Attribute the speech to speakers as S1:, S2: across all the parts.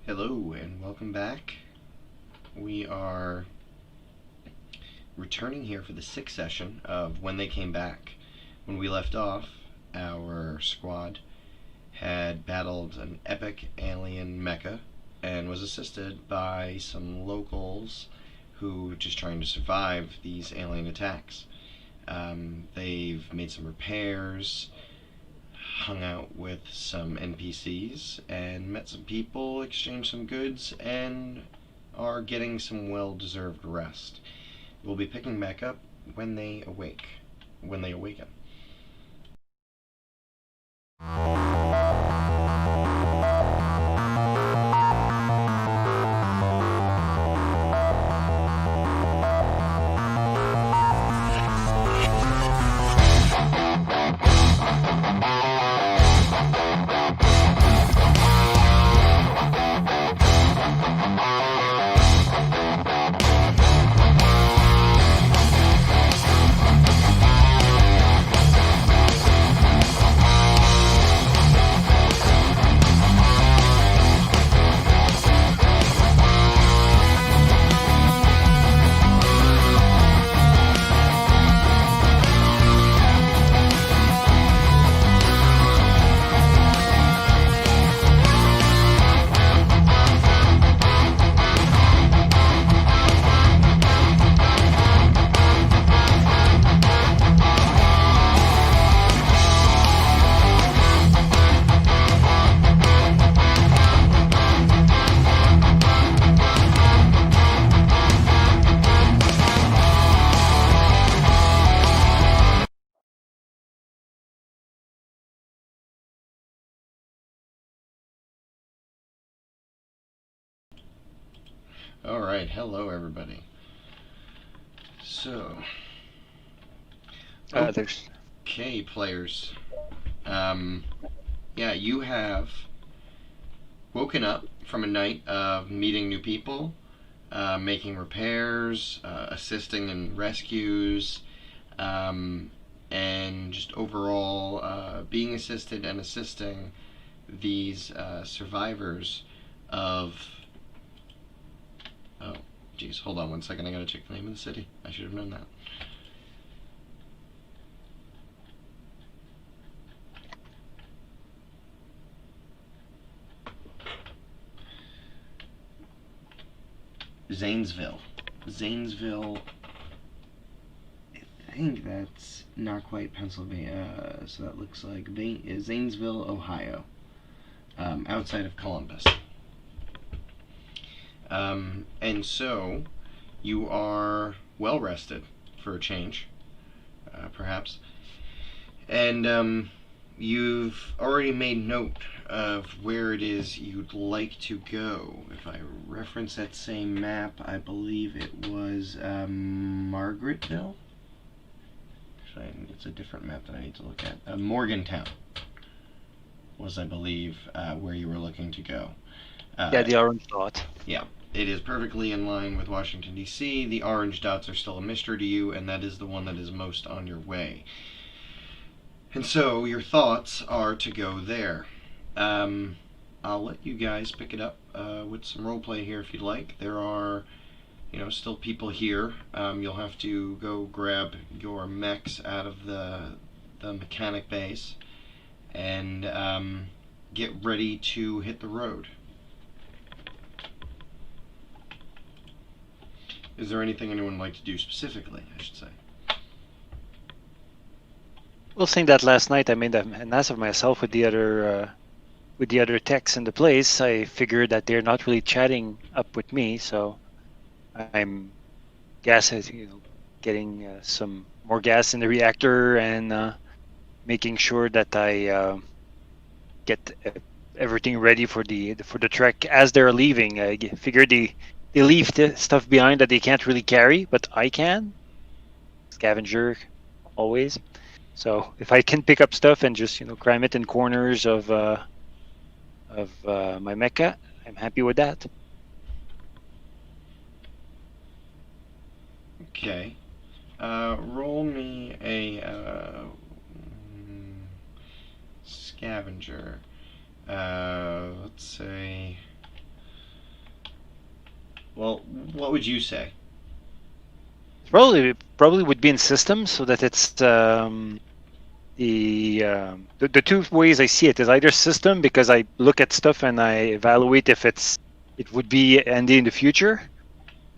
S1: Hello and welcome back. We are returning here for the sixth session of When They Came Back. When we left off, our squad had battled an epic alien mecha and was assisted by some locals who were just trying to survive these alien attacks. They've made some repairs, hung out with some NPCs, and met some people, exchanged some goods, and are getting some well-deserved rest. We'll be picking back up when they awaken. Alright, hello everybody. So,
S2: There's
S1: okay, players. Yeah, you have woken up from a night of meeting new people, making repairs, assisting in rescues, and just overall being assisted and assisting these survivors of. Oh, geez, hold on one second. I gotta check the name of the city. I should have known that. Zanesville. Zanesville. I think that's not quite Pennsylvania. So that looks like Zanesville, Ohio, outside of Columbus. And so you are well rested for a change, perhaps, and you've already made note of where it is you'd like to go. If I reference that same map, I believe it was Margaretville. Actually, it's a different map that I need to look at. Morgantown was, I believe, where you were looking to go.
S2: the orange dot.
S1: Yeah, it is perfectly in line with Washington, D.C. The orange dots are still a mystery to you, and that is the one that is most on your way. And so your thoughts are to go there. I'll let you guys pick it up with some roleplay here if you'd like. There are, still people here. You'll have to go grab your mechs out of the mechanic base and get ready to hit the road. Is there anything anyone would like to do specifically, I should say?
S2: Well, saying that last night I made an ass of myself with the other techs in the place. I figured that they're not really chatting up with me, so I'm getting some more gas in the reactor and making sure that I get everything ready for the trek as they're leaving. I figured they leave the stuff behind that they can't really carry, but I can. Scavenger, always. So if I can pick up stuff and just cram it in corners of my mecha, I'm happy with that.
S1: Okay. Roll me a scavenger. Let's say Well, what would you say?
S2: Probably would be in systems, so that it's the two ways I see it is either system, because I look at stuff and I evaluate if it would be handy in the future,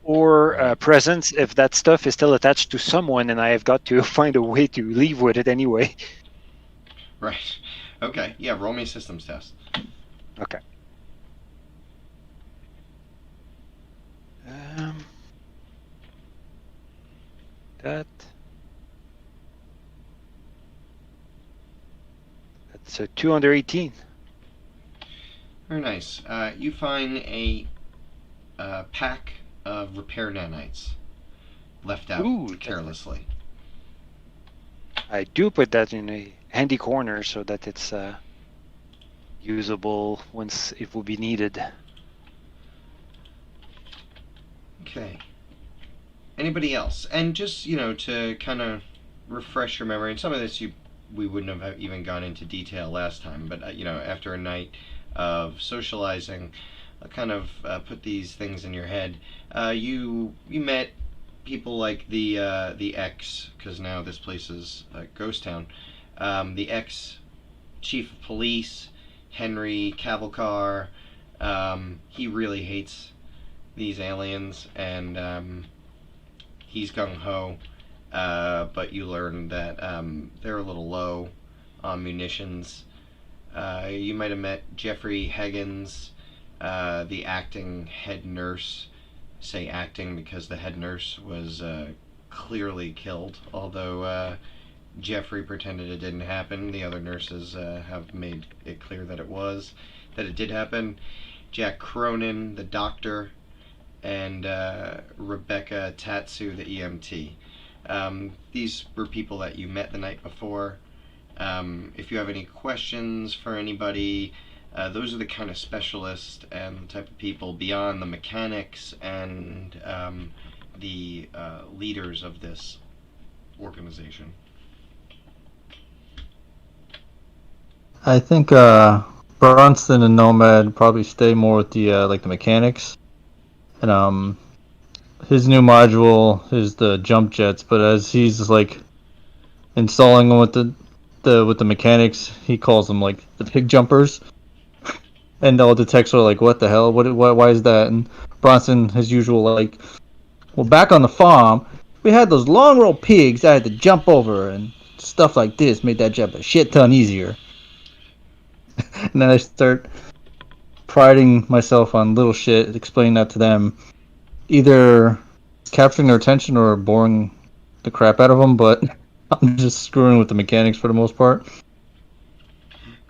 S2: or
S1: Right.
S2: presence, if that stuff is still attached to someone and I have got to find a way to leave with it anyway.
S1: Right. Okay. Yeah. Roll me a systems test.
S2: Okay. Um, that that's a 218.
S1: Very nice. You find a pack of repair nanites left out
S2: Ooh,
S1: carelessly.
S2: I do put that in a handy corner so that it's usable once it will be needed.
S1: Okay. Anybody else? And just to kind of refresh your memory, and some of this we wouldn't have even gone into detail last time, but after a night of socializing, kind of put these things in your head. You met people like the ex, because now this place is a ghost town. The ex chief of police, Henry Cavalcar. He really hates these aliens, and he's gung ho. But you learn that they're a little low on munitions. You might have met Jeffrey Higgins, the acting head nurse. Say acting because the head nurse was clearly killed, although Jeffrey pretended it didn't happen. The other nurses have made it clear that it did happen. Jack Cronin, the doctor, and Rebecca Tatsu, the EMT. These were people that you met the night before. If you have any questions for anybody, those are the kind of specialists and the type of people beyond the mechanics and the leaders of this organization.
S3: I think Bronson and Nomad probably stay more with the like the mechanics, and his new module is the jump jets. But as he's like installing them with the mechanics, he calls them like the pig jumpers, and all the techs are like, "What the hell? What? Why is that?" And Bronson, his usual, like, "Well, back on the farm, we had those long row pigs I had to jump over, and stuff like this made that job a shit ton easier." And then I start priding myself on little shit, explaining that to them, either capturing their attention or boring the crap out of them. But I'm just screwing with the mechanics for the most part.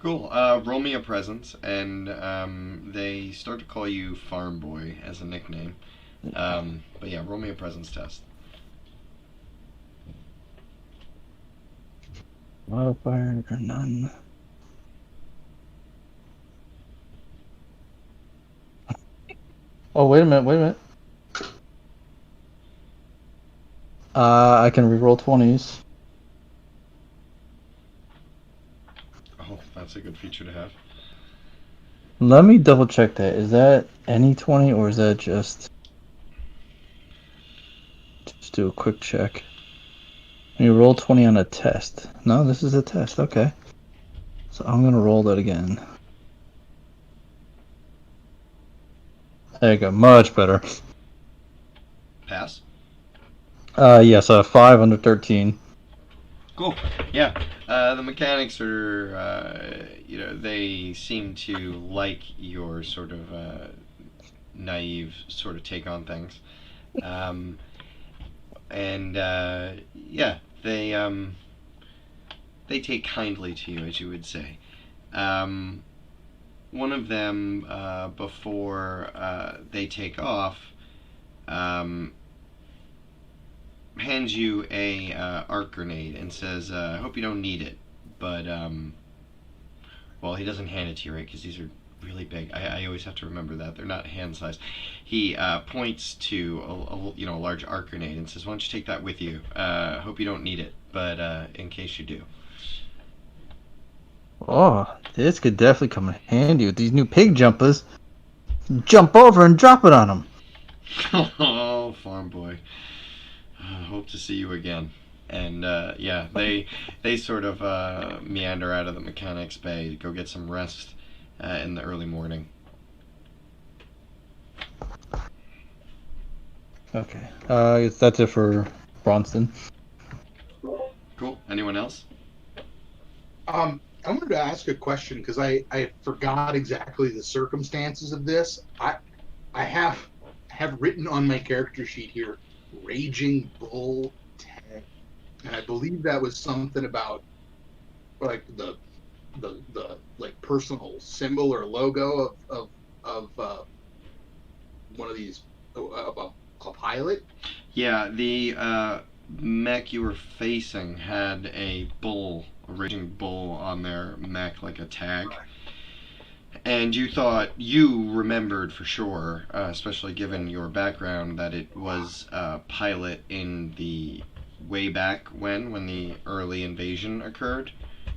S1: Cool. Roll me a presence, and they start to call you Farm Boy as a nickname. But yeah, roll me a presence test.
S3: Modifier or none. Oh, wait a minute. I can reroll 20s.
S1: Oh, that's a good feature to have.
S3: Let me double check that. Is that any 20 or is that just do a quick check? You roll 20 on a test. No, this is a test. Okay. So I'm going to roll that again. There you go. Much better.
S1: Pass.
S3: Yes, 5 under 13.
S1: Cool. Yeah. The mechanics are, they seem to like your sort of naive sort of take on things. And yeah, they take kindly to you, as you would say. One of them, before they take off, hands you a arc grenade and says, "I hope you don't need it." But well, he doesn't hand it to you, right? Because these are really big. I always have to remember that they're not hand sized. He points to a large arc grenade and says, "Why don't you take that with you? Hope you don't need it, but in case you do."
S3: Oh, this could definitely come in handy with these new pig jumpers. Jump over and drop it on them.
S1: Oh, farm boy. Hope to see you again. And yeah, they sort of meander out of the mechanics bay to go get some rest in the early morning.
S3: Okay. I guess that's it for Bronson.
S1: Cool. Anyone else?
S4: I wanted to ask a question because I forgot exactly the circumstances of this. I have written on my character sheet here, Raging Bull Tag, and I believe that was something about like the like personal symbol or logo of one of these of a pilot.
S1: Yeah, the mech you were facing had a bull, a raging bull on their mech, like a tag. And you thought you remembered for sure, especially given your background, that it was a pilot in the way back when the early invasion occurred.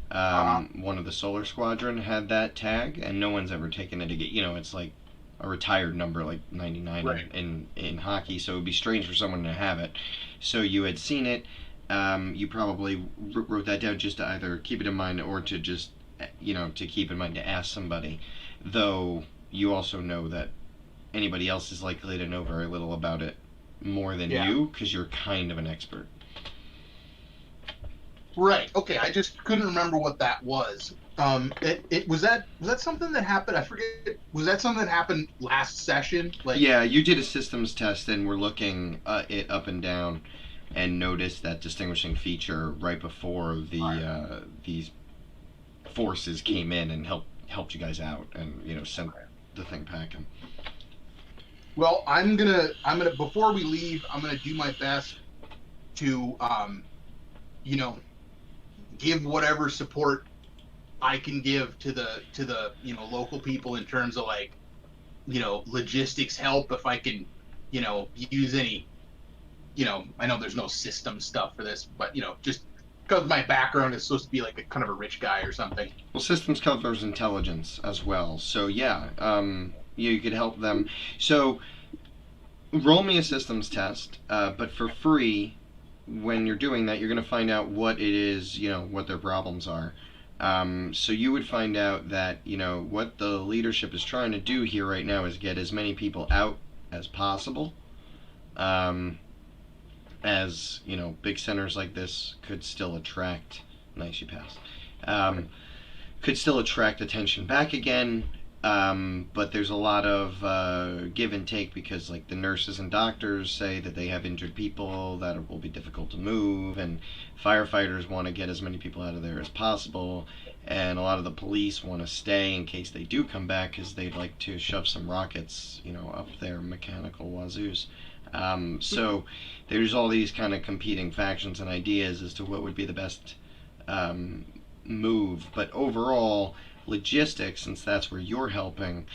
S1: One of the Solar Squadron had that tag, and no one's ever taken it again. You know, it's like a retired number, like 99
S4: Right.
S1: in hockey, so it would be strange for someone to have it. So you had seen it. You probably wrote that down just to either keep it in mind or to just, to keep in mind to ask somebody. Though you also know that anybody else is likely to know very little about it more than
S4: Yeah.
S1: you because you're kind of an expert.
S4: Right. Okay. I just couldn't remember what that was. It was that something that happened? I forget. Was that something that happened last session? Like,
S1: Yeah, you did a systems test and were looking it up and down and noticed that distinguishing feature right before these forces came in and helped you guys out and sent the thing packing.
S4: well, I'm gonna before we leave, I'm gonna do my best to you know, give whatever support I can give to the local people in terms of like logistics help if I can use any I know there's no system stuff for this, but just because my background is supposed to be like a kind of a rich guy or something.
S1: Well, systems covers intelligence as well, so yeah, you could help them. So roll me a systems test, but for free. When you're doing that, you're going to find out what it is, what their problems are. So you would find out that, what the leadership is trying to do here right now is get as many people out as possible. As, big centers like this could still attract, nice you passed, could still attract attention back again. But there's a lot of give and take because, like, the nurses and doctors say that they have injured people that will be difficult to move, and firefighters want to get as many people out of there as possible, and a lot of the police want to stay in case they do come back because they'd like to shove some rockets, up their mechanical wazoos. So there's all these kind of competing factions and ideas as to what would be the best move, but overall logistics, since that's where you're helping,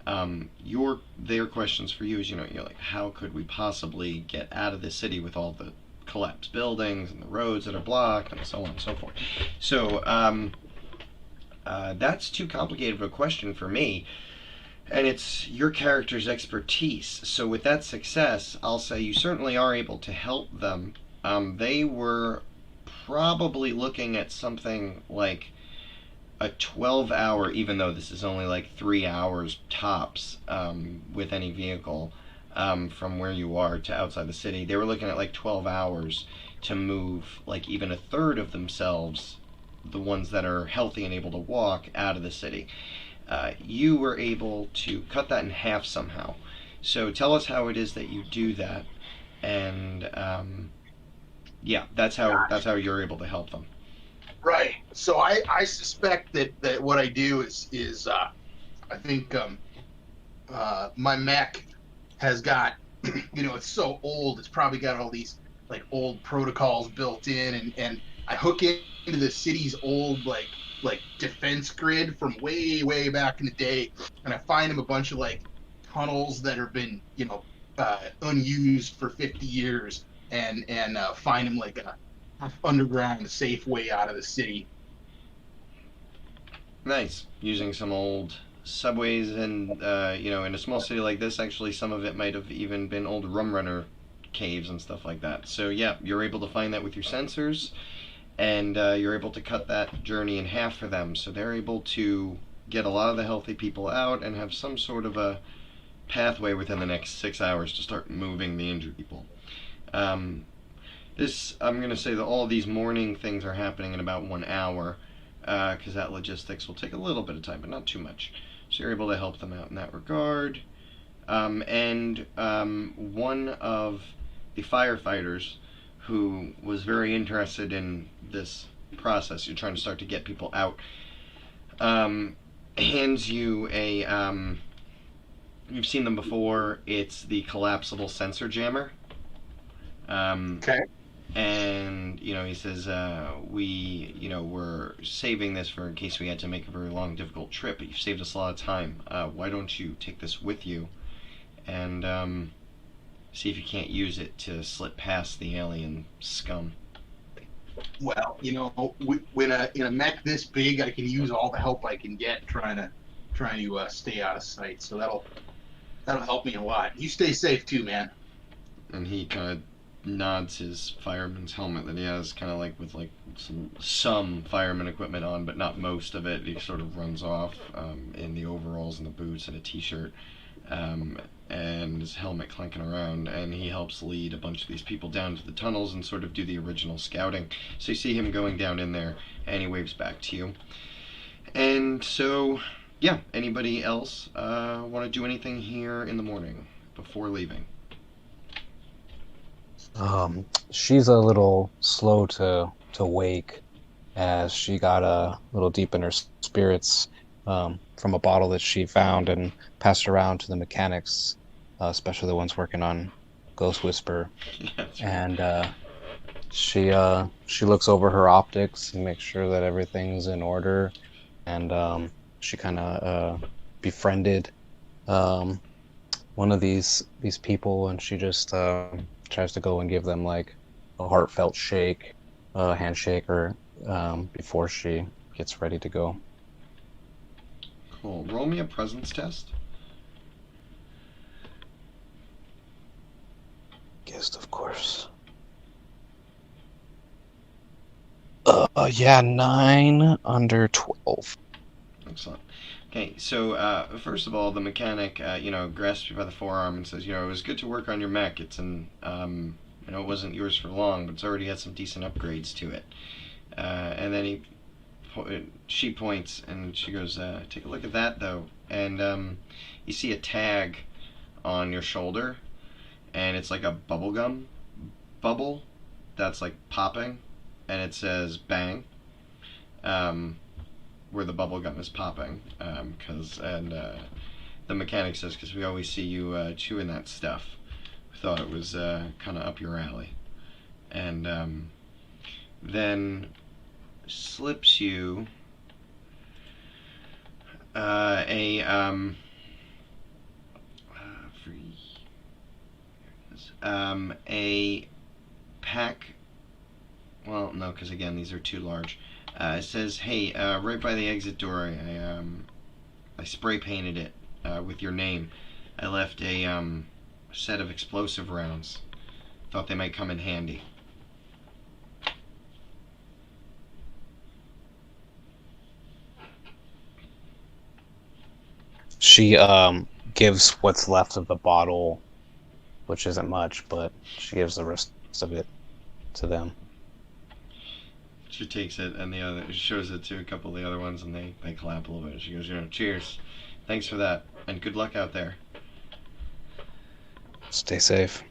S1: their questions for you is, you're like, how could we possibly get out of the city with all the collapsed buildings and the roads that are blocked and so on and so forth. So that's too complicated of a question for me, and it's your character's expertise. So with that success, I'll say you certainly are able to help them. They were probably looking at something like a 12-hour, even though this is only like 3 hours tops, with any vehicle, from where you are to outside the city. They were looking at like 12 hours to move like even a third of themselves, the ones that are healthy and able to walk, out of the city. You were able to cut that in half somehow. So tell us how it is that you do that, and yeah, that's how you're able to help them.
S4: Right. So I suspect that what I do is I think my mech has got it's so old, it's probably got all these like old protocols built in, and I hook into the city's old like defense grid from way back in the day, and I find them a bunch of like tunnels that have been unused for 50 years, and find them like a underground safe way out of the city.
S1: Nice. Using some old subways, and in a small city like this, actually, some of it might have even been old rum runner caves and stuff like that. So yeah, you're able to find that with your sensors, and you're able to cut that journey in half for them. So they're able to get a lot of the healthy people out and have some sort of a pathway within the next 6 hours to start moving the injured people. Um, I'm going to say that all of these morning things are happening in about 1 hour, because that logistics will take a little bit of time, but not too much. So you're able to help them out in that regard. And one of the firefighters who was very interested in this process, you're trying to start to get people out, hands you a, you've seen them before, it's the collapsible sensor jammer.
S4: Okay.
S1: And he says, we're saving this for in case we had to make a very long, difficult trip, but you've saved us a lot of time. Why don't you take this with you and see if you can't use it to slip past the alien scum?
S4: Well, when in a mech this big, I can use all the help I can get trying to stay out of sight. So that'll help me a lot. You stay safe too, man.
S1: And he kind of nods his fireman's helmet that he has, kind of like with like some fireman equipment on, but not most of it. He sort of runs off in the overalls and the boots and a t-shirt, and his helmet clanking around, and he helps lead a bunch of these people down to the tunnels and sort of do the original scouting. So you see him going down in there, and he waves back to you. And so, yeah, anybody else want to do anything here in the morning before leaving?
S5: She's a little slow to wake, as she got a little deep in her spirits from a bottle that she found and passed around to the mechanics, especially the ones working on Ghost Whisper.
S1: Yeah,
S5: And she looks over her optics and makes sure that everything's in order. And she kind of befriended one of these people, and she just tries to go and give them like a heartfelt shake, handshake, or before she gets ready to go.
S1: Cool. Roll me a presence test.
S5: Guest, of course. Yeah, 9 under 12.
S1: Excellent. Okay, so first of all, the mechanic, grasps you by the forearm and says, it was good to work on your mech. It's it wasn't yours for long, but it's already had some decent upgrades to it. And then she points and she goes, take a look at that though. And you see a tag on your shoulder, and it's like a bubblegum bubble that's like popping, and it says bang. Where the bubble gum is popping, the mechanic says, because we always see you chewing that stuff. We thought it was kind of up your alley. And then slips you a pack. Well, no, because again, these are too large. It says, hey, right by the exit door, I spray painted it with your name. I left a set of explosive rounds. Thought they might come in handy.
S5: She gives what's left of the bottle, which isn't much, but she gives the rest of it to them.
S1: She takes it, and she shows it to a couple of the other ones, and they clap a little bit. She goes, cheers. Thanks for that, and good luck out there.
S5: Stay safe,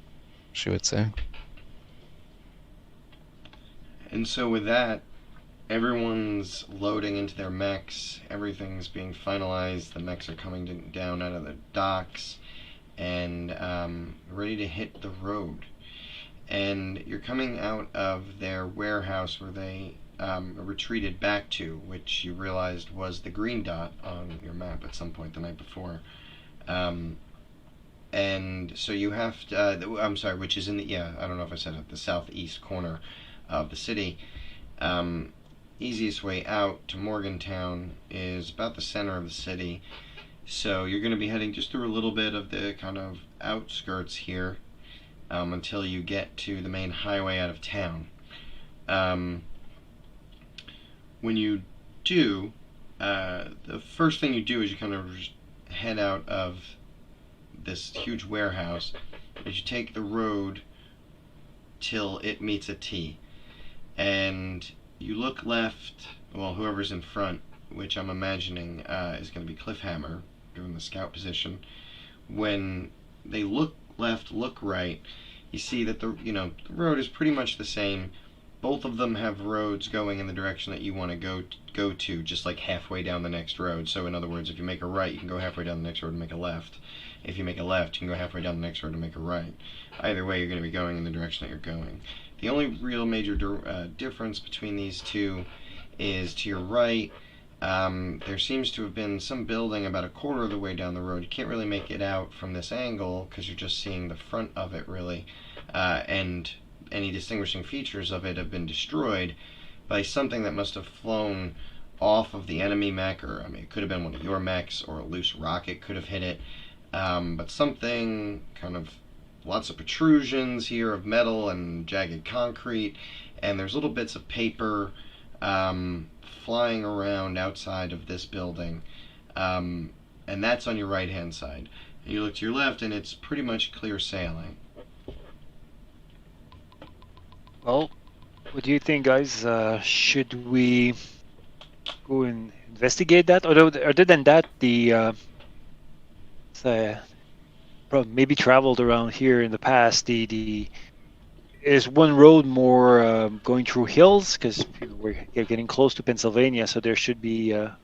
S5: she would say.
S1: And so with that, everyone's loading into their mechs. Everything's being finalized. The mechs are coming down out of the docks and ready to hit the road. And you're coming out of their warehouse where they retreated back to, which you realized was the green dot on your map at some point the night before. And so you have to, I'm sorry, which is in the, I don't know if I said it, the southeast corner of the city. Easiest way out to Morgantown is about the center of the city. So you're going to be heading just through a little bit of the kind of outskirts here until you get to the main highway out of town. When you do, the first thing you do is you kind of head out of this huge warehouse as you take the road till it meets a T. And you look left, well, whoever's in front, which I'm imagining is going to be Cliffhammer, given the scout position. When they look left, look right, you see that the road is pretty much the same. Both of them have roads going in the direction that you want to go to, just like halfway down the next road. So in other words, if you make a right, you can go halfway down the next road and make a left. If you make a left, you can go halfway down the next road and make a right. Either way, you're going to be going in the direction that you're going. The only real major difference between these two is to your right, there seems to have been some building about a quarter of the way down the road. You can't really make it out from this angle because you're just seeing the front of it, really. And any distinguishing features of it have been destroyed by something that must have flown off of the enemy mech, or it could have been one of your mechs, or a loose rocket could have hit it. But something kind of, lots of protrusions here of metal and jagged concrete, and there's little bits of paper flying around outside of this building, and that's on your right hand side. And you look to your left and it's pretty much clear sailing.
S2: Well, what do you think, guys? Should we go and investigate that? Although, other than that, maybe traveled around here in the past. Is one road more going through hills, because we're getting close to Pennsylvania, so there should be a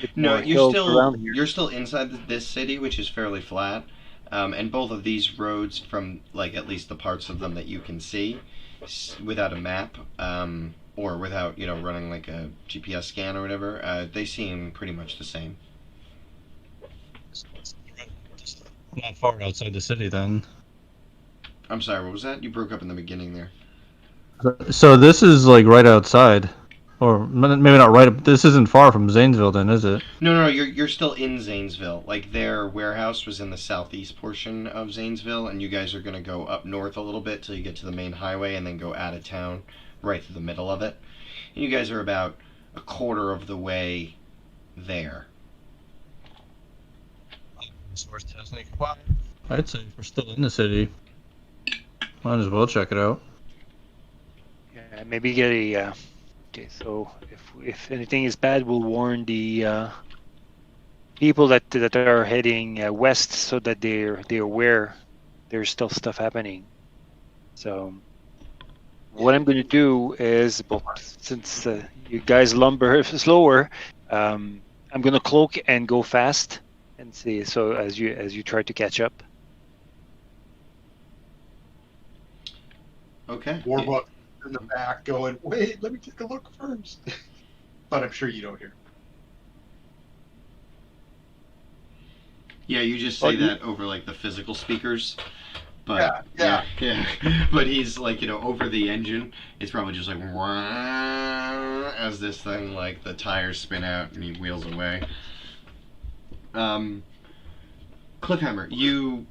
S2: bit
S1: No,
S2: more hills around here.
S1: you're still inside this city, which is fairly flat, and both of these roads, from like at least the parts of them that you can see, without a map, or without running like a GPS scan or whatever, they seem pretty much the same.
S3: Not far outside the city, then.
S1: I'm sorry, what was that? You broke up in the beginning there.
S3: So this is like right outside, or maybe not right. This isn't far from Zanesville, then, is it?
S1: No, you're still in Zanesville. Like, their warehouse was in the southeast portion of Zanesville, and you guys are going to go up north a little bit till you get to the main highway, and then go out of town right through the middle of it. And you guys are about a quarter of the way there.
S3: I'd say if we're still in the city, might as well check it out.
S2: Yeah, maybe get a. Okay, so if anything is bad, we'll warn the people that are heading west, so that they're aware there's still stuff happening. So what I'm going to do is, since you guys lumber slower, I'm going to cloak and go fast and see. So as you try to catch up.
S1: Okay.
S4: Warbuck in the back going, wait, let me take a look first. But I'm sure you don't hear.
S1: Yeah, you just say that over like the physical speakers. But
S4: Yeah.
S1: But he's like, over the engine, it's probably just like as this thing, like the tires spin out and he wheels away. Cliffhammer, you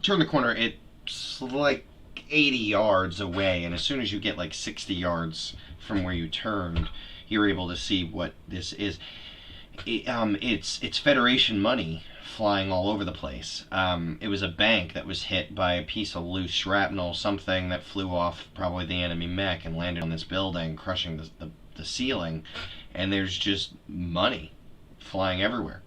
S1: turn the corner, it's like 80 yards away, and as soon as you get like 60 yards from where you turned, you're able to see what this is. It's Federation money flying all over the place. It was a bank that was hit by a piece of loose shrapnel, something that flew off probably the enemy mech and landed on this building, crushing the ceiling, and there's just money flying everywhere.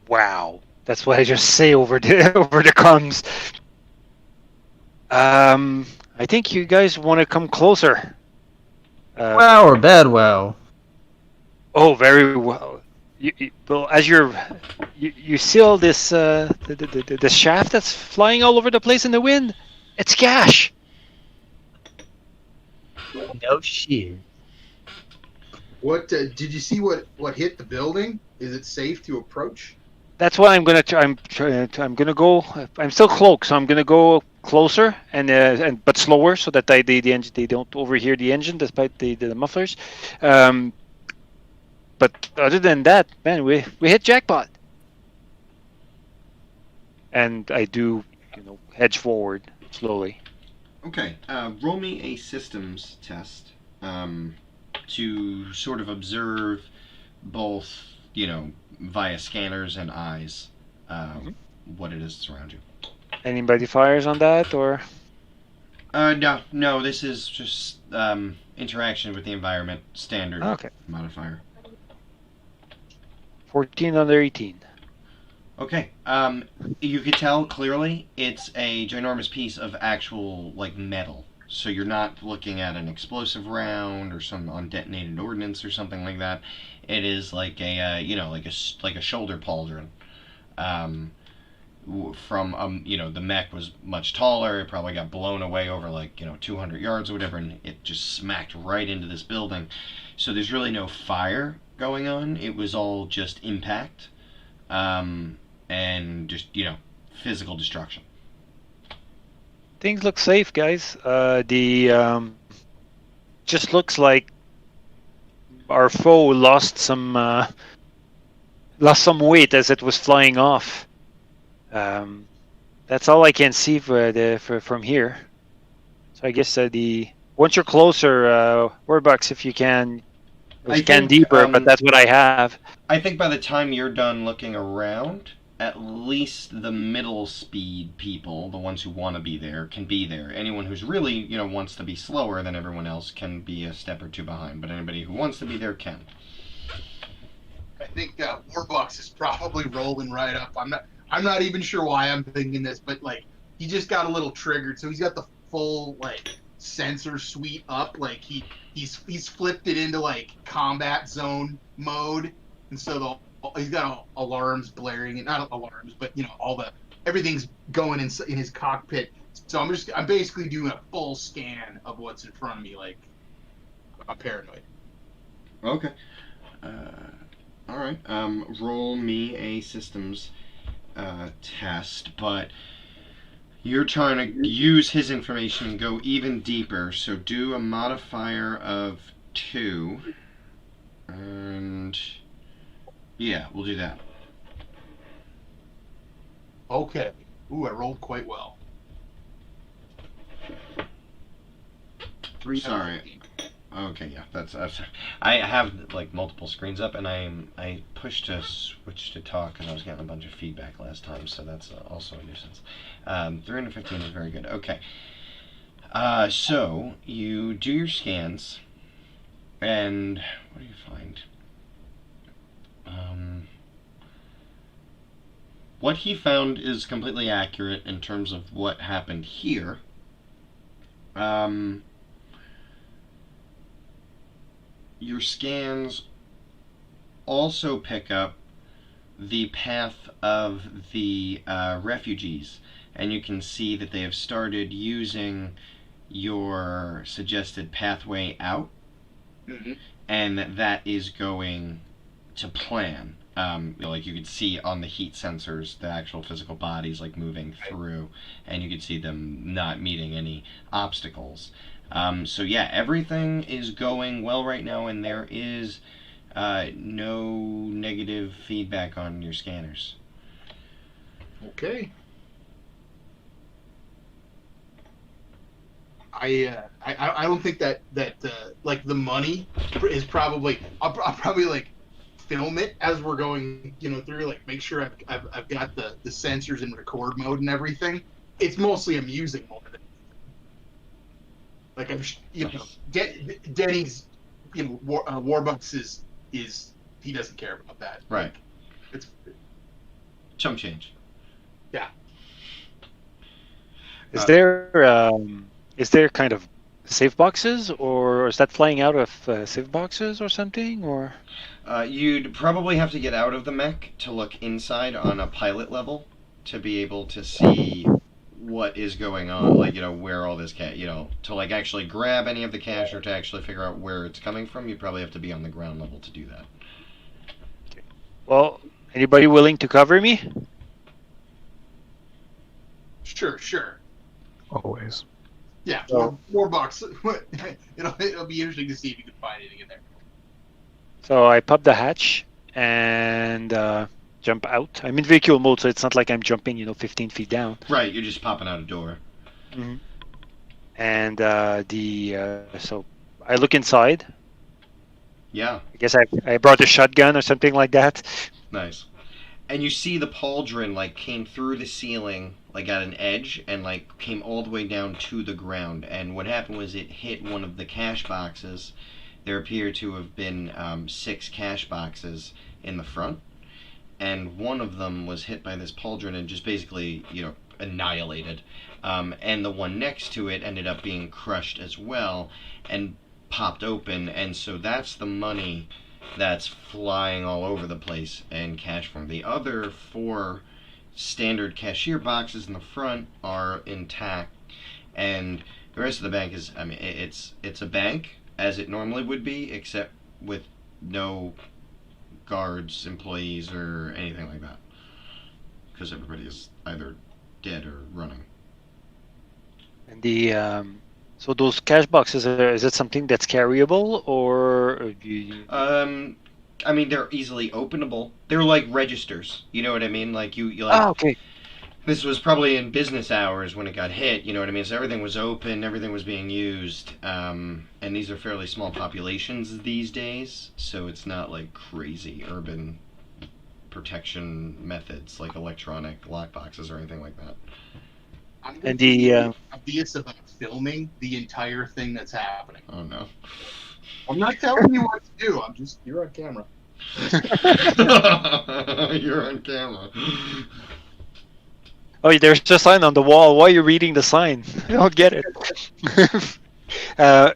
S2: Wow, that's what I just say over the comms. I think you guys want to come closer.
S3: Wow or bad wow?
S2: Oh, very well. Well, as you seal this the shaft that's flying all over the place in the wind. It's cash.
S6: No shit.
S4: What did you see? What hit the building? Is it safe to approach?
S2: That's what I'm gonna. I'm gonna go. I'm still cloaked, so I'm gonna go closer and but slower, so that they don't overhear the engine, despite the mufflers. But other than that, man, we hit jackpot. And I do, hedge forward slowly.
S1: Okay, roll me a systems test to sort of observe both, via scanners and eyes, what it is around you.
S2: Anybody fires on that, or?
S1: No, this is just interaction with the environment, standard
S2: Okay.
S1: modifier.
S2: 14 under 18.
S1: Okay, you could tell clearly it's a ginormous piece of actual, metal. So you're not looking at an explosive round or some undetonated ordnance or something like that. It is like a, like a shoulder pauldron. From the mech was much taller. It probably got blown away over 200 yards or whatever, and it just smacked right into this building. So there's really no fire going on. It was all just impact, and just physical destruction.
S2: Things look safe, guys. Just looks like our foe lost some weight as it was flying off. That's all I can see from here. So I guess once you're closer, Warbucks, if you can scan deeper, but that's what I have.
S1: I think by the time you're done looking around, at least the middle speed people, the ones who want to be there, can be there. Anyone who's really, wants to be slower than everyone else can be a step or two behind, but anybody who wants to be there can.
S4: I think Warbucks is probably rolling right up. I'm not even sure why I'm thinking this, but he just got a little triggered, so he's got the full sensor suite up. He's flipped it into combat zone mode, and so he's got alarms blaring, and not alarms, but everything's going in his cockpit. So I'm basically doing a full scan of what's in front of me, like I'm paranoid.
S1: Okay. All right. Roll me a systems test, but you're trying to use his information and go even deeper. So do a modifier of 2, and yeah, we'll do that.
S4: Okay. Ooh, I rolled quite well. 3.
S1: Sorry. Okay, yeah, that's. I have multiple screens up, and I pushed to switch to talk, and I was getting a bunch of feedback last time, so that's also a nuisance. 315 is very good. Okay. So you do your scans, and what do you find? What he found is completely accurate in terms of what happened here. Your scans also pick up the path of the refugees, and you can see that they have started using your suggested pathway out, and that is going to plan. You could see on the heat sensors the actual physical bodies moving through, and you could see them not meeting any obstacles. So yeah, everything is going well right now, and there is no negative feedback on your scanners.
S4: Okay. I don't think that the money is probably I'll probably film it as we're going through, make sure I've got the sensors in record mode and everything. It's mostly amusing more than Denny's Warbucks is he doesn't care about that,
S1: right?
S4: It's
S1: chump change.
S4: Yeah.
S2: Is there kind of safe boxes, or is that flying out of safe boxes or something, or?
S1: You'd probably have to get out of the mech to look inside on a pilot level to be able to see what is going on, where all this cash, to actually grab any of the cash or to actually figure out where it's coming from. You probably have to be on the ground level to do that.
S2: Okay. Well, anybody willing to cover me?
S4: Sure.
S5: Always.
S4: Yeah,
S2: So-
S4: Warbucks. It'll be interesting to see if you can find anything in there.
S2: So I pop the hatch and jump out. I'm in vehicle mode, so it's not like I'm jumping, 15 feet down.
S1: Right, you're just popping out a door.
S2: Mm-hmm. And so I look inside.
S1: Yeah,
S2: I guess I brought a shotgun or something like that.
S1: nice. And you see the pauldron like came through the ceiling, like at an edge, and like came all the way down to the ground. And what happened was it hit one of the cash boxes. There appear to have been 6 cash boxes in the front, and one of them was hit by this pauldron and just basically, annihilated. And the one next to it ended up being crushed as well and popped open. And so that's the money that's flying all over the place in cash form. The other 4 standard cashier boxes in the front are intact, and the rest of the bank is, it's a bank as it normally would be, except with no guards, employees, or anything like that, because everybody is either dead or running.
S2: And so those cash boxes, is it something that's carryable, or
S1: They're easily openable. They're like registers. You know what I mean? Like you like.
S2: okay.
S1: This was probably in business hours when it got hit. You know what I mean? So everything was open, everything was being used, and these are fairly small populations these days. So it's not like crazy urban protection methods like electronic lockboxes or anything like that.
S4: I'm
S2: And
S4: obvious about filming the entire thing that's happening.
S1: Oh no.
S4: I'm not telling you what to do. You're on camera.
S1: You're on camera.
S2: Oh, there's a sign on the wall. Why are you reading the sign? I don't get it. The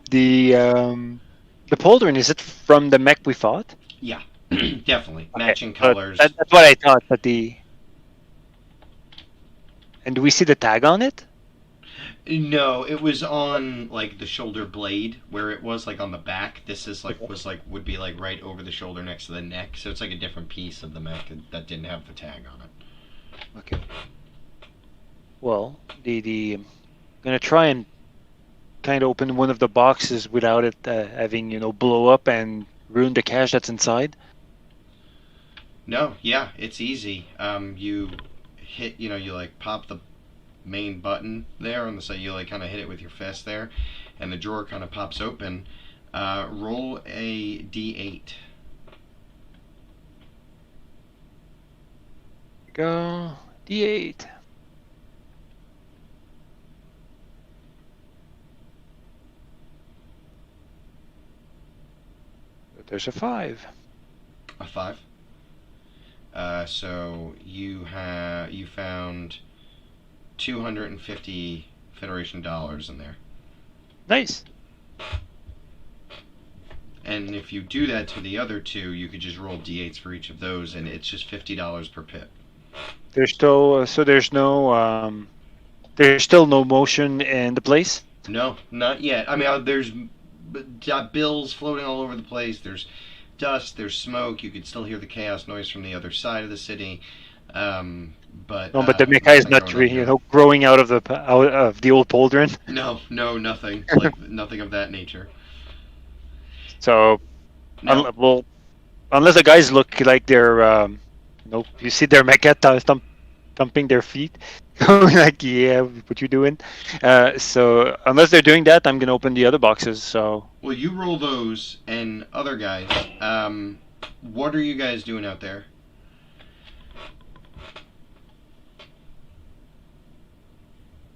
S2: pauldron, is it from the mech we fought?
S1: Yeah, definitely.
S2: Okay,
S1: Matching
S2: so
S1: colors.
S2: that's what I thought. And do we see the tag on it?
S1: No, it was on like the shoulder blade where it was like on the back. This is like would be like right over the shoulder next to the neck. So it's like a different piece of the mech that didn't have the tag on it.
S2: Okay. Well, I'm gonna try and kind of open one of the boxes without it having blow up and ruin the cash that's inside.
S1: No, yeah, it's easy. You hit, you like pop the main button there on the side. You like kind of hit it with your fist there, and the drawer kind of pops open. Roll a d8.
S2: Go D8. There's a 5.
S1: A 5. So you found 250 Federation dollars in there.
S2: Nice.
S1: And if you do that to the other 2, you could just roll d8s for each of those, and it's just $50 per pip.
S2: There's still there's still no motion in the place.
S1: No, not yet. There's bills floating all over the place. There's dust. There's smoke. You could still hear the chaos noise from the other side of the city. But
S2: the mecha is not growing out of the old pauldron.
S1: No, nothing. Like nothing of that nature.
S2: So,
S1: No.
S2: unless the guys look like they're, you see their mecha thumping their feet, like, yeah, what you doing? So unless they're doing that, I'm gonna open the other boxes. So.
S1: Well, you roll those, and other guys. What are you guys doing out there?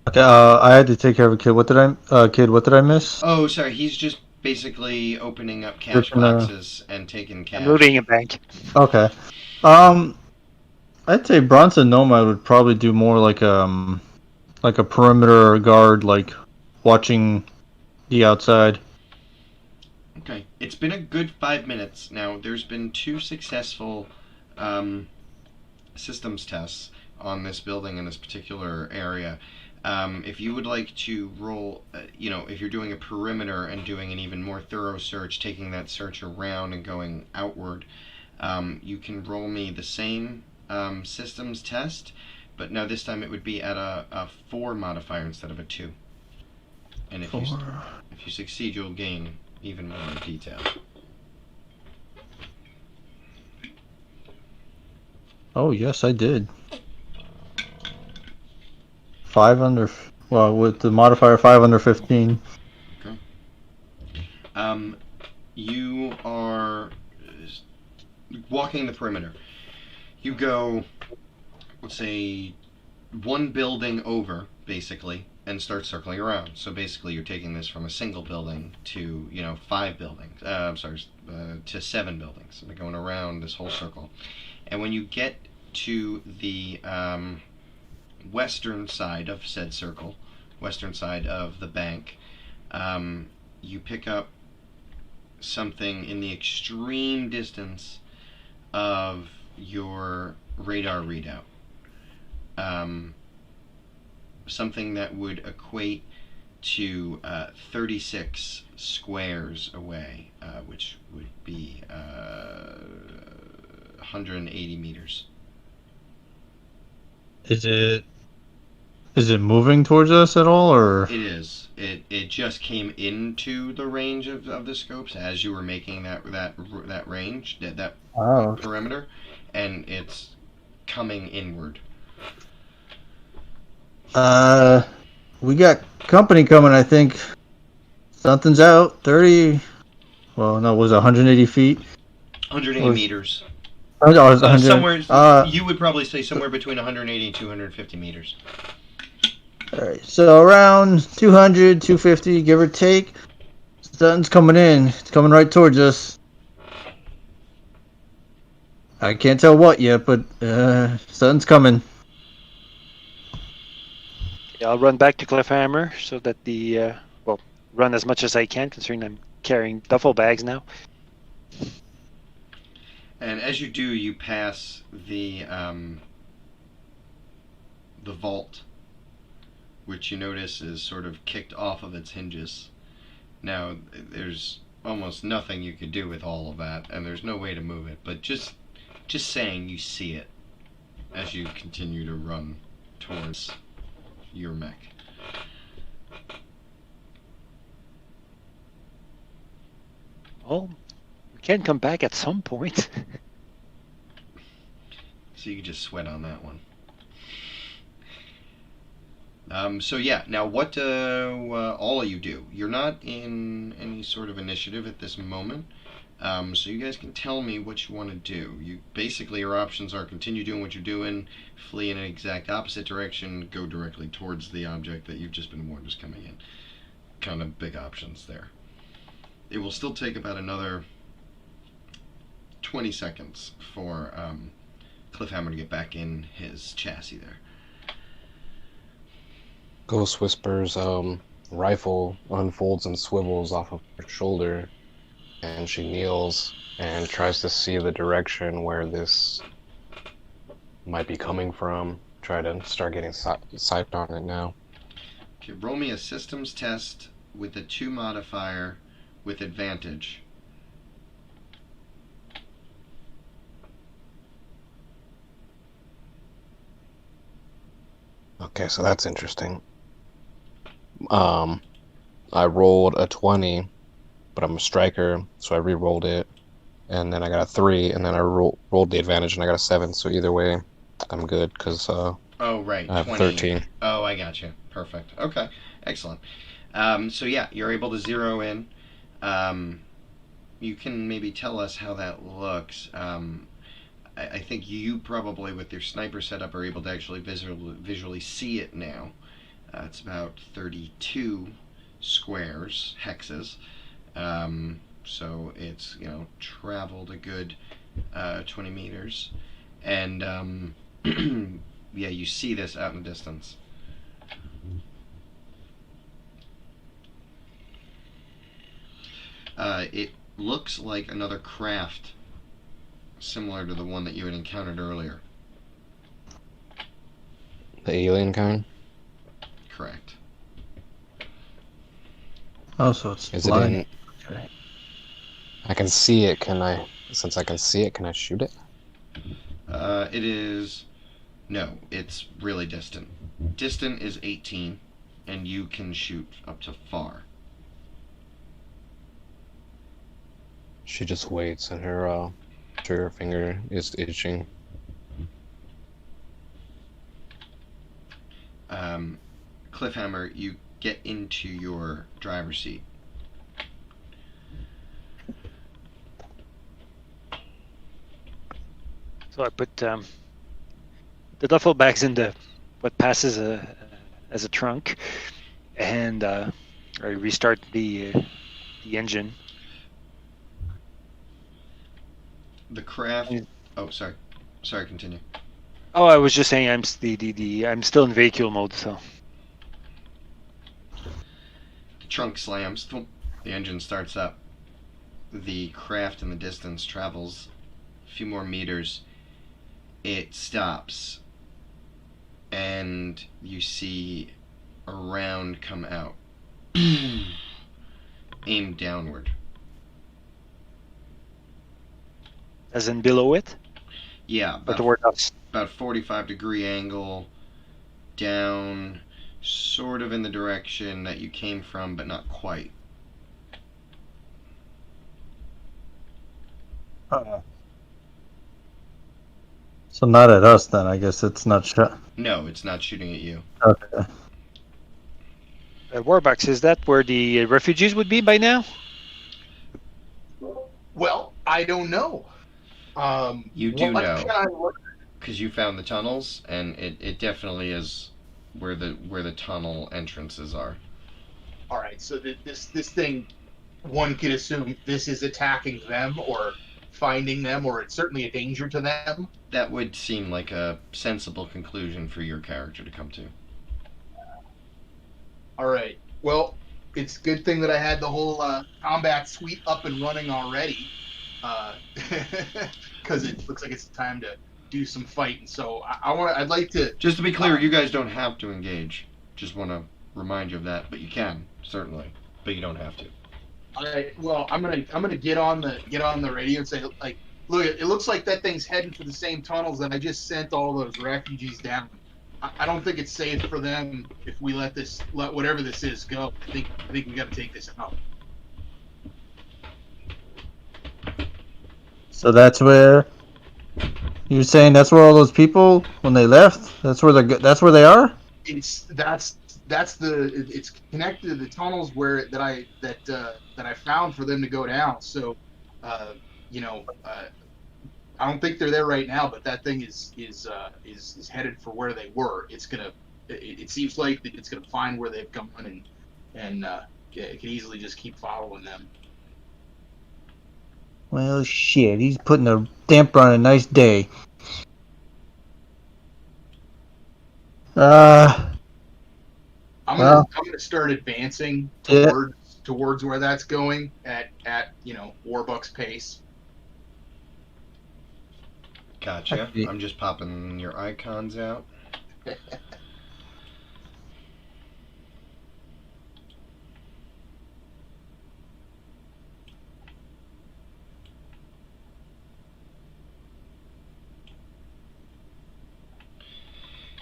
S3: Okay, I had to take care of a kid. What did I miss?
S1: Oh, sorry. He's just basically opening up cash boxes and taking cash.
S2: I'm looting a bank.
S3: Okay. I'd say Bronson Nomad would probably do more like a perimeter guard, like watching the outside.
S1: Okay. It's been a good 5 minutes now. There's been 2 successful systems tests on this building in this particular area. If you would like to roll, if you're doing a perimeter and doing an even more thorough search, taking that search around and going outward, you can roll me the same systems test, but now this time it would be at a 4 modifier instead of a 2. And if you succeed, you'll gain even more detail.
S3: Oh yes, I did. 5 under. Well, with the modifier 5 under 15.
S1: Um, you are walking the perimeter. You go, let's say, one building over, basically, and start circling around. So basically, you're taking this from a single building to, 5 buildings. To 7 buildings. And going around this whole circle. And when you get to the western side of said circle, western side of the bank, you pick up something in the extreme distance of your radar readout. Something that would equate to 36 squares away, which would be 180 meters.
S3: Is it moving towards us at all, or?
S1: It is. It just came into the range of the scopes as you were making that range, that
S3: Oh.
S1: perimeter, and it's coming inward.
S3: We got company coming. I think something's out. 30. Well, no, it was 180 feet.
S1: 180 meters.
S3: Oh, it was 100.
S1: Somewhere. You would probably say somewhere between 180 and 250 meters.
S3: All right, so around 200, 250, give or take. Something's coming in. It's coming right towards us. I can't tell what yet, but something's coming.
S2: I'll run back to Cliffhammer so that run as much as I can, considering I'm carrying duffel bags now.
S1: And as you do, you pass the vault, which you notice is sort of kicked off of its hinges. Now, there's almost nothing you could do with all of that, and there's no way to move it, but just saying you see it as you continue to run towards your mech.
S2: Well, we can come back at some point.
S1: So you can just sweat on that one. So yeah, now what do all of you do? You're not in any sort of initiative at this moment, so you guys can tell me what you want to do. Basically, your options are continue doing what you're doing, flee in an exact opposite direction, go directly towards the object that you've just been warned is coming in. Kind of big options there. It will still take about another 20 seconds for Cliffhammer to get back in his chassis there.
S5: Ghost Whisper's rifle unfolds and swivels off of her shoulder, and she kneels and tries to see the direction where this might be coming from. Try to start getting psyched on it now.
S1: Okay, roll me a systems test with a 2 modifier with advantage.
S5: Okay, so that's interesting. I rolled a 20, but I'm a striker, so I re-rolled it, and then I got a 3, and then I rolled the advantage, and I got a 7. So either way, I'm good because
S1: oh right,
S5: I have
S1: 20.
S5: 13.
S1: Oh, I got you. Perfect. Okay, excellent. So yeah, you're able to zero in. You can maybe tell us how that looks. I think you probably, with your sniper setup, are able to actually visually see it now. It's about 32 squares, hexes. So it's, traveled a good 20 meters. And, yeah, you see this out in the distance. It looks like another craft similar to the one that you had encountered earlier.
S5: The alien kind?
S1: Correct.
S3: Oh, so it's
S5: Is
S3: flying.
S5: it in...
S3: Okay.
S5: I can see it. Since I can see it, can I shoot it?
S1: It is... No, it's really distant. Distant is 18, and you can shoot up to far.
S5: She just waits, and her trigger finger is itching.
S1: Cliffhammer, you get into your driver's seat.
S2: So I put the duffel bags in the what passes as a trunk, and I restart the engine.
S1: The craft. Oh, sorry. Sorry, continue.
S2: Oh, I was just saying I'm still in vehicle mode, so.
S1: The trunk slams. The engine starts up. The craft in the distance travels a few more meters. It stops. And you see a round come out. Aimed downward.
S2: As in below it?
S1: Yeah,
S2: Or toward us?
S1: about 45-degree angle down, sort of in the direction that you came from, but not quite.
S3: So not at us then. I guess it's not shot.
S1: No, it's not shooting at you.
S3: Okay.
S2: Warbucks, is that where the refugees would be by now?
S4: Well, I don't know.
S1: You do
S4: what
S1: know.
S4: can I look-
S1: Because you found the tunnels, and it definitely is where the tunnel entrances are.
S4: All right, so this thing, one could assume this is attacking them or finding them, or it's certainly a danger to them.
S1: That would seem like a sensible conclusion for your character to come to.
S4: All right. Well, it's a good thing that I had the whole combat suite up and running already, because it looks like it's time to do some fighting. So I'd like to.
S1: Just to be clear, you guys don't have to engage. Just want to remind you of that, but you can certainly, but you don't have to.
S4: All right. Well, I'm gonna get on the radio and say, like, look, it looks like that thing's heading for the same tunnels that I just sent all those refugees down. I don't think it's safe for them if we let whatever this is go. I think we got to take this out.
S3: So that's where you're saying that's where all those people when they left. That's where they are.
S4: It's connected to the tunnels that I found for them to go down. So, I don't think they're there right now, but that thing is headed for where they were. It seems like it's gonna find where they've gone and it can easily just keep following them.
S3: Well, shit, he's putting a damper on a nice day.
S4: I'm gonna start advancing towards where that's going at Warbucks pace.
S1: Gotcha. I'm just popping your icons out.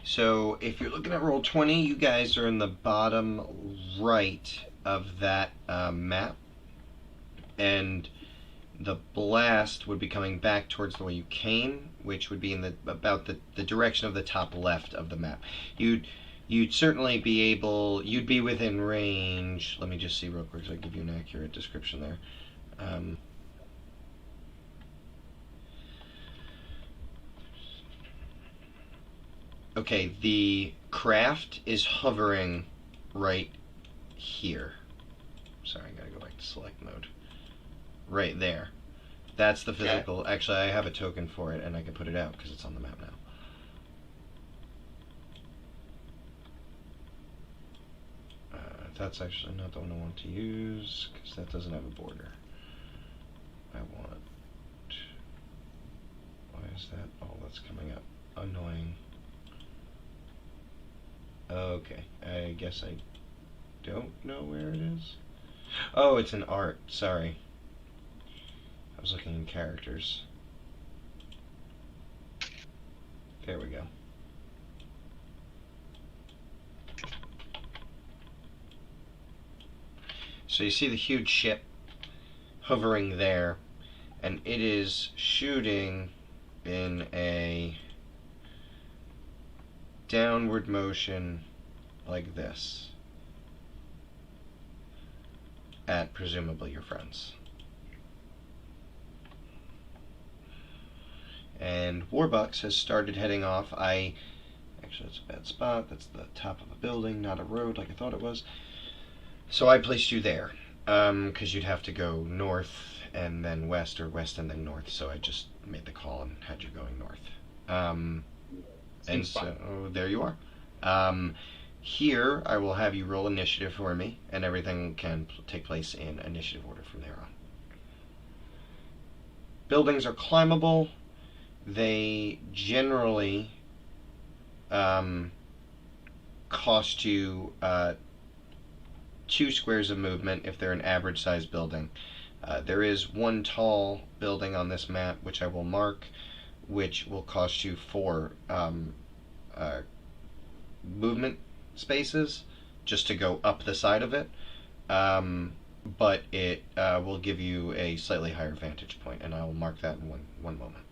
S1: So if you're looking at Roll20, you guys are in the bottom right of that map, and the blast would be coming back towards the way you came, which would be in about the direction of the top left of the map. You'd certainly be able. You'd be within range. Let me just see real quick so I can give you an accurate description there. Okay, the craft is hovering right here. Sorry, I gotta go back to select mode. Right there. That's the physical. Okay. Actually, I have a token for it, and I can put it out because it's on the map now. That's actually not the one I want to use because that doesn't have a border. I want. Why is that all that's coming up? Annoying. Okay, I guess I don't know where it is. Oh, it's in art. Sorry. I was looking in characters. There we go. So you see the huge ship hovering there, and it is shooting in a downward motion like this at presumably your friends. And Warbucks has started heading off. Actually, that's a bad spot. That's the top of a building, not a road like I thought it was. So I placed you there, because you'd have to go north and then west, or west and then north. So I just made the call and had you going north. And
S4: Seems fine.
S1: so there you are. Here, I will have you roll initiative for me, and everything can take place in initiative order from there on. Buildings are climbable. They generally cost you 2 squares of movement if they're an average sized building. There is one tall building on this map, which I will mark, which will cost you 4 movement spaces just to go up the side of it. But it will give you a slightly higher vantage point, and I will mark that in one moment.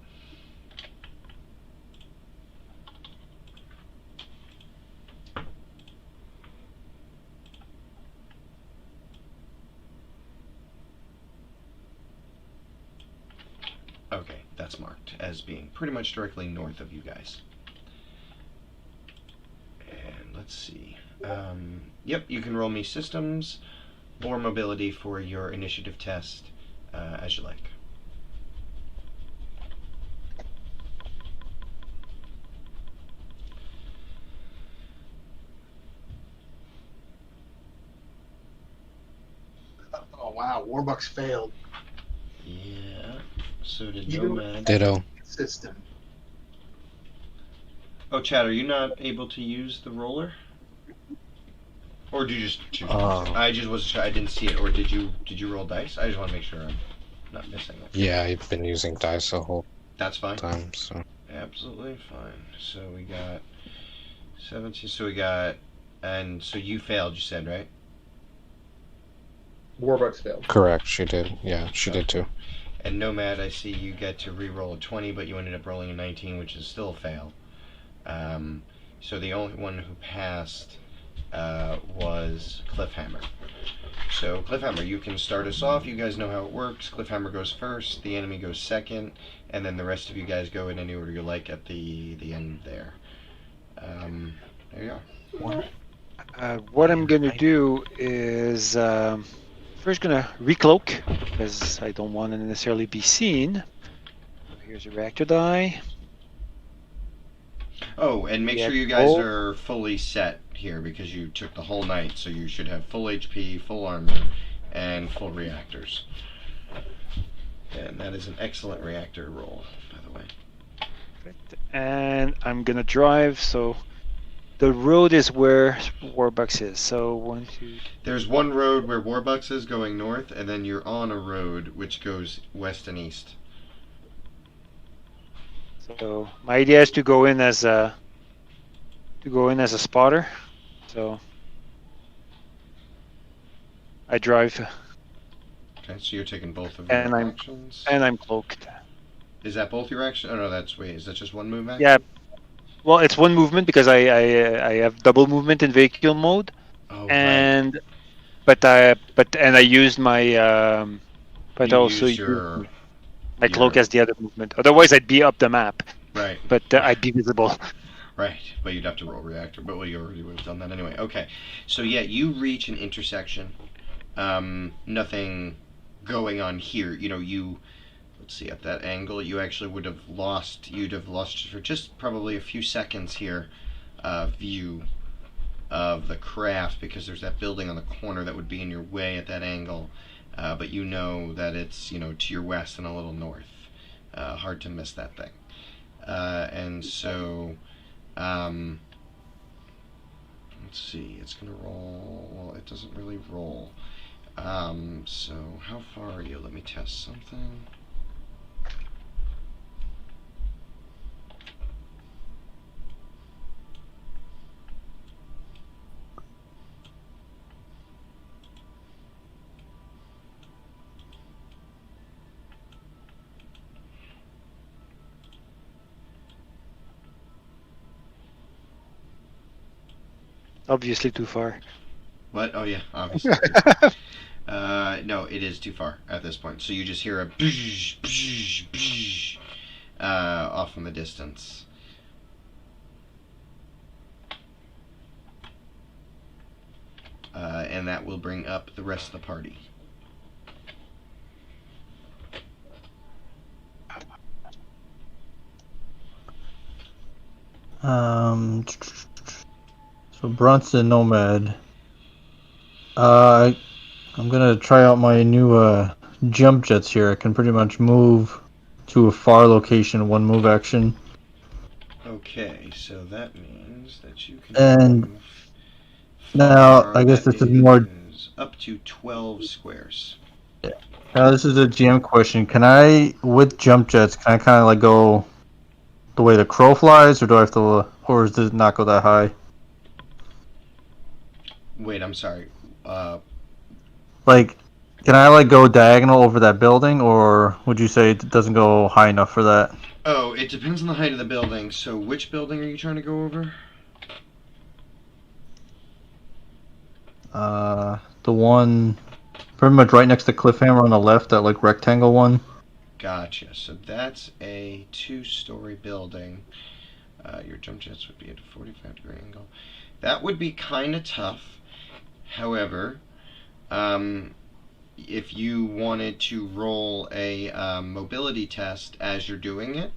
S1: Okay, that's marked as being pretty much directly north of you guys. And let's see. Yep, you can roll me systems or mobility for your initiative test as you like.
S4: Oh wow, Warbucks failed.
S1: Yeah, so did
S4: You
S1: Nomad.
S5: Ditto.
S4: System.
S1: Oh, Chad, are you not able to use the roller? Or do you just choose? I just wasn't sure. I didn't see it. Or did you roll dice? I just want to make sure I'm not missing it.
S5: Yeah, I've been using dice the whole
S1: That's fine.
S5: time, so.
S1: Absolutely fine. So we got 17. So we got, and so you failed. You said, right?
S4: Warbucks failed.
S5: Correct, she did. Yeah, she did too.
S1: And Nomad, I see you get to re-roll a 20, but you ended up rolling a 19, which is still a fail. So the only one who passed was Cliffhammer. So Cliffhammer, you can start us off. You guys know how it works. Cliffhammer goes first, the enemy goes second, and then the rest of you guys go in any order you like at the end there. There you are.
S2: What I'm gonna do is first gonna recloak because I don't want to necessarily be seen. Here's a reactor die.
S1: Oh, and make
S2: Yeah,
S1: sure you guys
S2: roll.
S1: are fully set here because you took the whole night, so you should have full HP, full armor, and full reactors. And that is an excellent reactor roll, by the way.
S2: And I'm gonna drive. So the road is where Warbucks is. So 1, 2.
S1: There's one road where Warbucks is going north, and then you're on a road which goes west and east.
S2: So my idea is to go in as a spotter. So I drive
S1: Okay, so you're taking both of your
S2: and
S1: actions.
S2: I'm cloaked.
S1: Is that both your actions? Oh no, is that just one move action?
S2: Yeah. Well, it's one movement because I have double movement in vehicle mode,
S1: Oh,
S2: and but I used my but
S1: You
S2: also
S1: used
S2: used my cloak as the other movement. Otherwise, I'd be up the map,
S1: right.
S2: but I'd be visible.
S1: Right, but you'd have to roll reactor. But well, you already would have done that anyway. Okay, so yeah, you reach an intersection. Nothing going on here. Let's see, at that angle, you actually would have lost. You'd have lost for just probably a few seconds here, view of the craft because there's that building on the corner that would be in your way at that angle. But you know that it's to your west and a little north. Hard to miss that thing. And so. Let's see, it's gonna roll. Well, it doesn't really roll. So how far are you? Let me test something.
S2: Obviously too far.
S1: What? Oh yeah, obviously. No, it is too far at this point. So you just hear a bzz, bzz, bzz, off in the distance. And that will bring up the rest of the party.
S3: So Bronson Nomad. I'm gonna try out my new jump jets here. I can pretty much move to a far location in one move action.
S1: Okay, so that means that you can
S3: And
S1: move
S3: now,
S1: far.
S3: I guess
S1: That
S3: this is more.
S1: is up to 12 squares.
S3: Now this is a GM question. Can I, with jump jets, can I kind of like go the way the crow flies, or do I have to, or does it not go that high?
S1: Wait, I'm sorry.
S3: Like, can I like go diagonal over that building, or would you say it doesn't go high enough for that?
S1: Oh, it depends on the height of the building. So which building are you trying to go over?
S3: The one pretty much right next to Cliffhammer on the left, that like rectangle one.
S1: Gotcha. So that's a 2-story building. Your jump jets would be at a 45-degree angle. That would be kind of tough. However, if you wanted to roll a mobility test as you're doing it,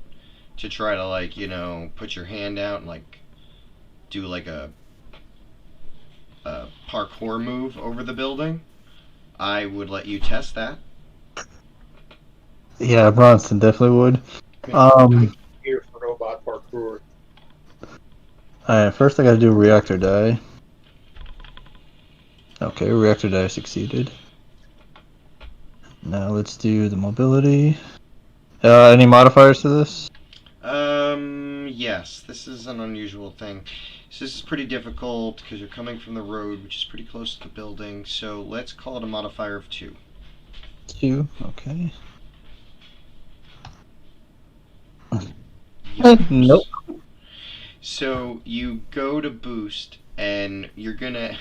S1: to try to like, put your hand out and like do like a parkour move over the building, I would let you test that.
S3: Yeah, Bronson definitely would.
S4: Here for robot parkour.
S3: Alright, first I gotta do reactor die. Okay, reactor die succeeded. Now let's do the mobility. Any modifiers to this?
S1: Yes, this is an unusual thing. So this is pretty difficult because you're coming from the road, which is pretty close to the building. So let's call it a modifier of 2.
S3: 2, okay.
S1: Yikes.
S3: Nope.
S1: So you go to boost, and you're gonna.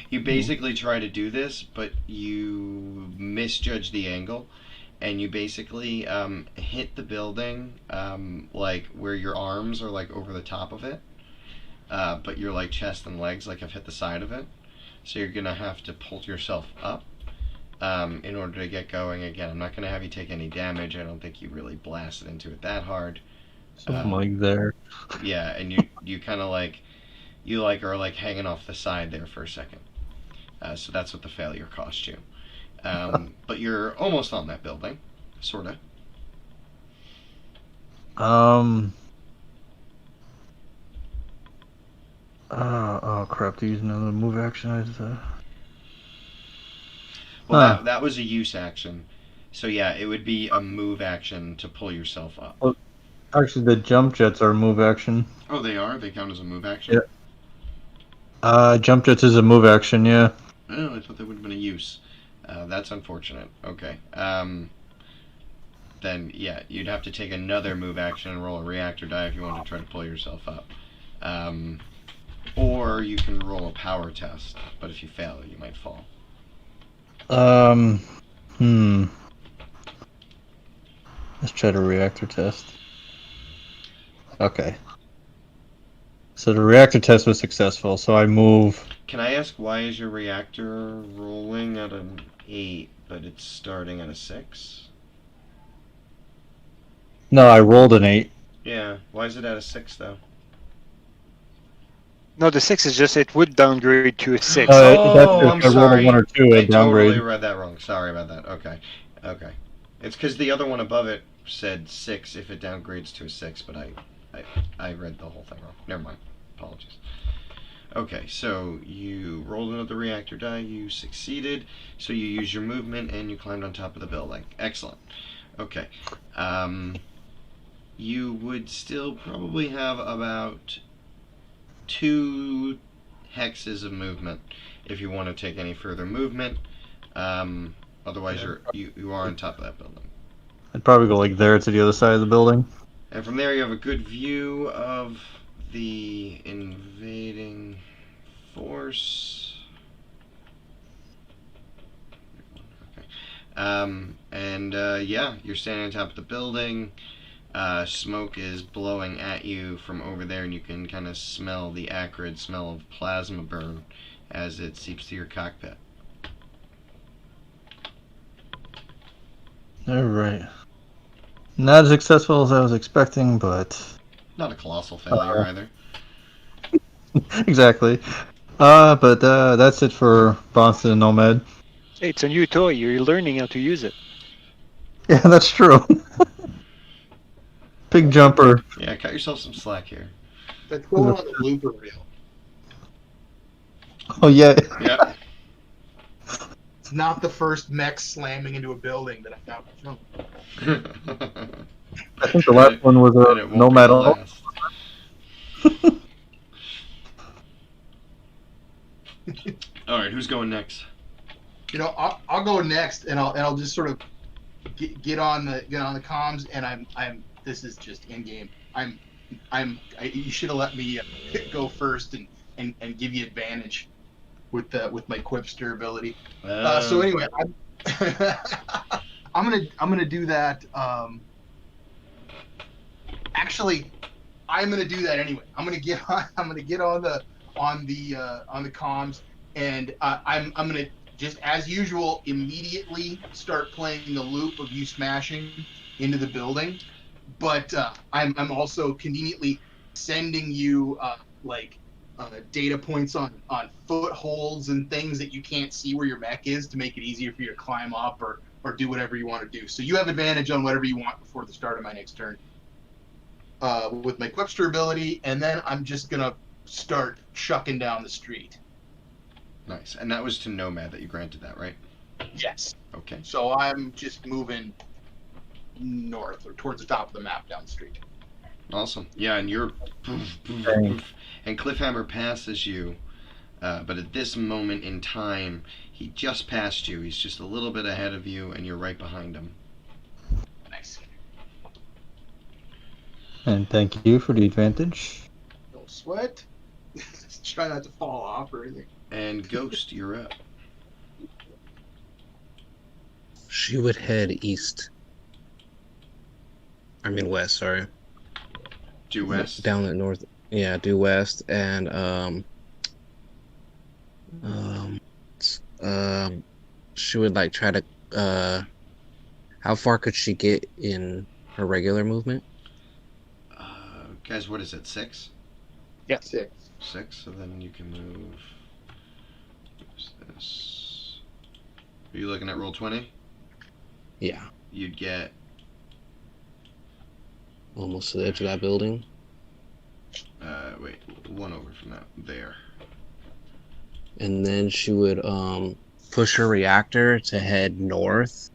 S1: You basically try to do this, but you misjudge the angle, and you basically hit the building like where your arms are like over the top of it, but your like chest and legs like have hit the side of it. So you're gonna have to pull yourself up in order to get going again. I'm not gonna have you take any damage. I don't think you really blasted into it that hard.
S3: Something like there.
S1: Yeah, and you kind of like are like hanging off the side there for a second. So that's what the failure cost you. But you're almost on that building, sorta.
S3: Oh crap! To use another move action.
S1: Well, that was a use action. So yeah, it would be a move action to pull yourself up.
S3: Well, actually, the jump jets are a move action.
S1: Oh, they are? They count as a move action?
S3: Yeah. Jump jets is a move action, yeah.
S1: Oh, I thought that would have been a use. That's unfortunate. Okay. Then, yeah, you'd have to take another move action and roll a reactor die if you want to try to pull yourself up. Or you can roll a power test, but if you fail, you might fall.
S3: Let's try the reactor test. Okay. So the reactor test was successful, so I move.
S1: Can I ask why is your reactor rolling at an 8, but it's starting at a 6?
S3: No, I rolled an 8.
S1: Yeah, why is it at a 6, though?
S2: No, the 6 is just it would downgrade to a 6.
S1: Oh, I'm
S3: I rolled
S1: sorry.
S3: a 1 or 2,
S1: I
S3: it downgrade.
S1: totally read that wrong. Sorry about that. Okay. It's because the other one above it said 6 if it downgrades to a 6, but I read the whole thing wrong. Never mind. Apologies. Okay, so you rolled another reactor die. You succeeded. So you used your movement and you climbed on top of the building. Excellent. Okay. You would still probably have about 2 hexes of movement if you want to take any further movement. Otherwise, you are on top of that building.
S3: I'd probably go like there to the other side of the building.
S1: And from there, you have a good view of the invading force. Okay. Yeah, you're standing on top of the building. Smoke is blowing at you from over there, and you can kind of smell the acrid smell of plasma burn as it seeps through your cockpit.
S3: Alright. Not as successful as I was expecting, but...
S1: Not a colossal failure either.
S3: exactly. But that's it for Bronson and Nomad.
S2: Hey, it's a new toy. You're learning how to use it.
S3: Yeah, that's true. Big jumper.
S1: Yeah, cut yourself some slack here.
S4: That's going on the blooper reel.
S3: Oh, yeah.
S1: Yep.
S4: It's not the first mech slamming into a building that I found film.
S3: I think the last one was
S1: And it
S3: a
S1: won't
S3: Nomad.
S1: be the last. All right, who's going next?
S4: You know, I'll go next, and I'll just sort of get on the comms, and I'm this is just in game. You should have let me go first and give you advantage with my Quipster ability. So anyway, I'm gonna do that. Actually, I'm gonna do that anyway. I'm gonna get on the comms, and I'm gonna, just as usual, immediately start playing the loop of you smashing into the building. But I'm also conveniently sending you data points on footholds and things that you can't see where your mech is, to make it easier for you to climb up or do whatever you want to do. So you have advantage on whatever you want before the start of my next turn with my Quipster ability, and then I'm just gonna start chucking down the street.
S1: Nice. And that was to Nomad that you granted that, right?
S4: Yes.
S1: Okay.
S4: So I'm just moving north or towards the top of the map down the street.
S1: Awesome. Yeah, and you're... And Cliffhammer passes you, but at this moment in time, he just passed you. He's just a little bit ahead of you, and you're right behind him.
S4: Nice.
S3: And thank you for the advantage.
S4: No sweat. Try not to fall off or anything.
S1: And Ghost, you're up.
S5: She would head east. I mean west, sorry.
S1: Due west?
S5: Down the north. Yeah, due west, and she would like try to how far could she get in her regular movement?
S1: Guys, what is it, 6?
S2: Yeah.
S4: 6.
S1: 6, so then you can move... What's this? Are you looking at roll 20?
S5: Yeah,
S1: You'd get...
S5: almost to the edge of that building.
S1: Wait, one over from that. There.
S5: And then she would push her reactor to head north,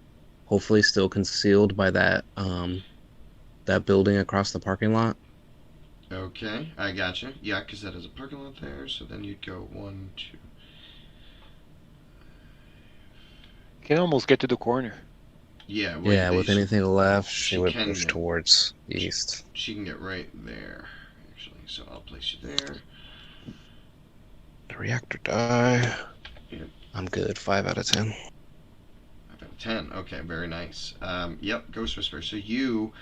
S5: hopefully still concealed by that that building across the parking lot.
S1: Okay, I gotcha. Yeah, because that is a parking lot there, so then you'd go 1, 2...
S2: You can almost get to the corner.
S1: Yeah, well,
S5: Yeah, with anything left,
S1: she
S5: she would
S1: can
S5: push
S1: get-
S5: towards east.
S1: She can get right there, actually, so I'll place you there.
S5: The reactor die.
S1: Yep.
S5: I'm good. 5 out of 10.
S1: 5 out of 10, okay, very nice. Yep, Ghost Whisperer, so you...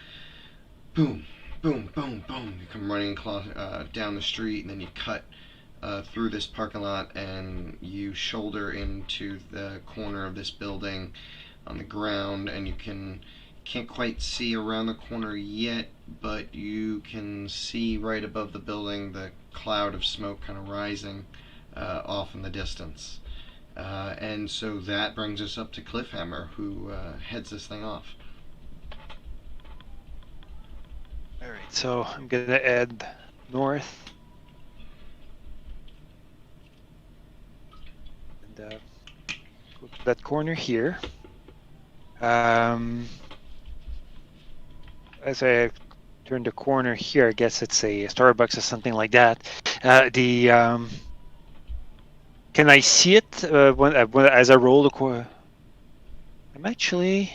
S1: Boom, boom, boom, boom. You come running down the street, and then you cut through this parking lot, and you shoulder into the corner of this building on the ground, and you can't quite see around the corner yet, but you can see right above the building the cloud of smoke kind of rising off in the distance. And so that brings us up to Cliffhammer, who heads this thing off.
S2: Alright, so I'm gonna head north. And go to that corner here. As I turn the corner here, I guess it's a Starbucks or something like that. Can I see it as I roll the corner? I'm actually...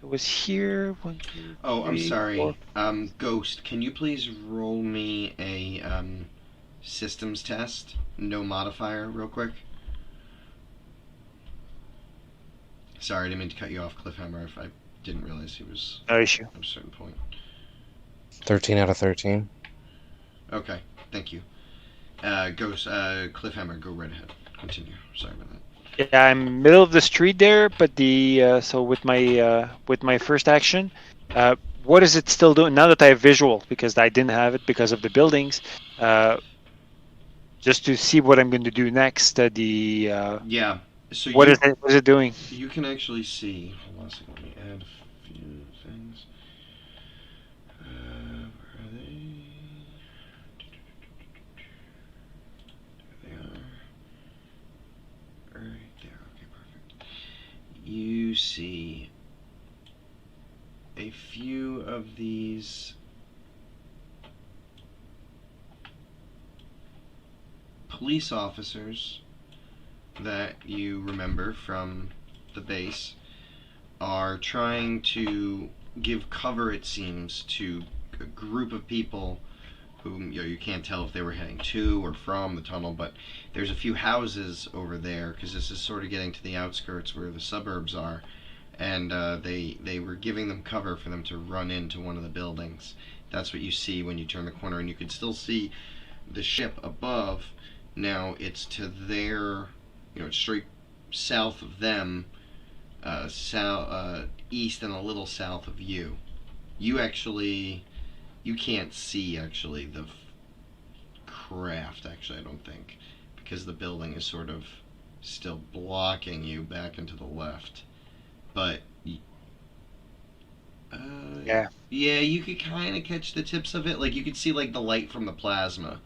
S2: I was here. 1, 2,
S1: Oh, I'm
S2: 3,
S1: sorry.
S2: 4.
S1: Ghost, can you please roll me a systems test, no modifier, real quick. Sorry, I didn't mean to cut you off, Cliffhammer, if I didn't realize he was
S2: No issue.
S1: at a certain point.
S5: 13 out of 13.
S1: Okay, thank you. Cliffhammer, go right ahead. Continue. Sorry about that.
S2: Yeah, I'm middle of the street there, but so with my first action, what is it still doing now that I have visual, because I didn't have it because of the buildings, just to see what I'm going to do next.
S1: Yeah. So
S2: what is it doing?
S1: You can actually see. Hold on a second. Let me add a few things. Where are they? There they are. Right there. Okay, perfect. You see a few of these police officers that you remember from the base are trying to give cover, it seems, to a group of people whom you can't tell if they were heading to or from the tunnel, but there's a few houses over there because this is sort of getting to the outskirts where the suburbs are, and they were giving them cover for them to run into one of the buildings. That's what you see when you turn the corner, and you can still see the ship above. Now it's to their, it's straight south of them, east and a little south of you. You can't see actually the craft. Actually, I don't think, because the building is sort of still blocking you back into the left. But yeah, you could kind of catch the tips of it. Like you could see like the light from the plasma,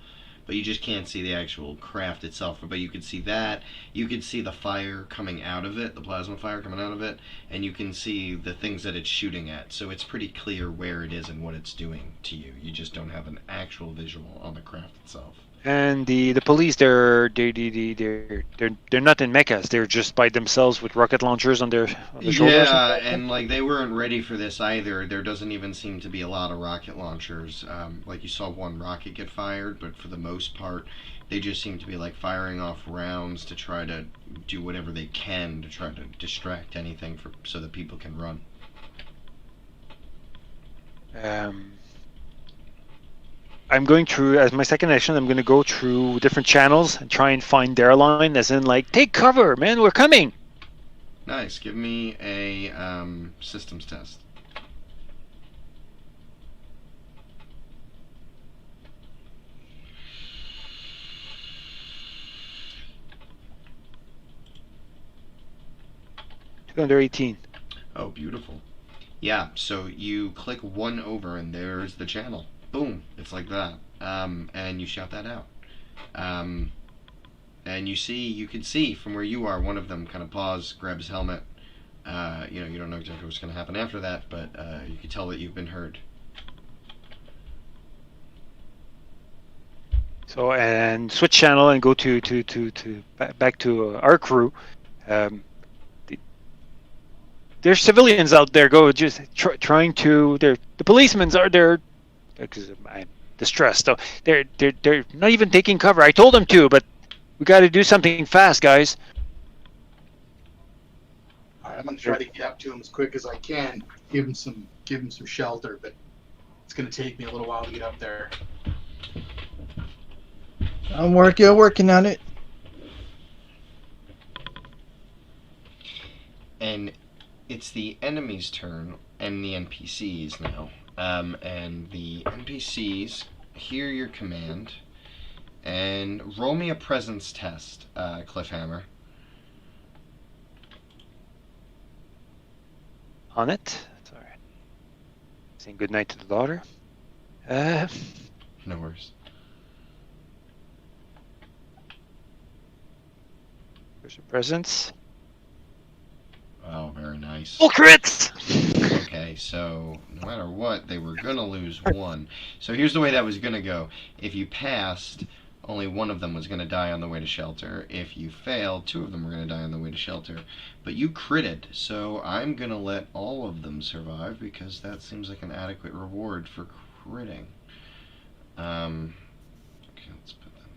S1: but you just can't see the actual craft itself. But you could see that. You could see the fire coming out of it, the plasma fire coming out of it, and you can see the things that it's shooting at. So it's pretty clear where it is and what it's doing to you. You just don't have an actual visual on the craft itself.
S2: And the police, they're not in mechas. They're just by themselves with rocket launchers on their shoulders.
S1: Yeah, and like they weren't ready for this either. There doesn't even seem to be a lot of rocket launchers. Like you saw one rocket get fired, but for the most part, they just seem to be like firing off rounds to try to do whatever they can to try to distract anything so that people can run.
S2: I'm going through, as my second action, I'm going to go through different channels and try and find their line, as in like, take cover, man, we're coming.
S1: Nice. Give me a systems test.
S2: Under 18.
S1: Oh, beautiful. Yeah, so you click one over and there's the channel. Boom, it's like that. And you shout that out. And you can see from where you are, one of them kind of paws, grabs his helmet. You don't know exactly what's going to happen after that, but you can tell that you've been heard.
S2: So, and switch channel and go back to our crew. There's civilians out there. Go just trying to. The policemen are there. Because I'm distressed. So they're not even taking cover. I told them to, but we got to do something fast, guys.
S4: All right, I'm gonna try to get up to him as quick as I can. Give him some shelter, but it's gonna take me a little while to get up there.
S3: I'm working on it.
S1: And it's the enemy's turn and the NPCs now. And the NPCs hear your command and roll me a presence test, Cliffhammer.
S2: On it. Sorry. Saying goodnight to the daughter.
S1: No worries.
S2: There's your presence.
S1: Oh, very nice.
S2: Full crits!
S1: Okay, so no matter what, they were going to lose one. So here's the way that was going to go. If you passed, only one of them was going to die on the way to shelter. If you failed, two of them were going to die on the way to shelter. But you critted, so I'm going to let all of them survive because that seems like an adequate reward for critting. Okay, let's put them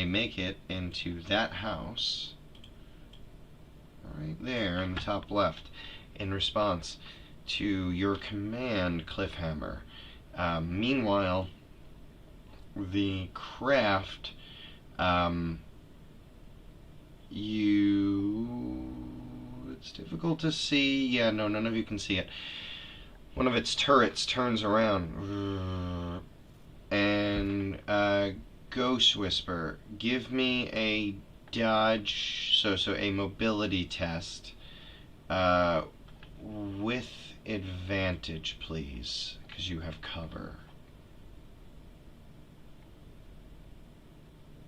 S1: they make it into that house, right there in the top left, in response to your command, Cliffhammer. Meanwhile, the craft, it's difficult to see. Yeah, no, none of you can see it. One of its turrets turns around, and Ghost Whisper, give me a dodge, so a mobility test, with advantage, please, because you have cover.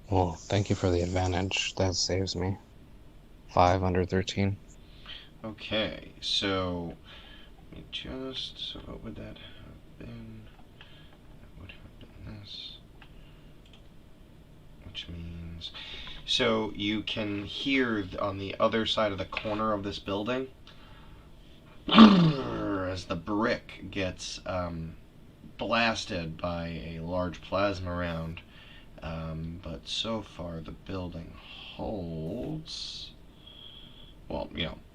S5: Well, thank you for the advantage. That saves me. 5 under 13.
S1: Okay, so so what would that have been? That would have been this, which means, so you can hear on the other side of the corner of this building as the brick gets blasted by a large plasma round. But so far the building holds. Well,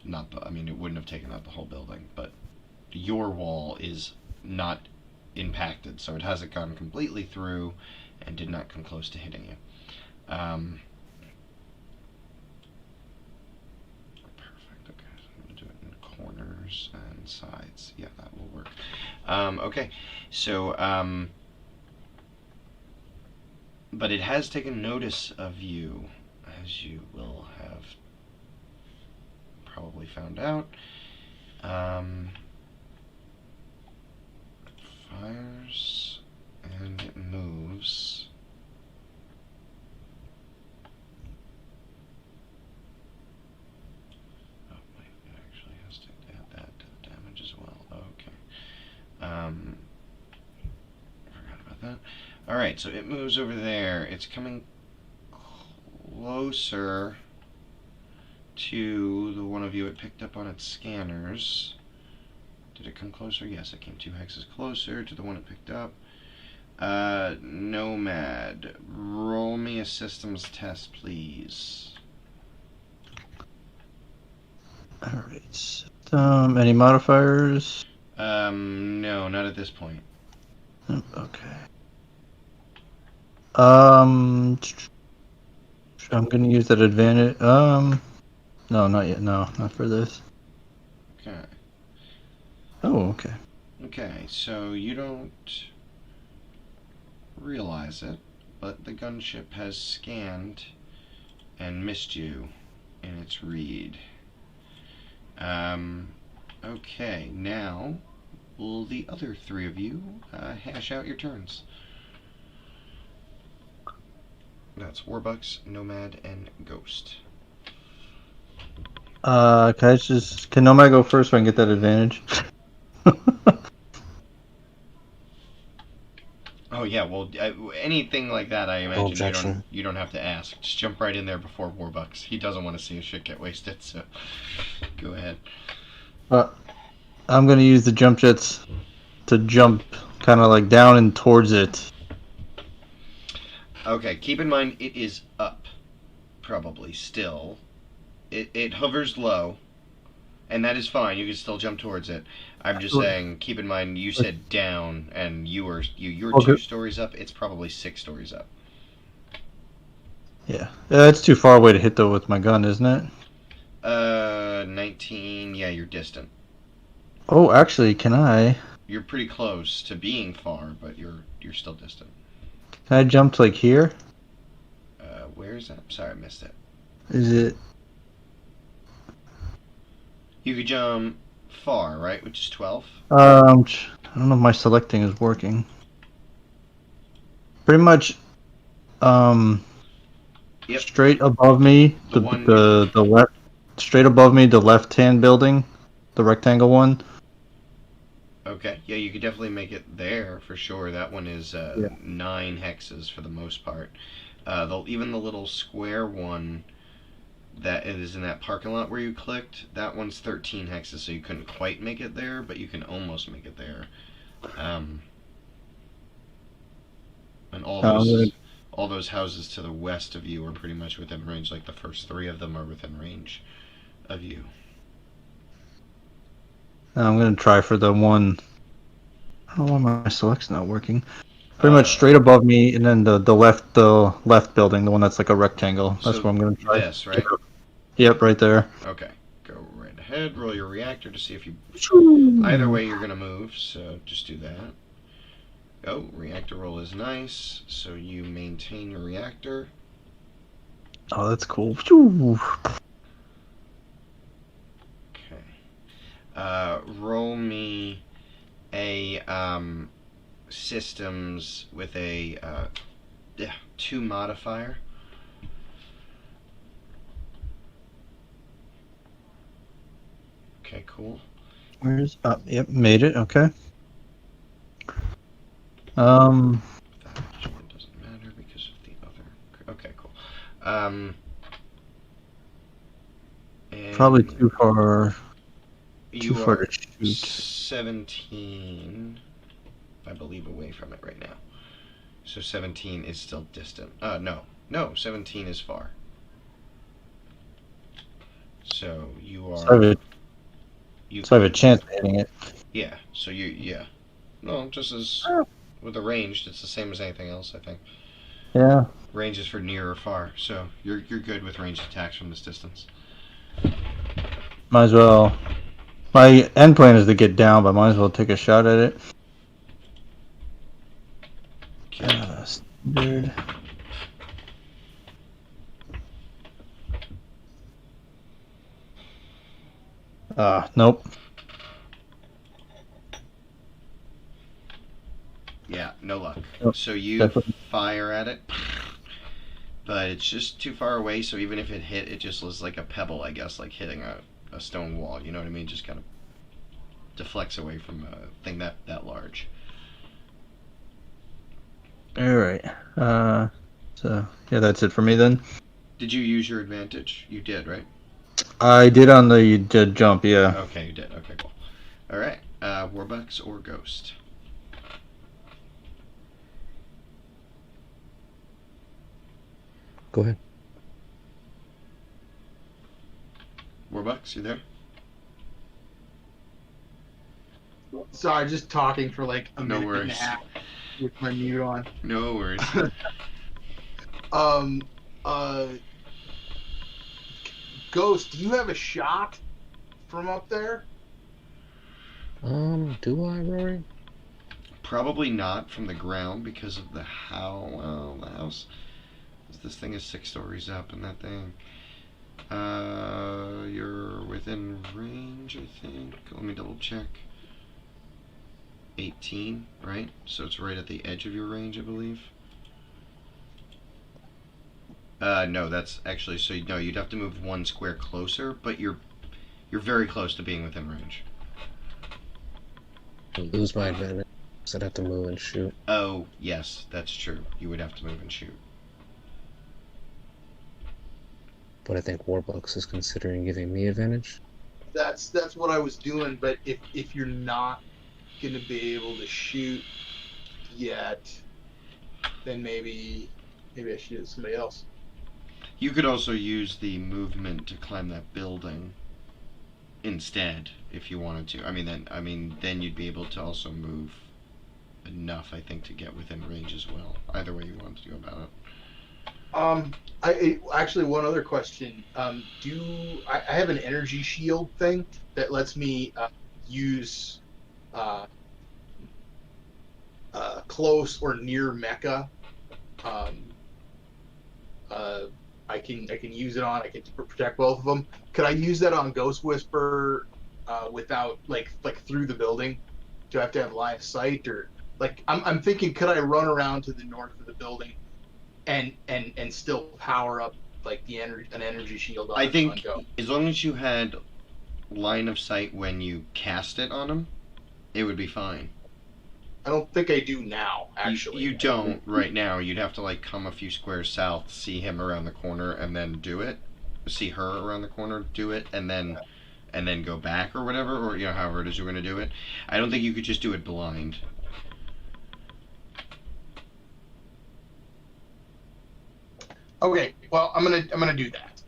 S1: not the. I mean, it wouldn't have taken out the whole building, but your wall is not impacted, so it hasn't gone completely through and did not come close to hitting you. Perfect. Okay, so I'm gonna do it in corners and sides. Yeah, that will work. Okay, so but it has taken notice of you, as you will have probably found out. Fires and it moves. Oh wait, it actually has to add that to the damage as well. Okay. Forgot about that. Alright, so it moves over there. It's coming closer to the one of you it picked up on its scanners. Did it come closer? Yes, it came 2 hexes closer to the one it picked up. Nomad, roll me a systems test, please.
S3: Alright. Any modifiers?
S1: No, not at this point.
S3: Okay. I'm gonna use that advantage. No, not yet. No, not for this.
S1: Okay.
S3: Oh, okay.
S1: Okay, so you don't realize it, but the gunship has scanned and missed you in its read. Okay, now will the other 3 of you hash out your turns. That's Warbucks, Nomad, and Ghost.
S3: Can Nomad go first so I can get that advantage?
S1: Oh yeah, well, anything like that, I imagine
S5: objection.
S1: you don't have to ask. Just jump right in there before Warbucks. He doesn't want to see his shit get wasted, so go ahead.
S3: I'm gonna use the jump jets to jump kind of like down and towards it.
S1: Okay, keep in mind it is up, probably still. It hovers low, and that is fine. You can still jump towards it. I'm just saying, keep in mind you said down, and you're
S3: Okay.
S1: 2 stories up. It's probably 6 stories up.
S3: Yeah, it's too far away to hit though with my gun, isn't it?
S1: 19. Yeah, you're distant.
S3: Oh, actually, can I
S1: You're pretty close to being far, but you're still distant.
S3: jump to like here?
S1: Where is that? Sorry, I missed it.
S3: Is it?
S1: You could jump far, right? Which is 12.
S3: I don't know if my selecting is working. Pretty much,
S1: Yep.
S3: straight above me,
S1: The one
S3: the left, straight above me, the left-hand building, the rectangle one.
S1: Okay, yeah, you could definitely make it there for sure. That one is 9 hexes for the most part. Even the little square one that is in that parking lot where you clicked, that one's 13 hexes, so you couldn't quite make it there, but you can almost make it there. And all all those houses to the west of you are pretty much within range. Like the first 3 of them are within range of you.
S3: I'm gonna try for the one. I don't know why my select's not working. Pretty much straight above me, and then the left building, the one that's like a rectangle. That's
S1: So
S3: what I'm gonna try.
S1: this, right?
S3: Yep, right there.
S1: Okay. Go right ahead. Roll your reactor to see if you. Either way, you're gonna move. So just do that. Oh, reactor roll is nice. So you maintain your reactor.
S3: Oh, that's cool.
S1: Okay. Roll me a systems with a 2 modifier. Okay, cool.
S3: Where's yep, made it. Okay.
S1: That one doesn't matter because of the other. Okay, cool. And
S3: Probably too far.
S1: you
S3: Too far
S1: are
S3: to shoot.
S1: 17, I believe, away from it right now. So 17 is still distant. No, 17 is far. So you are.
S3: So I have a chance of hitting it.
S1: Yeah. So yeah. No, just as with the ranged, it's the same as anything else, I think.
S3: Yeah.
S1: Range is for near or far, so you're good with ranged attacks from this distance.
S3: Might as well. My end plan is to get down, but might as well take a shot at it.
S1: Okay.
S3: Standard. Nope.
S1: Yeah, no luck.
S3: Nope,
S1: So you
S3: definitely.
S1: fire at it, but it's just too far away, so even if it hit, it just was like a pebble, I guess, like hitting a stone wall, you know what I mean? Just kind of deflects away from a thing that large.
S3: Alright. So, yeah, that's it for me then.
S1: Did you use your advantage? You did, right?
S3: I did on the jump, yeah.
S1: Okay, you did. Okay, cool. Alright, Warbucks or Ghost?
S5: Go ahead.
S1: Warbucks, you there?
S4: Sorry, just talking for like a
S1: No
S4: minute and a
S1: worries.
S4: half with my mute on.
S1: No worries.
S4: Ghost, do you have a shot from up there?
S5: Do I, Rory?
S1: Probably not from the ground because of the house. This thing is 6 stories up, and that thing. You're within range, I think. Let me double check. 18, right? So it's right at the edge of your range, I believe. No, that's actually no. You'd have to move 1 square closer, but you're very close to being within range.
S5: I'll lose my advantage. So I'd have to move and shoot.
S1: Oh, yes, that's true. You would have to move and shoot.
S5: But I think Warbucks is considering giving me advantage.
S4: That's what I was doing, but if you're not gonna be able to shoot yet, then maybe I should do somebody else.
S1: You could also use the movement to climb that building instead, if you wanted to. I mean, then you'd be able to also move enough, I think, to get within range as well. Either way you wanted to go about it.
S4: I actually one other question. I have an energy shield thing that lets me use close or near mecha. I can use it on. I can protect both of them. Could I use that on Ghost Whisper without like through the building? Do I have to have line of sight, or like I'm thinking, could I run around to the north of the building and still power up like an energy shield on?
S1: I think
S4: on Go?
S1: as long as you had line of sight when you cast it on him, it would be fine.
S4: I don't think I do now. Actually,
S1: you don't right now. You'd have to like come a few squares south, see him around the corner, and then do it. See her around the corner, do it, and then go back or whatever, or however it is you're going to do it. I don't think you could just do it blind.
S4: Okay, well, I'm gonna do that.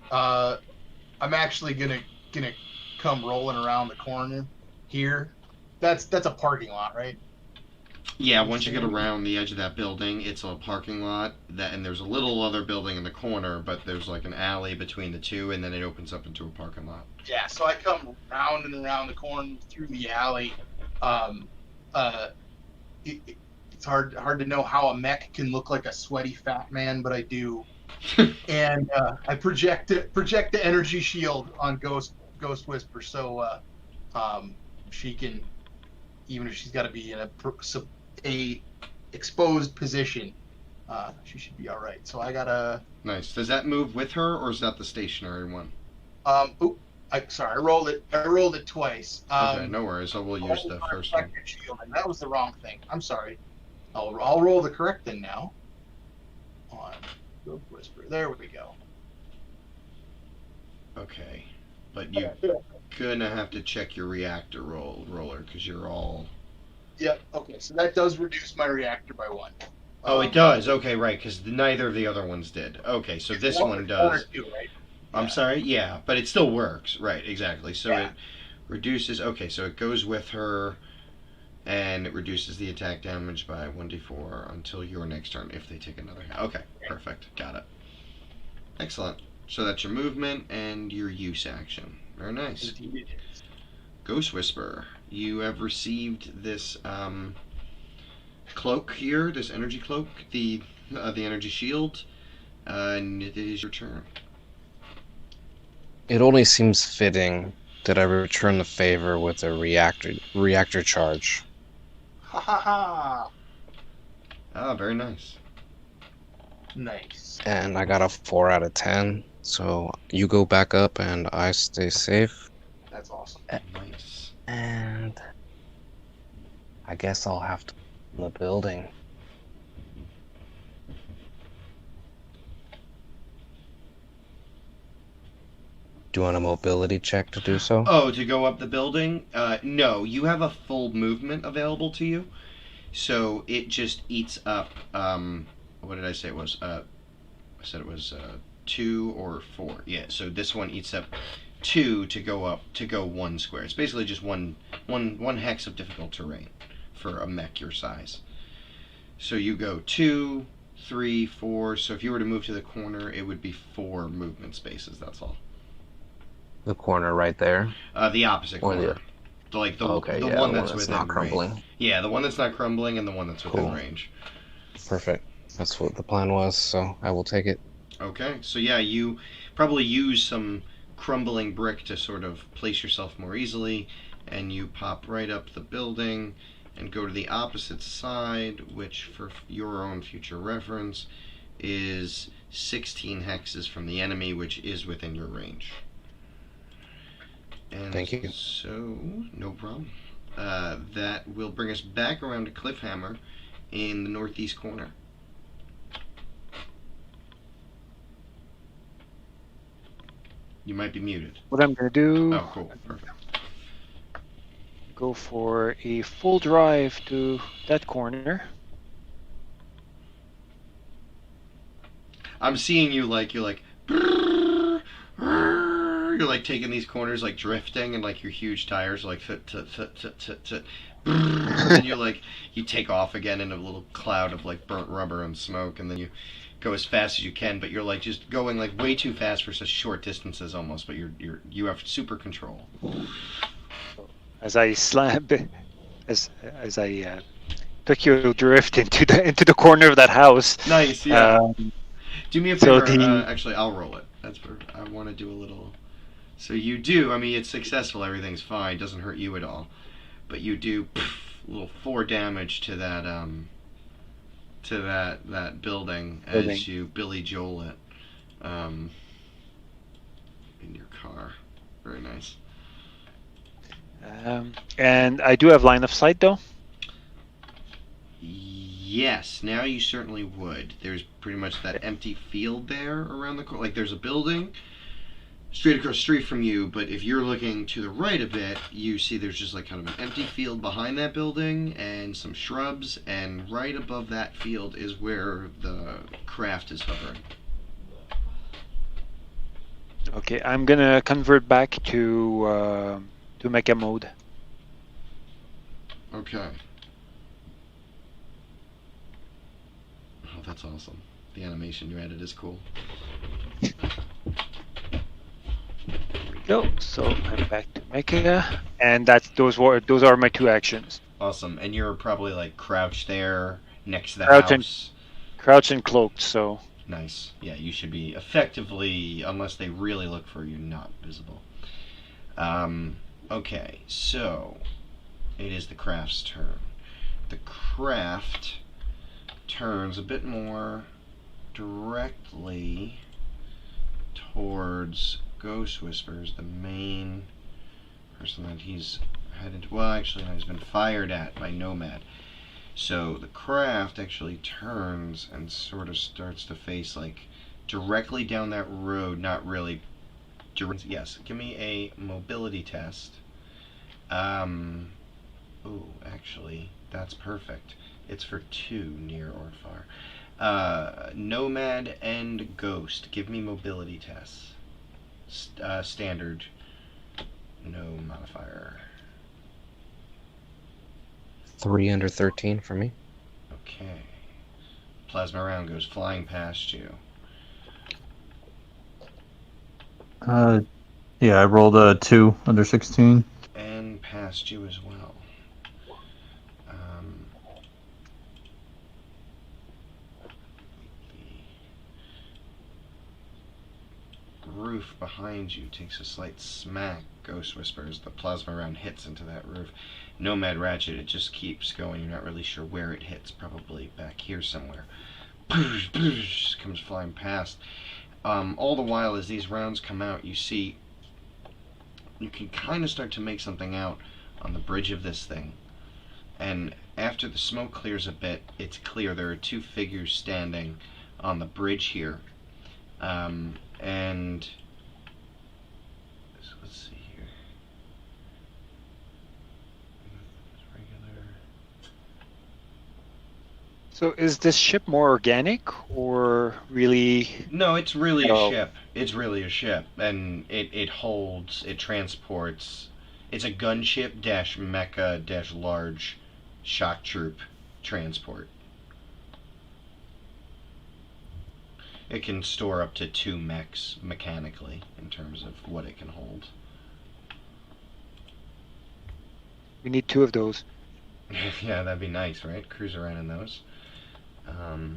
S4: I'm actually gonna come rolling around the corner here. That's a parking lot, right?
S1: Yeah, once you get around the edge of that building, it's a parking lot. And there's a little other building in the corner, but there's like an alley between the two, and then it opens up into a parking lot.
S4: Yeah, so I come round and around the corner through the alley. Um, it's hard to know how a mech can look like a sweaty fat man, but I do. And I project the energy shield on Ghost Whisper, so she can, even if she's got to be in a exposed position, she should be all right. So I gotta.
S1: Nice. Does that move with her, or is that the stationary one?
S4: Sorry, I rolled it twice.
S1: Okay, no worries. I will use the first one.
S4: Shield, and that was the wrong thing. I'm sorry. I'll roll the correct thing now. On Ghost Whisper. There we go.
S1: Okay, but you're gonna have to check your reactor roller because you're all.
S4: Yep. Okay, so that does reduce my reactor by 1.
S1: Oh, it does. Okay, right, because neither of the other ones did. Okay, so this one does.
S4: Two, right?
S1: I'm sorry. Yeah, but it still works. Right, exactly. So
S4: Yeah.
S1: it reduces. Okay, so it goes with her, and it reduces the attack damage by 1d4 until your next turn if they take another hit. Okay, perfect. Got it. Excellent. So that's your movement and your use action. Very nice.
S4: Indeed it is.
S1: Ghost Whisper, you have received this cloak here, this energy cloak, the energy shield, and it is your turn.
S5: It only seems fitting that I return the favor with a reactor charge.
S4: Ha ha ha!
S1: Ah, very nice.
S4: Nice.
S5: And I got a 4 out of 10. So you go back up and I stay safe.
S4: That's awesome.
S1: Nice.
S5: And I guess I'll have to in the building. Do you want a mobility check to do so?
S1: Oh, to go up the building? No, you have a full movement available to you. So it just eats up, what did I say it was? I said it was 2 or 4. Yeah, so this one eats up 2 to go 1 square. It's basically just one hex of difficult terrain for a mech your size. So you go 2, 3, 4. So if you were to move to the corner, it would be 4 movement spaces. That's all.
S5: The corner right there.
S1: The opposite corner. The one that's within
S5: not crumbling.
S1: range. Yeah, the one that's not crumbling and the one that's within
S5: Cool.
S1: range.
S5: Perfect. That's what the plan was, so I will take it.
S1: Okay, so yeah, you probably use some crumbling brick to sort of place yourself more easily, and you pop right up the building and go to the opposite side, which for your own future reference is 16 hexes from the enemy, which is within your range. And
S5: Thank you.
S1: So, no problem. That will bring us back around to Cliffhammer in the northeast corner. You might be muted.
S2: What I'm gonna do?
S1: Oh, cool. Perfect.
S2: Go for a full drive to that corner.
S1: I'm seeing you like you're like brrr, brrr, you're like taking these corners like drifting and like your huge tires like brrr, and then you take off again in a little cloud of like burnt rubber and smoke, and then you go as fast as you can, but you're like just going like way too fast for such short distances almost, but you have super control.
S2: As I took your drift into the corner of that house.
S1: Nice, yeah. Do me a favor.
S2: So
S1: actually, I'll roll it. That's perfect. I want to do a little. So you do. I mean, it's successful. Everything's fine. Doesn't hurt you at all. But you do a little 4 damage to that building as you Billy Joel it in your car. Very nice.
S2: And I do have line of sight though.
S1: Yes, now you certainly would. There's pretty much that empty field there around the corner. Like there's a building straight across the street from you, but if you're looking to the right a bit, you see there's just like kind of an empty field behind that building and some shrubs, and right above that field is where the craft is hovering.
S2: Okay, I'm gonna convert back to mecha mode.
S1: Okay. Oh, that's awesome. The animation you added is cool.
S2: Go. So I'm back to mecha, and those are my 2 actions.
S1: Awesome. And you're probably like crouched there next to the
S2: Crouch and
S1: house.
S2: crouch and cloaked. So
S1: Nice. Yeah, you should be effectively, unless they really look for you, not visible. Okay, so it is the craft's turn. The craft turns a bit more directly towards Ghost Whispers, the main person that he's headed. Well, actually, no, he's been fired at by Nomad. So the craft actually turns and sort of starts to face like directly down that road. Not really. Yes, give me a mobility test. Oh, actually, that's perfect. It's for 2, near or far. Nomad and Ghost. Give me mobility tests. Standard. No modifier.
S5: 3 under 13 for me.
S1: Okay. Plasma round goes flying past you.
S3: Yeah, I rolled a 2 under 16.
S1: And past you as well. The roof behind you takes a slight smack. Ghost Whispers. The plasma round hits into that roof. Nomad Ratchet, it just keeps going. You're not really sure where it hits. Probably back here somewhere. Comes flying past. All the while, as these rounds come out, you see you can kind of start to make something out on the bridge of this thing. And after the smoke clears a bit, it's clear there are 2 figures standing on the bridge here. And so let's see here. Regular.
S2: So is this ship more organic or really?
S1: No, it's really a
S2: No.
S1: ship. It's really a ship, and it holds, it transports. It's a gunship dash mecha dash large shock troop transport. It can store up to 2 mechs mechanically in terms of what it can hold.
S2: We need 2 of those.
S1: Yeah, that'd be nice, right? Cruise around in those. Okay,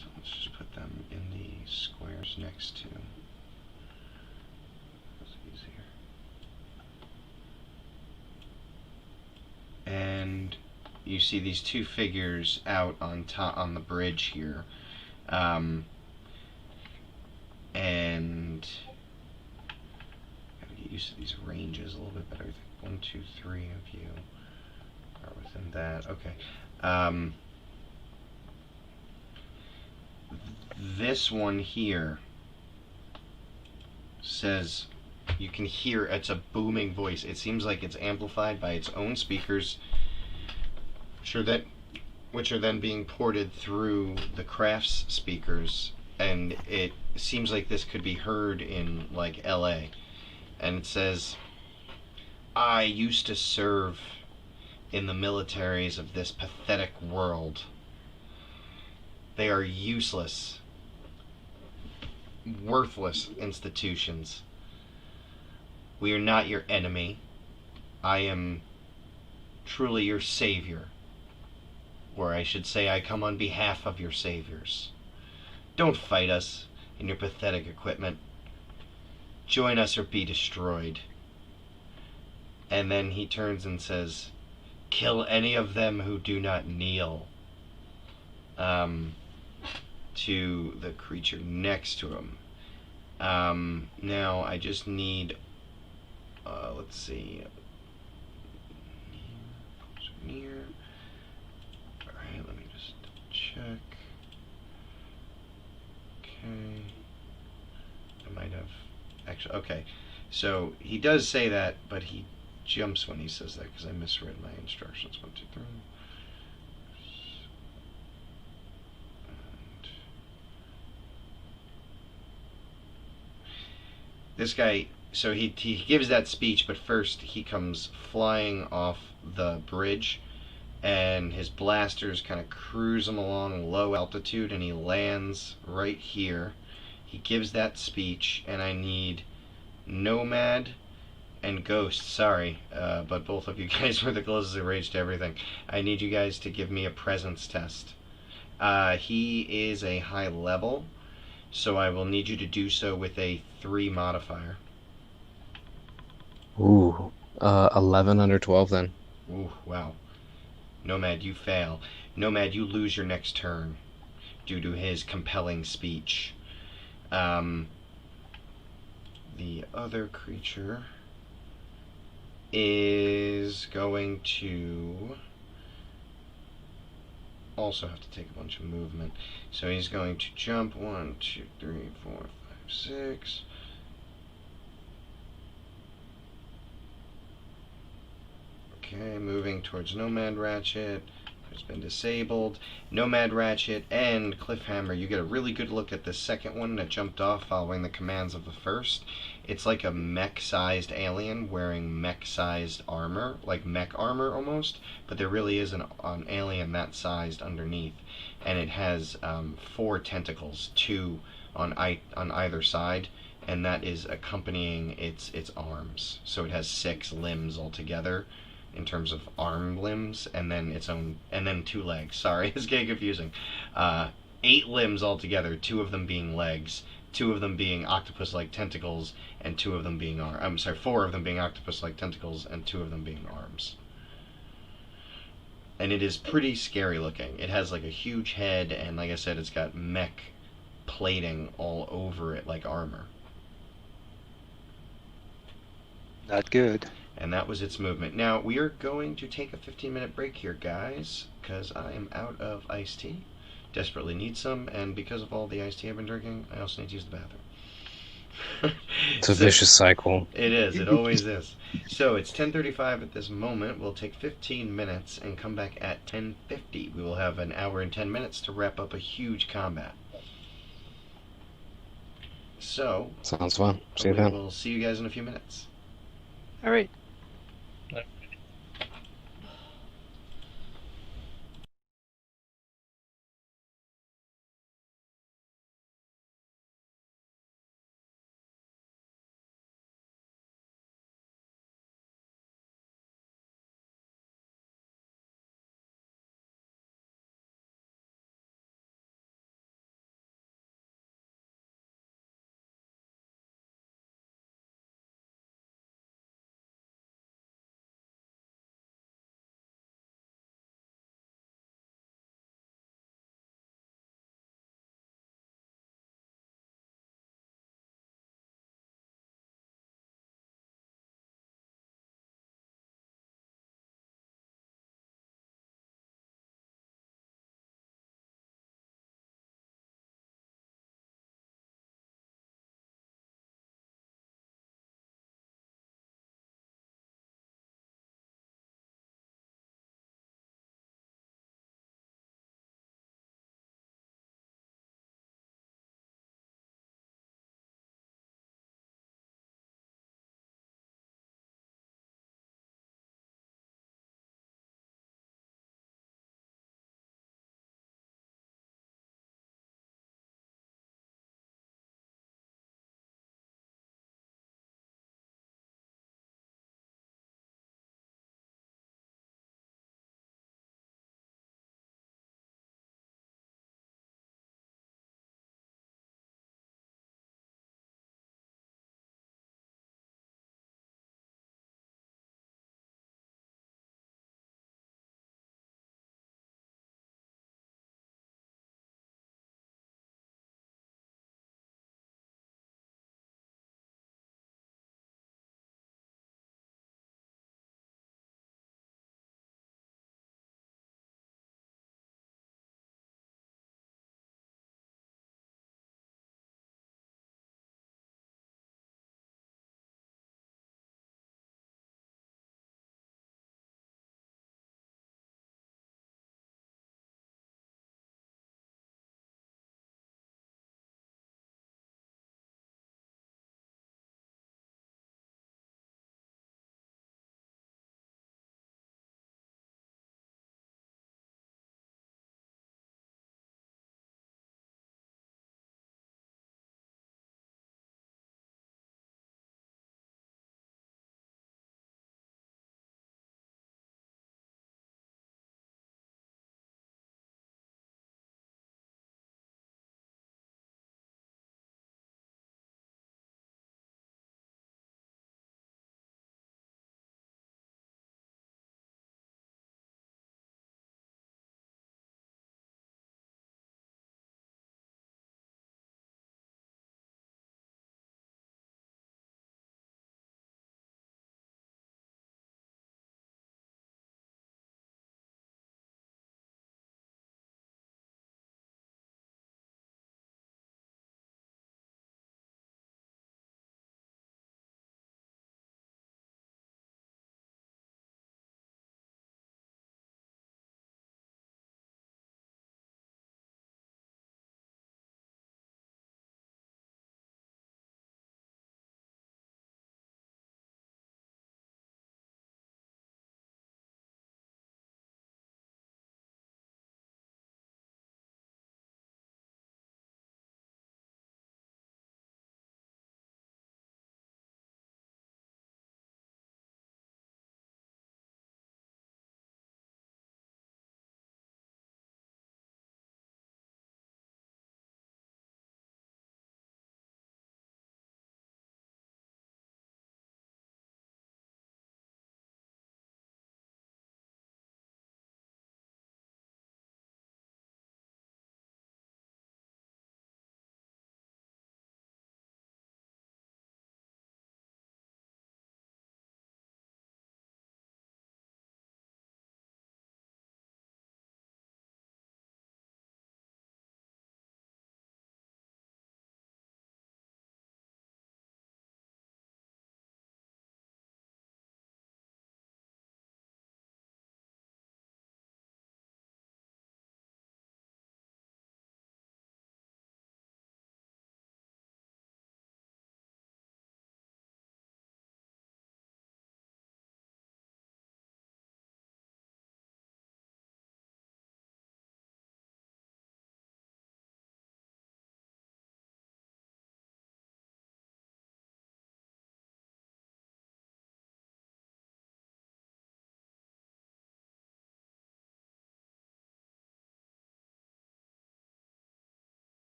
S1: so let's just put them in the squares next to. That's easier. And you see these 2 figures out on top on the bridge here, and gotta get used to these ranges a little bit better. I think 1, 2, 3 of you are within that. Okay. This one here says, you can hear, it's a booming voice. It seems like it's amplified by its own speakers, which are then being ported through the craft's speakers, and it seems like this could be heard in like LA. And it says, I used to serve in the militaries of this pathetic world. They are useless, worthless institutions. We are not your enemy. I am truly your savior. Or I should say, I come on behalf of your saviors. Don't fight us in your pathetic equipment. Join us or be destroyed. And then he turns and says, kill any of them who do not kneel. To the creature next to him. Now I just need, let's see, near. Alright, let me just check. Okay. I might have, actually, okay. So he does say that, but he jumps when he says that because I misread my instructions. 1, 2, 3. this guy, so he gives that speech, but first he comes flying off the bridge, and his blasters kind of cruise him along low altitude, and he lands right here. He gives that speech, and I need Nomad and Ghost. Sorry, but both of you guys were the closest in range to everything. I need you guys to give me a presence test. He is a high level, so I will need you to do so with a 3 modifier.
S5: Ooh, 11 under 12 then.
S1: Ooh, wow. Nomad, you fail. Nomad, you lose your next turn due to his compelling speech. The other creature is going to also have to take a bunch of movement. So he's going to jump 1, 2, 3, 4, 5, 6. Okay, moving towards Nomad Ratchet. It's been disabled. Nomad Ratchet and Cliffhammer. You get a really good look at the second one that jumped off following the commands of the first. It's like a mech-sized alien wearing mech-sized armor, like mech armor almost, but there really is an alien that sized underneath, and it has 4 tentacles, 2 on either side, and that is accompanying its arms. So it has 6 limbs altogether in terms of arm limbs, and then its own, and then 2 legs. Sorry, it's getting confusing. 8 limbs altogether, 2 of them being legs, 2 of them being octopus-like tentacles, and 2 of them being 4 of them being octopus-like tentacles, and 2 of them being arms. And it is pretty scary looking. It has like a huge head, and like I said, it's got mech plating all over it like armor.
S2: Not good.
S1: And that was its movement. Now, we are going to take a 15-minute break here, guys, because I am out of iced tea. Desperately need some, and because of all the iced tea I've been drinking, I also need to use the bathroom.
S5: It's a vicious cycle.
S1: It is. It always is. So, it's 10:35 at this moment. We'll take 15 minutes and come back at 10:50. We will have an hour and 10 minutes to wrap up a huge combat. So,
S5: Sounds fun. See you
S1: we
S5: then.
S1: will see you guys in a few minutes.
S2: All right.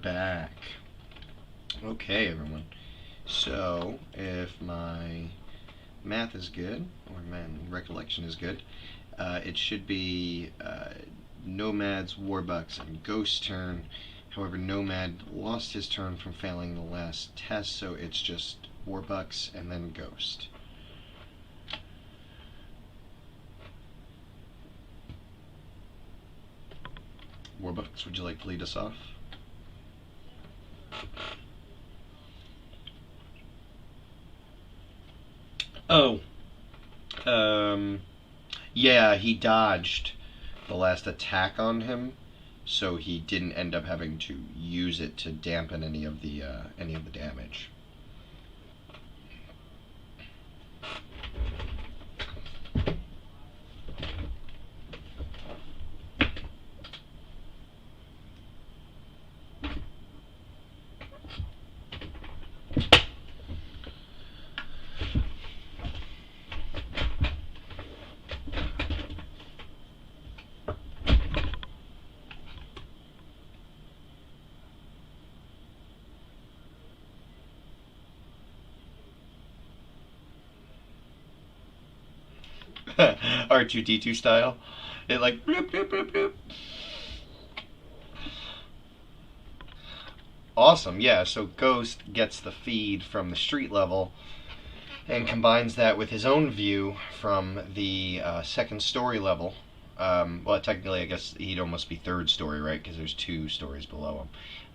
S1: back. Okay, everyone. So, if my math is good, or my recollection is good, it should be Nomad's, Warbucks, and Ghost's turn. However, Nomad lost his turn from failing the last test, so it's just Warbucks and then Ghost. Warbucks, would you like to lead us off? Oh. Yeah, he dodged the last attack on him, so he didn't end up having to use it to dampen any of the damage. R2D2 style. It like bloop, bloop, bloop, bloop. Awesome, yeah, so Ghost gets the feed from the street level and combines that with his own view from the second story level. Well, technically, I guess he'd almost be third story, right? Because there's 2 stories below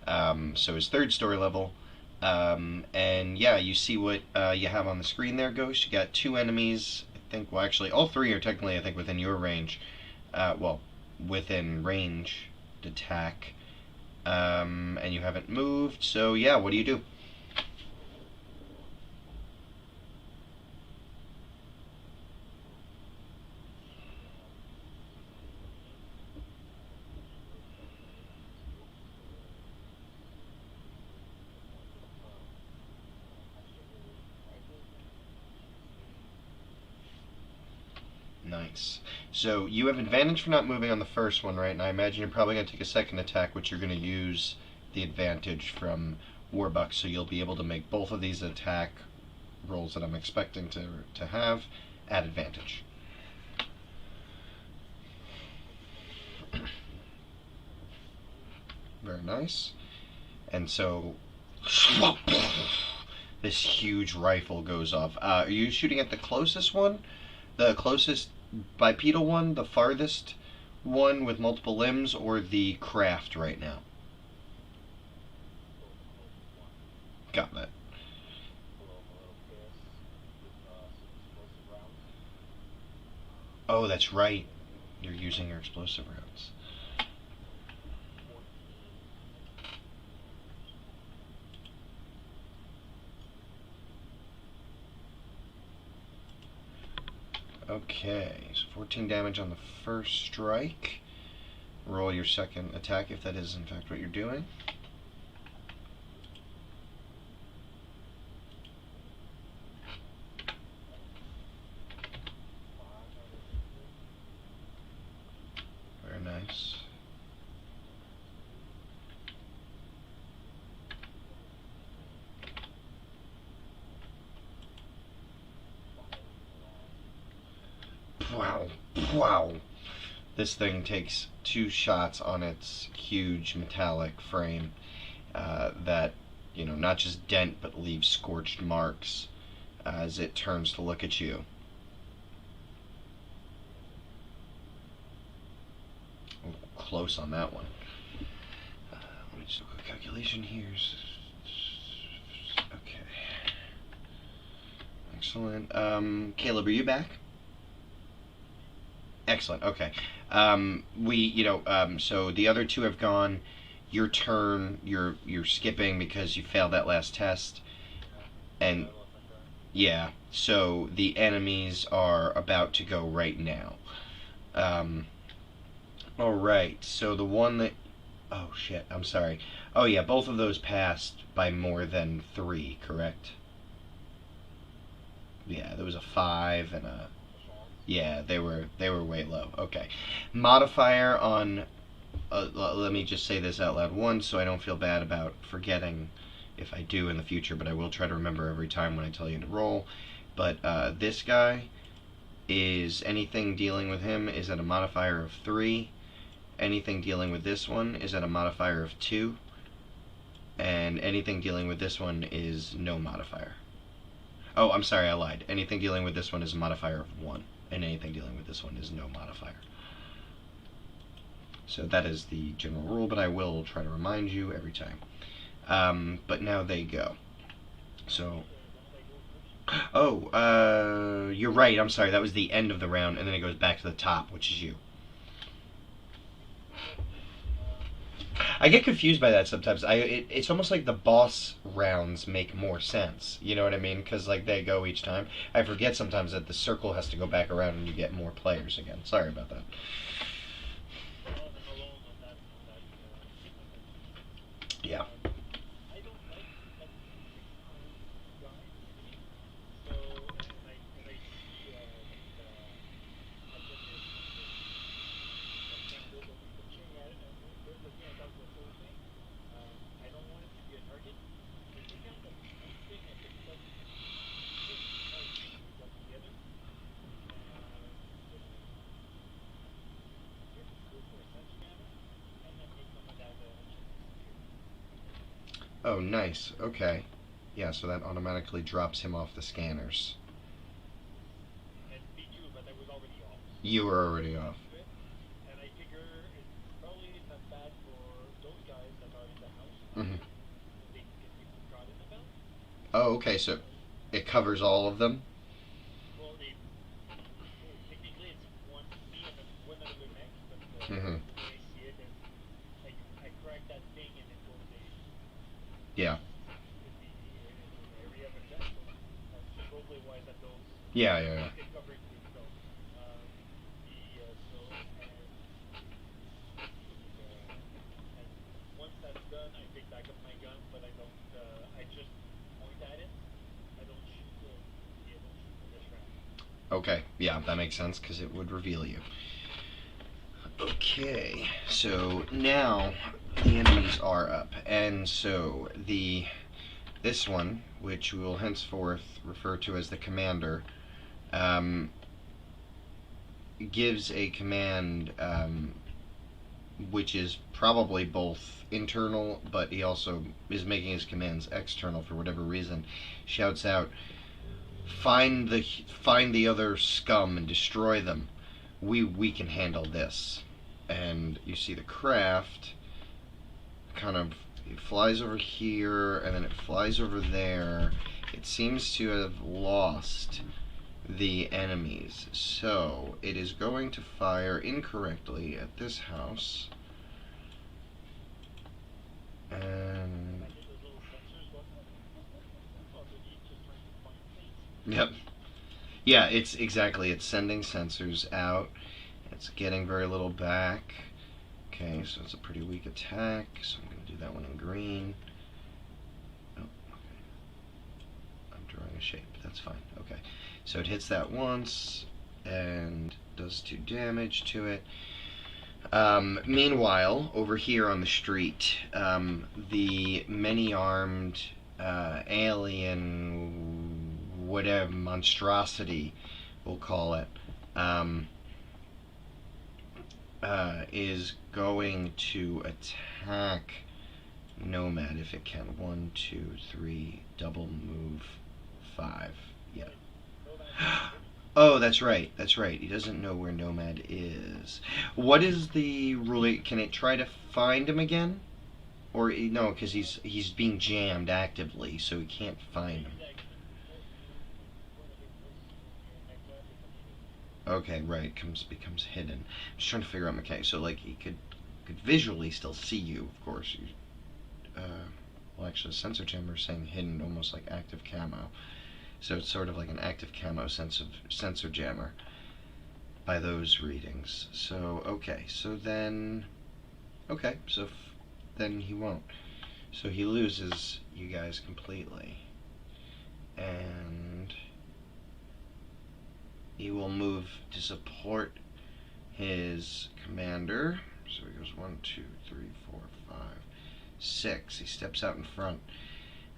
S1: him. So his third story level. And yeah, you see what you have on the screen there, Ghost. You got 2 enemies. I think, well, actually, all 3 are technically, I think, within your range. Well, within range to attack. And you haven't moved, so yeah, what do you do? Nice. So you have advantage for not moving on the first one, right? And I imagine you're probably going to take a second attack, which you're going to use the advantage from Warbucks, so you'll be able to make both of these attack rolls that I'm expecting to have at advantage. Very nice. And so this huge rifle goes off. Are you shooting at the closest one? The closest bipedal one, the farthest one with multiple limbs, or the craft right now? Got that. Oh, that's right. You're using your explosive rounds. Okay, so 14 damage on the first strike. Roll your second attack if that is in fact what you're doing. Very nice. Wow, wow. This thing takes 2 shots on its huge metallic frame that, you know, not just dent but leave scorched marks as it turns to look at you. Oh, close on that one. Let me just do a quick calculation here. Okay. Excellent. Caleb, are you back? Excellent. Okay. So the other 2 have gone. Your turn. You're skipping because you failed that last test, and yeah. So the enemies are about to go right now. All right. So the one that. Oh shit. I'm sorry. Oh yeah. Both of those passed by more than 3. Correct. Yeah. There was a 5 and a. Yeah, they were way low. Okay. Modifier on let me just say this out loud once so I don't feel bad about forgetting if I do in the future, but I will try to remember every time when I tell you to roll. But this guy is, anything dealing with him is at a modifier of 3. Anything dealing with this one is at a modifier of 2. And anything dealing with this one is no modifier. Oh, I'm sorry, I lied. Anything dealing with this one is a modifier of 1. And anything dealing with this one is no modifier. So that is the general rule, but I will try to remind you every time. But now they go. So, you're right, I'm sorry, that was the end of the round, and then it goes back to the top, which is you. I get confused by that sometimes. It's almost like the boss rounds make more sense. You know what I mean? Because like they go each time. I forget sometimes that the circle has to go back around and you get more players again. Sorry about that. Yeah. Oh, nice. Okay. Yeah, so that automatically drops him off the scanners. You were already off. Mm-hmm. Oh, okay, so it covers all of them? Mm-hmm. Yeah. Yeah, yeah, yeah. Okay, yeah, that makes sense because it would reveal you. Okay, so now the enemies are up, and so this one, which we will henceforth refer to as the commander, gives a command which is probably both internal, but he also is making his commands external for whatever reason. Shouts out, find the other scum and destroy them. We can handle this. And you see the craft kind of, it flies over here and then it flies over there. It seems to have lost the enemies, so it is going to fire incorrectly at this house. And yep. Yeah, it's sending sensors out. It's getting very little back. Okay, so it's a pretty weak attack, so I'm going to do that one in green. Oh, okay. I'm drawing a shape, that's fine. Okay, so it hits that once and does 2 damage to it. Meanwhile, over here on the street, the many-armed alien, whatever monstrosity we'll call it, is going to attack Nomad if it can. 1, 2, 3, double move, 5. Yeah. Oh, that's right. That's right. He doesn't know where Nomad is. What is the rule? Can it try to find him again? Or no, because he's being jammed actively, so he can't find him. Okay, right. Becomes hidden. I'm just trying to figure out. Okay, so like he could visually still see you, of course. Well, actually, sensor jammer is saying hidden, almost like active camo. So it's sort of like an active camo sensor jammer by those readings. So okay, so then then he won't. So he loses you guys completely, and he will move to support his commander. So he goes 1, 2, 3, 4, 5, 6. He steps out in front,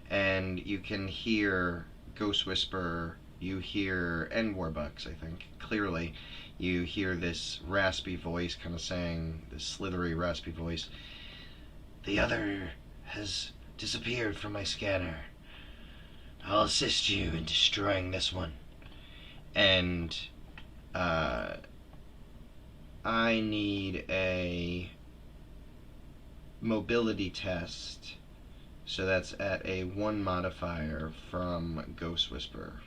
S1: and you can hear Ghost Whisperer. You hear, and Warbucks, I think, clearly. You hear this raspy voice kind of saying, this slithery, raspy voice. The other has disappeared from my scanner. I'll assist you in destroying this one. And I need a mobility test. So that's at a 1 modifier from Ghost Whisperer.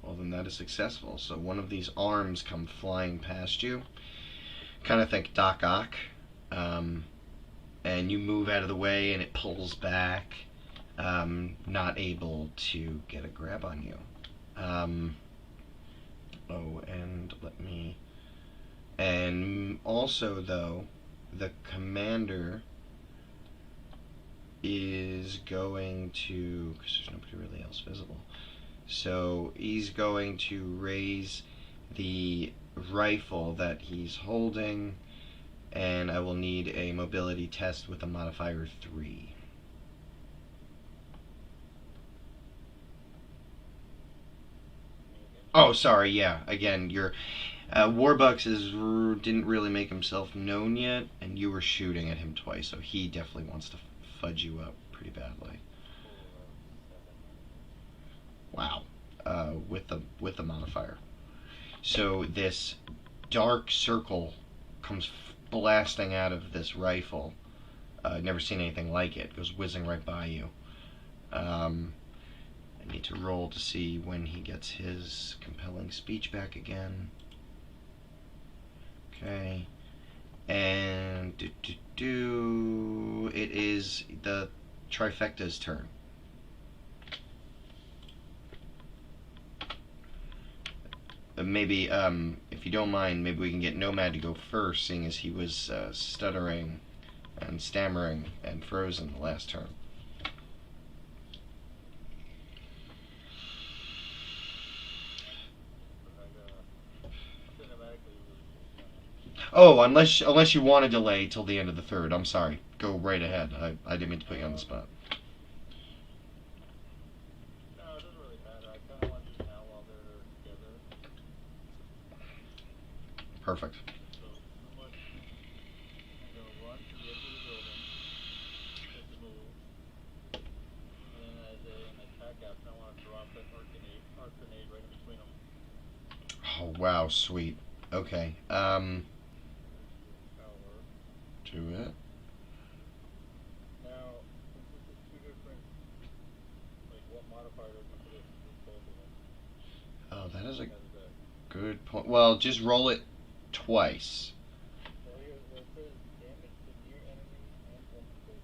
S1: Well, then that is successful. So one of these arms come flying past you. Kind of think Doc Ock. And you move out of the way and it pulls back. Not able to get a grab on you. And also, though, the commander is going to, because there's nobody really else visible, so he's going to raise the rifle that he's holding, and I will need a mobility test with a modifier 3. Oh, sorry, yeah. Again, your Warbucks didn't really make himself known yet, and you were shooting at him twice, so he definitely wants to fudge you up pretty badly. Wow. With the modifier. So this dark circle comes blasting out of this rifle. Never seen anything like it. Goes whizzing right by you. I need to roll to see when he gets his compelling speech back again. Okay. And it is the trifecta's turn. Maybe, if you don't mind, maybe we can get Nomad to go first, seeing as he was stuttering and stammering and frozen the last turn. Oh, unless you want to delay till the end of the third. I'm sorry. Go right ahead. I didn't mean to put you on the spot.
S7: No, it doesn't really matter. I kind of want to do it now while they're together.
S1: Perfect.
S7: So I'm going to run to the edge of the building, take the move, and then as an attack action, I want to drop that arc grenade right in between them.
S1: Oh, wow, sweet. Okay.
S7: Power.
S1: Do it.
S7: Now, since this is two different, like, what modifier does it put both of them?
S1: Oh, that is a
S7: How does that?
S1: good point. Well, just roll it twice.
S7: So here, it says damage to near enemy and one close.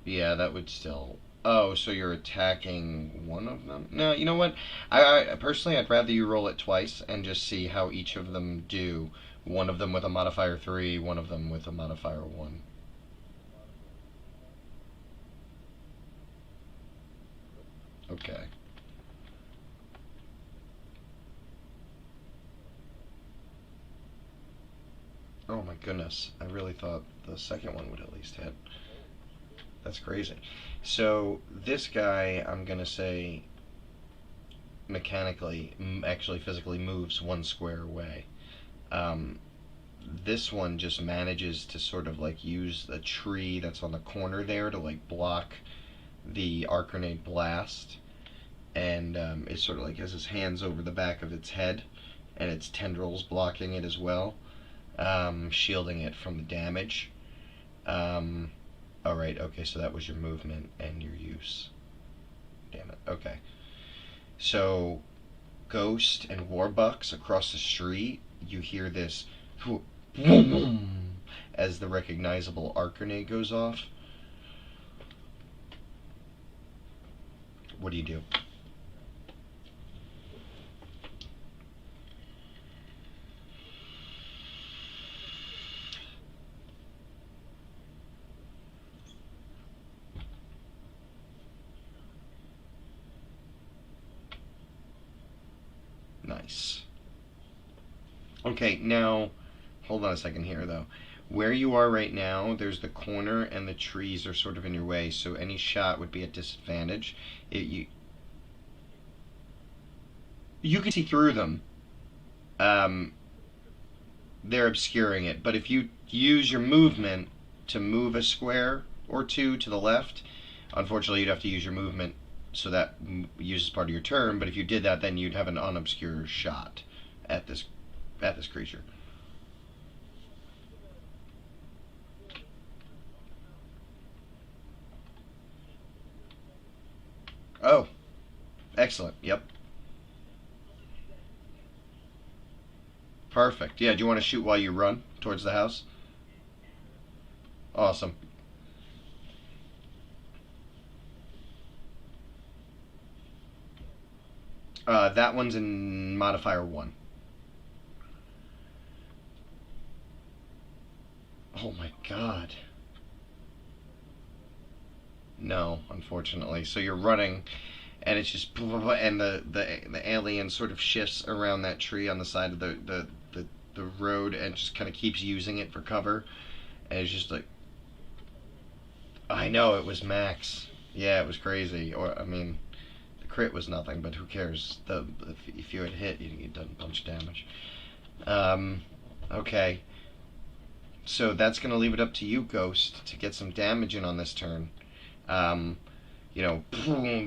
S1: Yeah, that would still. Oh, so you're attacking one of them? No, you know what? I personally, I'd rather you roll it twice and just see how each of them do. One of them with a modifier 3, one of them with a modifier 1. Okay. Oh my goodness. I really thought the second one would at least hit. That's crazy. So this guy, I'm going to say, mechanically, actually physically moves 1 square away. This one just manages to sort of like use the tree that's on the corner there to like block the arc grenade blast, and it sort of like has his hands over the back of its head and its tendrils blocking it as well, shielding it from the damage. Alright, okay, so that was your movement and your use. Damn it, okay. So, Ghost and Warbucks across the street, you hear this as the recognizable arc grenade goes off. What do you do? Nice. Okay, now, hold on a second here, though. Where you are right now, there's the corner and the trees are sort of in your way, so any shot would be at disadvantage. You can see through them. They're obscuring it, but if you use your movement to move a square or two to the left, unfortunately you'd have to use your movement so that uses part of your turn, but if you did that, then you'd have an unobscure shot at this creature. Oh, excellent. Yep. Perfect. Yeah, do you want to shoot while you run towards the house? Awesome. That one's in modifier 1. Oh my god. No, unfortunately. So you're running, and it's just and the alien sort of shifts around that tree on the side of the road and just kind of keeps using it for cover, and it's just like, I know it was max. Yeah, it was crazy. Or I mean, the crit was nothing, but who cares? If you had hit, you'd done a bunch of damage. Okay. So that's going to leave it up to you, Ghost, to get some damage in on this turn. Boom,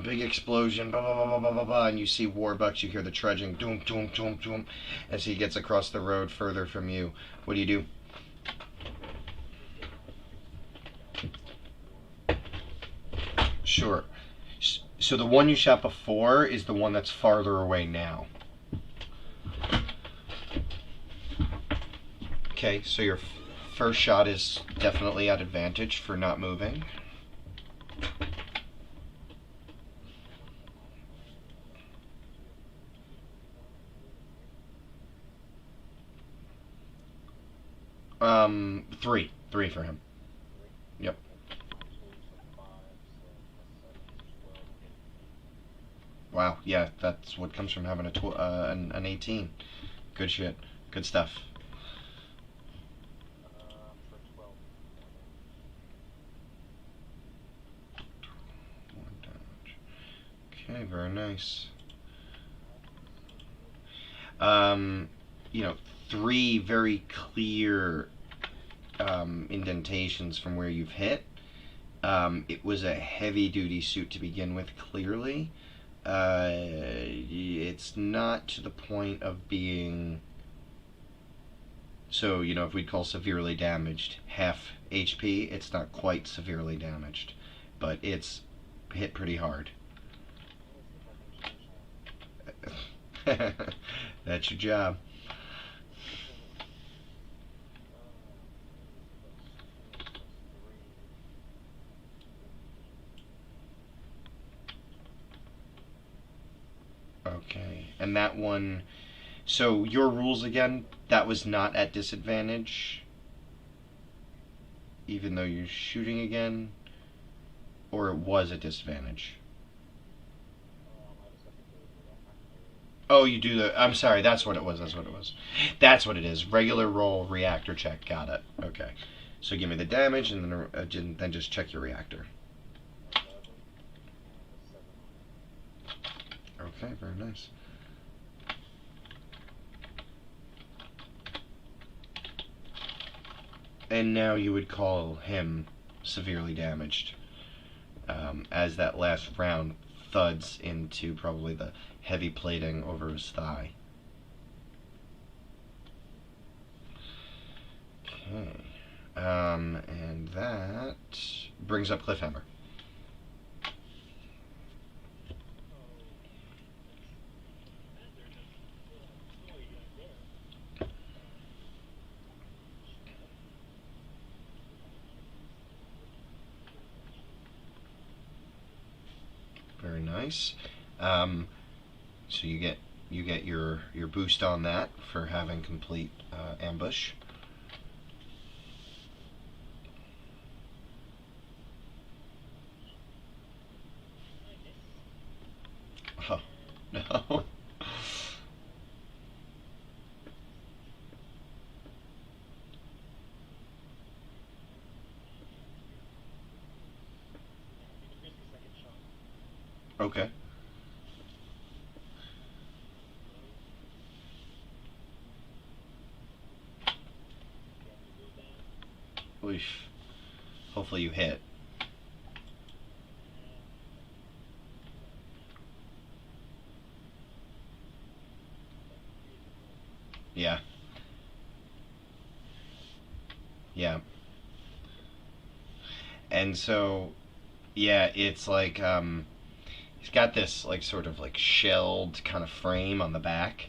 S1: big explosion, blah, blah, blah, blah, blah, blah, blah, and you see Warbucks, you hear the trudging, doom, doom, doom, doom, as he gets across the road further from you. What do you do? Sure. So the one you shot before is the one that's farther away now. Okay, so your first shot is definitely at advantage for not moving. Three for him. Yep. Wow, yeah, that's what comes from having an 18. Good shit. Good stuff. Okay, very nice. 3 very clear indentations from where you've hit. It was a heavy-duty suit to begin with, clearly. It's not to the point of being... So, if we'd call severely damaged half HP, it's not quite severely damaged. But it's hit pretty hard. That's your job. Okay, and that one... So, your rules again, that was not at disadvantage? Even though you're shooting again? Or it was at disadvantage? Oh, you do the... I'm sorry, that's what it was. That's what it is. Regular roll, reactor check. Got it. Okay. So give me the damage, and then just check your reactor. Okay, very nice. And now you would call him severely damaged, as that last round thuds into probably the heavy plating over his thigh. Okay. And that brings up Cliffhammer. Very nice. So you get your boost on that for having complete ambush. Oh no. Okay. Oof. Hopefully you hit. Yeah. Yeah. And so, yeah, it's like, he's got this, like, sort of, like, shelled kind of frame on the back,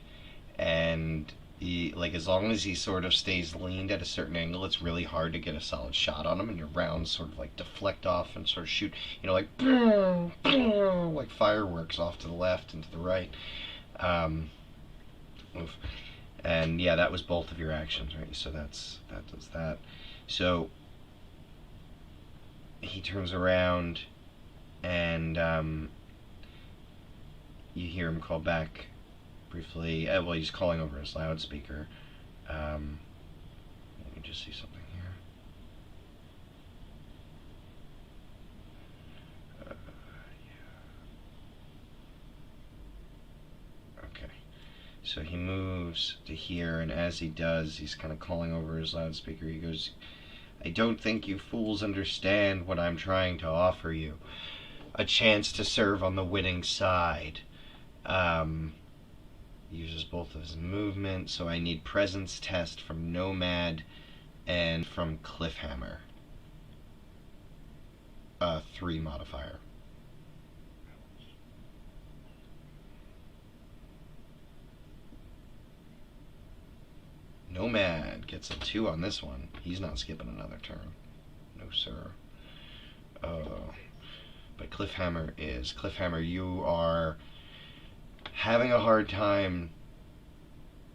S1: and he, like, as long as he sort of stays leaned at a certain angle, it's really hard to get a solid shot on him, and your rounds sort of, like, deflect off and sort of shoot, like, like fireworks off to the left and to the right. Oof. And yeah, that was both of your actions, right? So that does that. So he turns around, and you hear him call back briefly. Well, he's calling over his loudspeaker. Let me just see something here. Okay. So he moves to here, and as he does, he's kind of calling over his loudspeaker. He goes, "I don't think you fools understand what I'm trying to offer you. A chance to serve on the winning side." Uses both of his movement, so I need presence test from Nomad and from Cliffhammer. 3 modifier. Nomad gets a 2 on this one. He's not skipping another turn. No, sir. But Cliffhammer, you are having a hard time.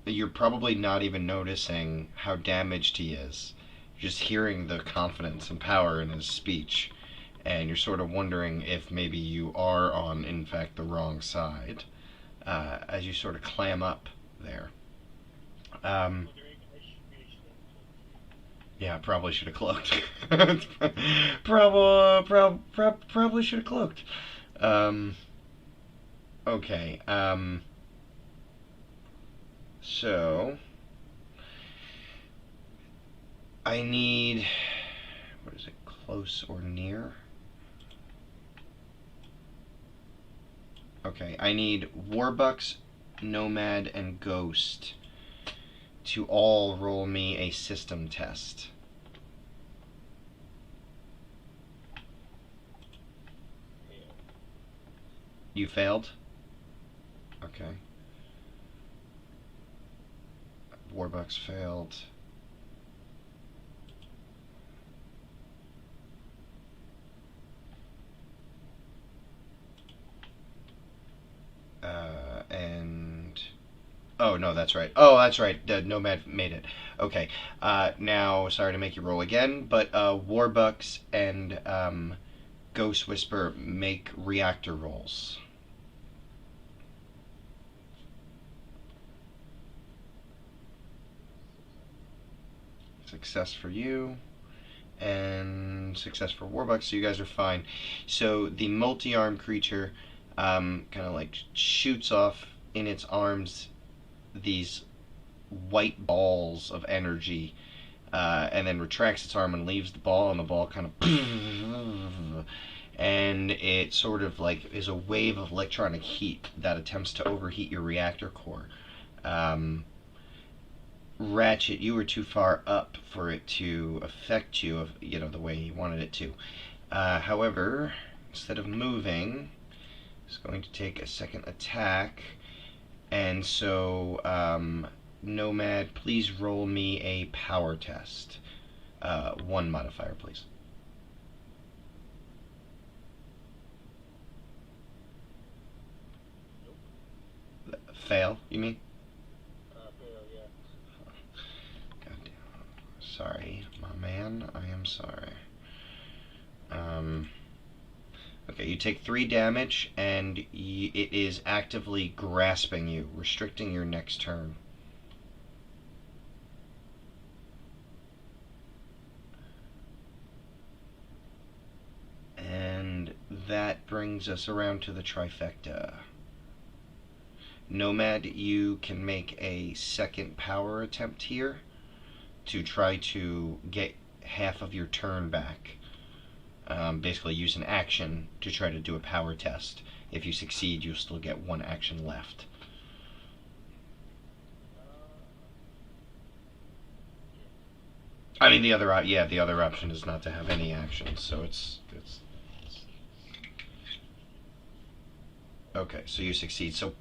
S1: You're probably not even noticing how damaged he is. You're just hearing the confidence and power in his speech, and you're sort of wondering if maybe you are on, in fact, the wrong side, as you sort of clam up there. Yeah, probably should have cloaked. Probably should have cloaked. Okay. So I need, what is it? Close or near? Okay, I need Warbucks, Nomad, and Ghost to all roll me a system test. You failed? Okay. Warbucks failed. And oh no, that's right. Oh, that's right. Nomad made it. Okay. Now, sorry to make you roll again, but Warbucks and Ghost Whisper make reactor rolls. Success for you, and success for Warbucks, so you guys are fine. So the multi-armed creature kind of like shoots off in its arms these white balls of energy, and then retracts its arm and leaves the ball, and the ball kind of and it sort of like is a wave of electronic heat that attempts to overheat your reactor core. Ratchet, you were too far up for it to affect you, the way you wanted it to. However, instead of moving, it's going to take a second attack, and so Nomad, please roll me a power test. 1 modifier, please. Fail, you mean?
S7: Fail, yeah.
S1: God, sorry, my man. I am sorry. Okay, you take 3 damage, and it is actively grasping you, restricting your next turn. And that brings us around to the trifecta. Nomad, you can make a second power attempt here to try to get half of your turn back. Basically use an action to try to do a power test. If you succeed, you'll still get one action left. I mean, the other option is not to have any actions, so it's okay. So you succeed. So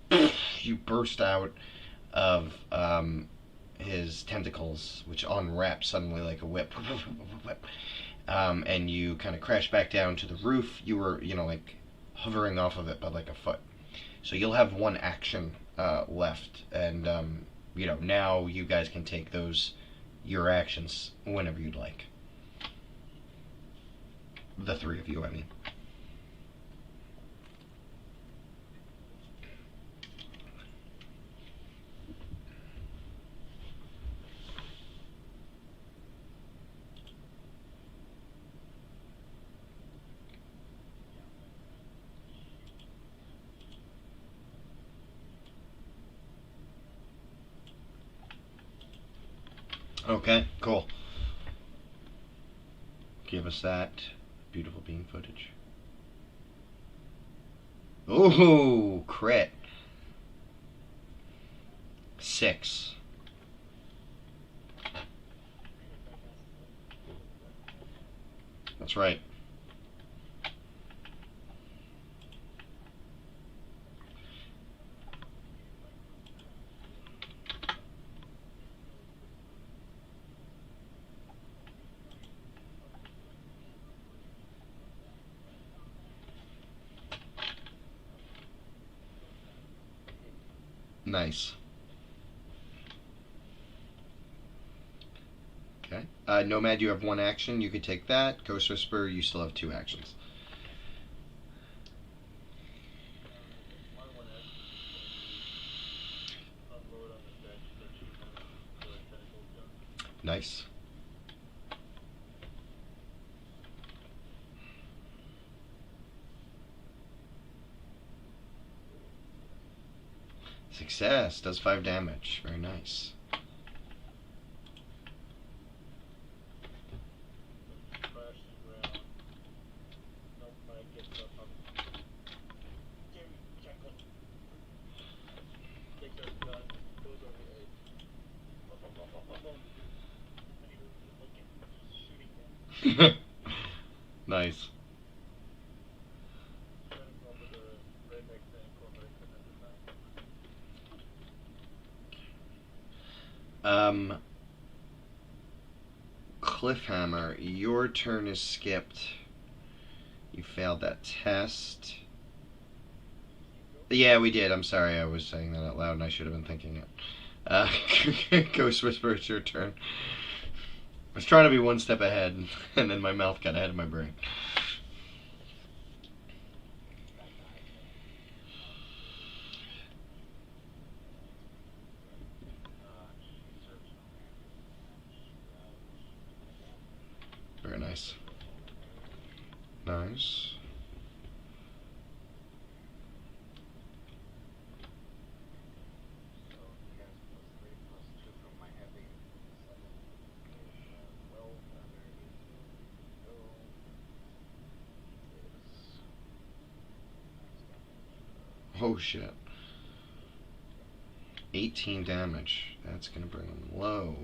S1: you burst out of his tentacles, which unwrap suddenly like a whip, and you kind of crash back down to the roof. You were, like hovering off of it by like a foot. So you'll have one action left, and now you guys can take your actions whenever you'd like. The three of you, I mean. Okay, cool. Give us that beautiful beam footage. Ooh, crit. 6. That's right. Nice. Okay. Nomad, you have one action. You could take that. Ghost Whisperer, you still have 2 actions.
S7: My one action is going to unload on the deck for 2 minutes for a tentacle jump.
S1: Nice. Success. Does 5 damage. Very nice.
S7: Crash to the ground. Nope, Mike gets up. Give me chocolate. Takes out the gun, goes over the edge. And he was looking, shooting him.
S1: Nice.
S7: Trying to come up with a redneck thing for him, but I couldn't at the time.
S1: Cliffhammer, your turn is skipped. You failed that test. Yeah, we did. I'm sorry, I was saying that out loud and I should have been thinking it. Ghost Whisperer, it's your turn. I was trying to be one step ahead, and then my mouth got ahead of my brain. Very nice. Nice. Oh shit. 18 damage. That's gonna bring him low.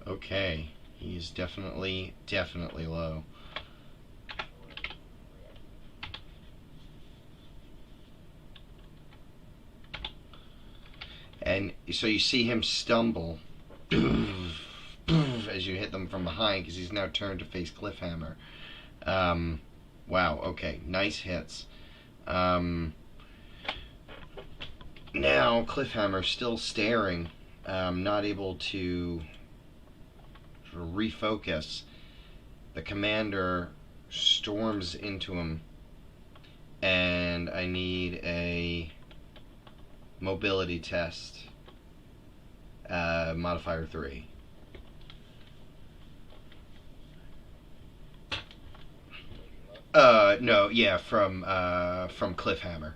S1: Okay, he's definitely low. And so you see him stumble as you hit them from behind because he's now turned to face Cliffhammer. Wow, okay, nice hits. Now Cliffhammer still staring, not able to sort of refocus, the commander storms into him, and I need a mobility test, modifier 3. No, yeah, from Cliffhammer.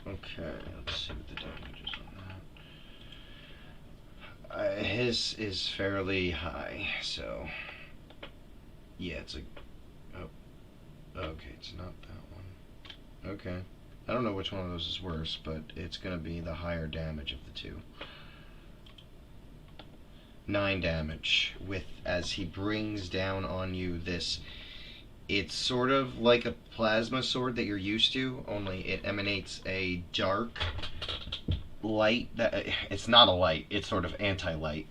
S1: Okay, let's see what the damage is on that. His is fairly high, so yeah, it's a. Oh, okay, it's not that one. Okay, I don't know which one of those is worse, but it's gonna be the higher damage of the two. 9 damage with as he brings down on you this. It's sort of like a plasma sword that you're used to, only it emanates a dark light that it's not a light, it's sort of anti-light,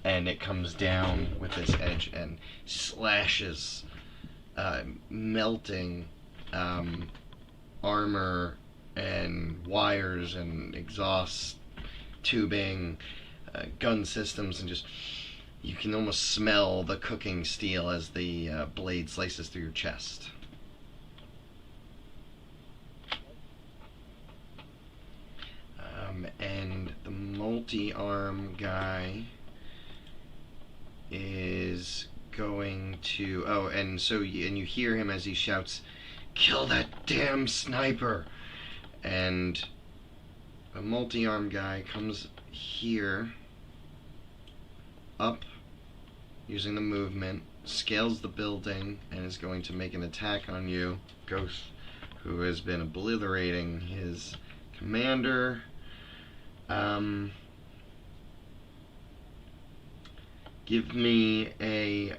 S1: and it comes down with this edge and slashes, melting armor and wires and exhaust tubing, gun systems, and just you can almost smell the cooking steel as the blade slices through your chest. And the multi-arm guy is going to... Oh, and so and you hear him as he shouts, "Kill that damn sniper!" And the multi-arm guy comes here, up, using the movement, scales the building, and is going to make an attack on you, Ghost, who has been obliterating his commander. Give me a...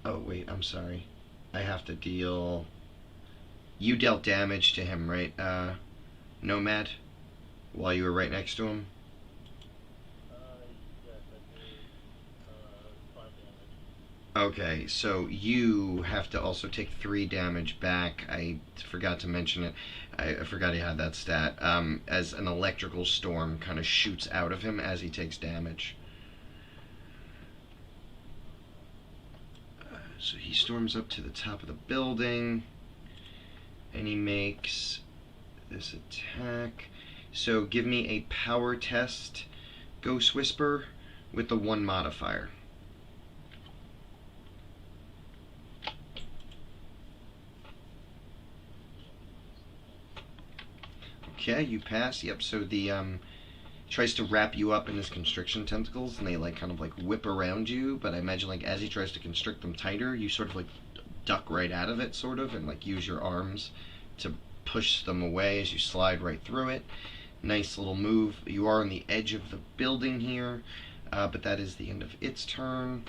S1: oh, wait, I'm sorry. I have to deal... You dealt damage to him, right, Nomad? While you were right next to him?
S7: Yes, I did 5 damage.
S1: Okay, so you have to also take 3 damage back. I forgot to mention it. I forgot he had that stat. As an electrical storm kind of shoots out of him as he takes damage. So he storms up to the top of the building, and he makes this attack. So give me a power test, Ghost Whisper, with the 1 modifier. Okay, you pass. Yep, so the tries to wrap you up in his constriction tentacles, and they like kind of like whip around you, but I imagine like as he tries to constrict them tighter, you sort of like duck right out of it, sort of, and like use your arms to push them away as you slide right through it. Nice little move. You are on the edge of the building here, but that is the end of its turn,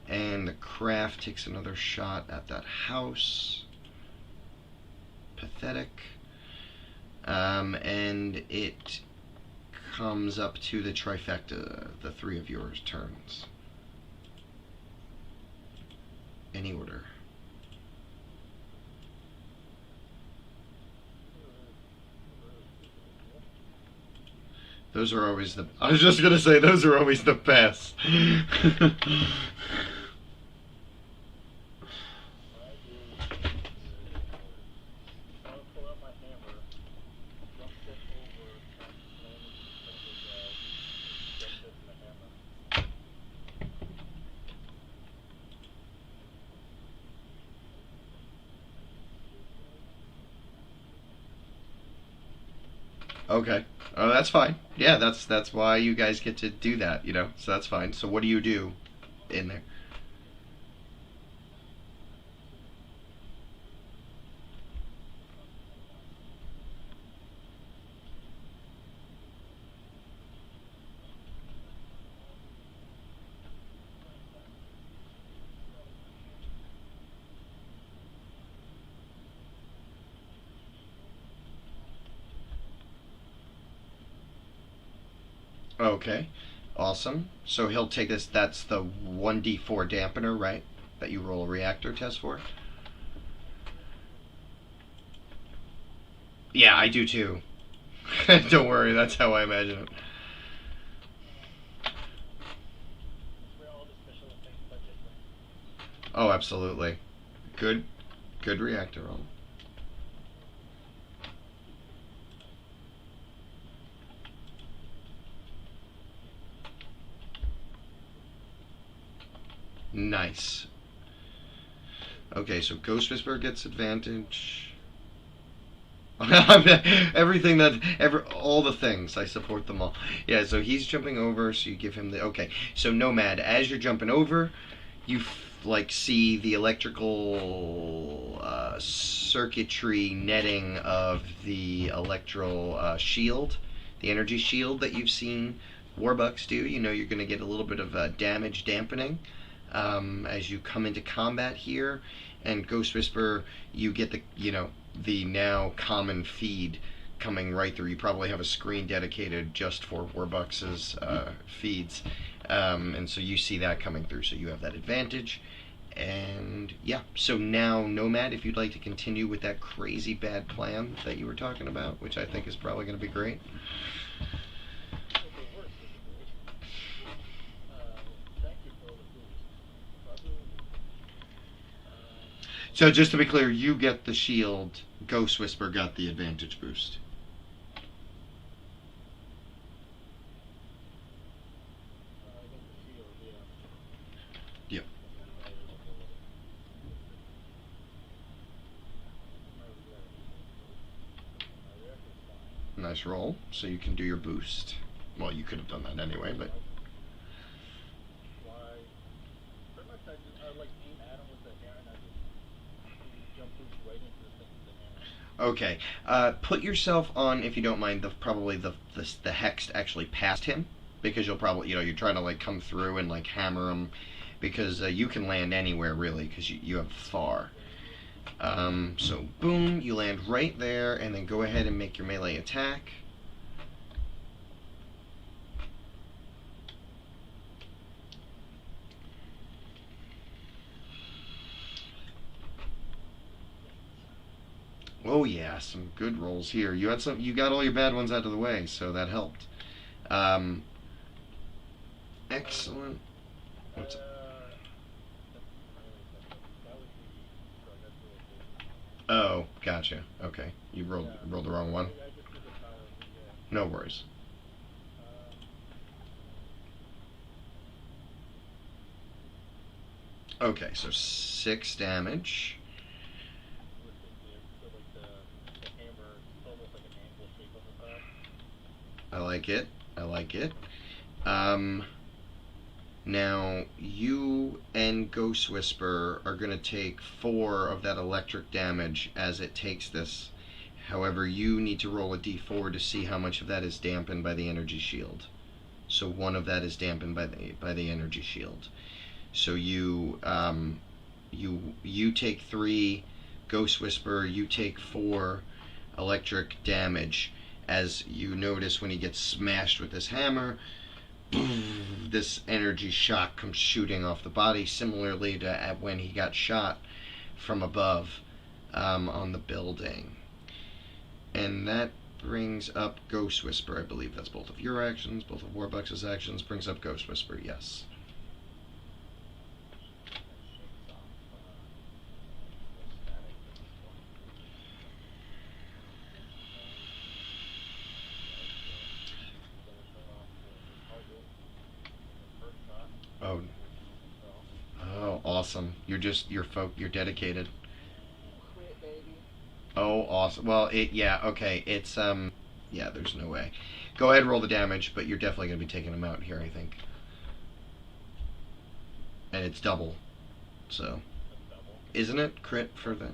S1: and the craft takes another shot at that house. Pathetic. And it comes up to the trifecta, the 3 of yours turns. Any order. Those are always the... I was just gonna say, those are always the best.
S7: I'll pull out my hammer, jump it over, and slam it to the guy, jump it in the hammer.
S1: Okay. Oh, that's fine. Yeah, that's why you guys get to do that, you know. So that's fine. So what do you do in there? Okay, awesome. So he'll take this, that's the 1d4 dampener, right? That you roll a reactor test for? Yeah, I do too. Don't worry, that's how I imagine it.
S7: Where all the special effects budget went.
S1: Oh, absolutely. Good reactor roll. Nice. Okay, so Ghost Whisperer gets advantage. Everything all the things, I support them all. Yeah, so he's jumping over, so you give him the. Okay, so Nomad, as you're jumping over, you like see the electrical circuitry netting of the electro shield, the energy shield that you've seen Warbucks do. You know you're going to get a little bit of damage dampening as you come into combat here, and Ghost Whisper, you get the now common feed coming right through. You probably have a screen dedicated just for Warbucks' feeds. And so you see that coming through, so you have that advantage. And yeah, so now Nomad, if you'd like to continue with that crazy bad plan that you were talking about, which I think is probably going to be great.
S7: Okay, worse is thank you for all the boost. Probably,
S1: So just to be clear, you get the shield, Ghost Whisper got the advantage boost.
S7: I got the shield, yeah.
S1: Yep. Nice roll, so you can do your boost. Well, you could have done that anyway, but
S7: Why? Pretty much I like aim at him with the hammer and I just jump boost right into the thing with the hammer.
S1: okay. Put yourself on, if you don't mind, probably the hex actually past him, because you'll probably you're trying to like come through and like hammer him, because you can land anywhere really, because you have far. So boom, you land right there, and then go ahead and make your melee attack. Oh yeah, some good rolls here. You got all your bad ones out of the way, so that helped. Excellent. What's up?
S7: That was the so that's really good.
S1: Oh, gotcha. Okay, you rolled the wrong one.
S7: I just did the power, yeah.
S1: No worries. Okay, so 6 damage.
S7: So like the hammer, it's almost like an angle shape on the top.
S1: I like it. I like it. Now you and Ghost Whisper are going to take 4 of that electric damage as it takes this. However, you need to roll a d4 to see how much of that is dampened by the energy shield. So 1 of that is dampened by the energy shield. So you take 3, Ghost Whisper, you take 4 electric damage as you notice when he gets smashed with this hammer, this energy shock comes shooting off the body, similarly to when he got shot from above on the building. And that brings up Ghost Whisper. I believe that's both of your actions, both of Warbucks' actions. Brings up Ghost Whisper, yes. Oh, oh, awesome! You're dedicated.
S7: Quit, baby.
S1: Oh, awesome. Well, yeah, okay. It's yeah. There's no way. Go ahead, roll the damage, but you're definitely gonna be taking him out here, I think. And it's double, so isn't it crit for that?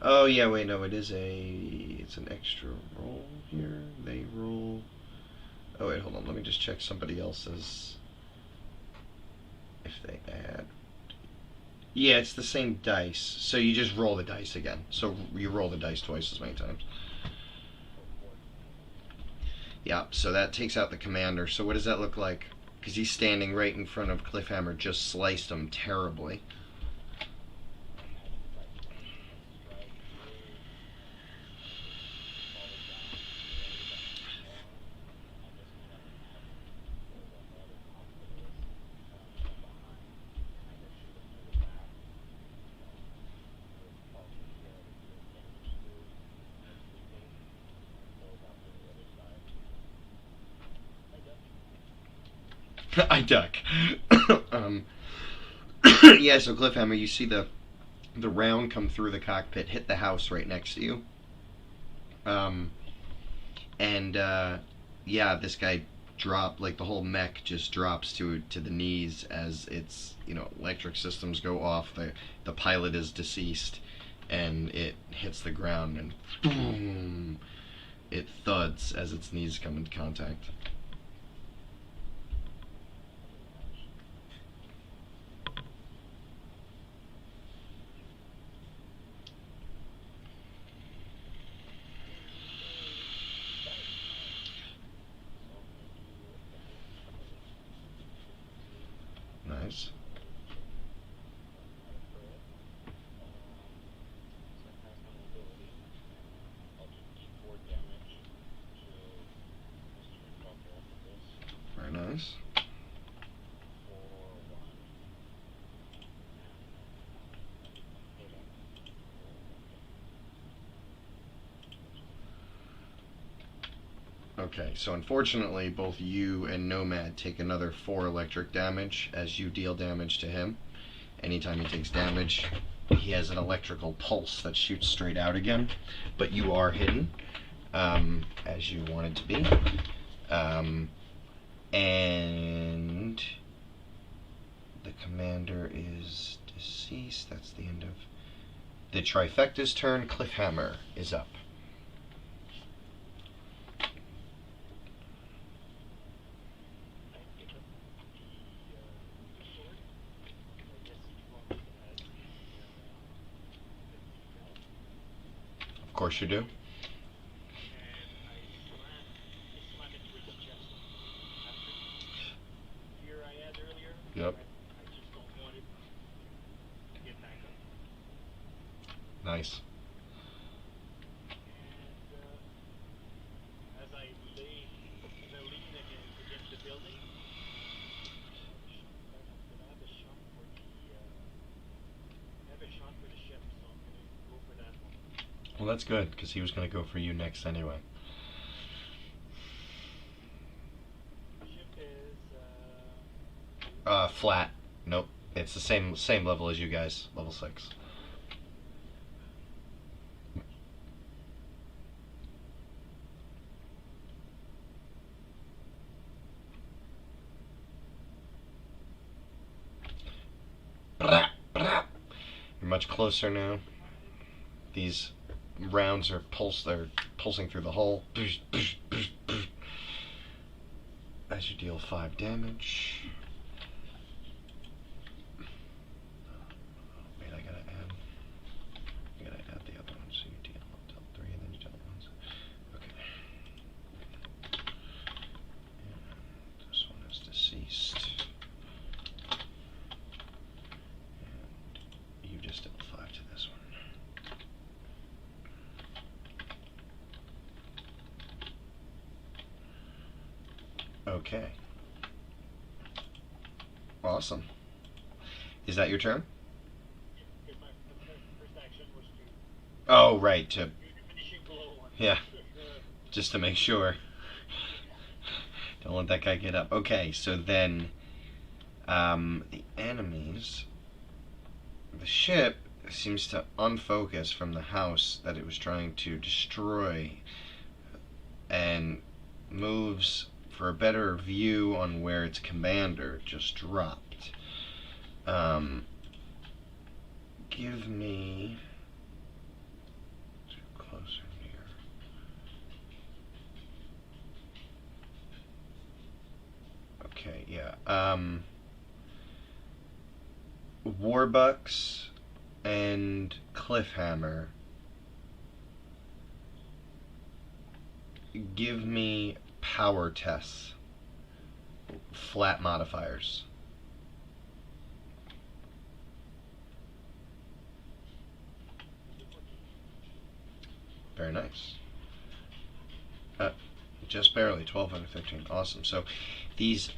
S1: Oh yeah, wait, no, it's an extra roll here. They roll. Oh wait, hold on. Let me just check somebody else's. If they add. Yeah, it's the same dice. So you just roll the dice again. So you roll the dice twice as many times. Yeah, so that takes out the commander. So what does that look like? Because he's standing right in front of Cliffhammer, just sliced him terribly. I duck. um, yeah, so Cliffhammer, you see the round come through the cockpit, hit the house right next to you. And yeah, this guy dropped, like the whole mech just drops to the knees as its electric systems go off. The pilot is deceased, and it hits the ground and boom, it thuds as its knees come into contact. Nice. Very nice. Okay, so unfortunately, both you and Nomad take another 4 electric damage as you deal damage to him. Anytime he takes damage, he has an electrical pulse that shoots straight out again, but you are hidden, as you wanted to be. And the commander is deceased. That's the end of the trifecta's turn. Cliffhammer is up. Of course you do. Yep. Nice.
S7: As I lean against the building, I have a shot for the ship, so I'm going to go for that one.
S1: Well, that's good, because he was going to go for you next anyway.
S7: The ship is
S1: Flat. Nope. It's the same level as you guys. Level 6. You're much closer now. These rounds are pulsing through the hull. As you deal 5 damage. Wait, I gotta add the other one, so you deal 3 and then you deal 1. Okay. And this one is deceased. And you just dealt 5 to this one. Okay. Awesome. Is that your turn?
S7: because my first action was to
S1: Oh, right.
S7: do the finishing blow on
S1: Yeah. Just to make sure. Don't let that guy get up. Okay, so then the enemies, the ship seems to unfocus from the house that it was trying to destroy and moves for a better view on where its commander just dropped. Give me closer here. Okay, yeah. Warbucks and Cliffhammer. Give me power tests. Flat modifiers. Very nice. Just barely, 12 out of 15. Awesome. So these,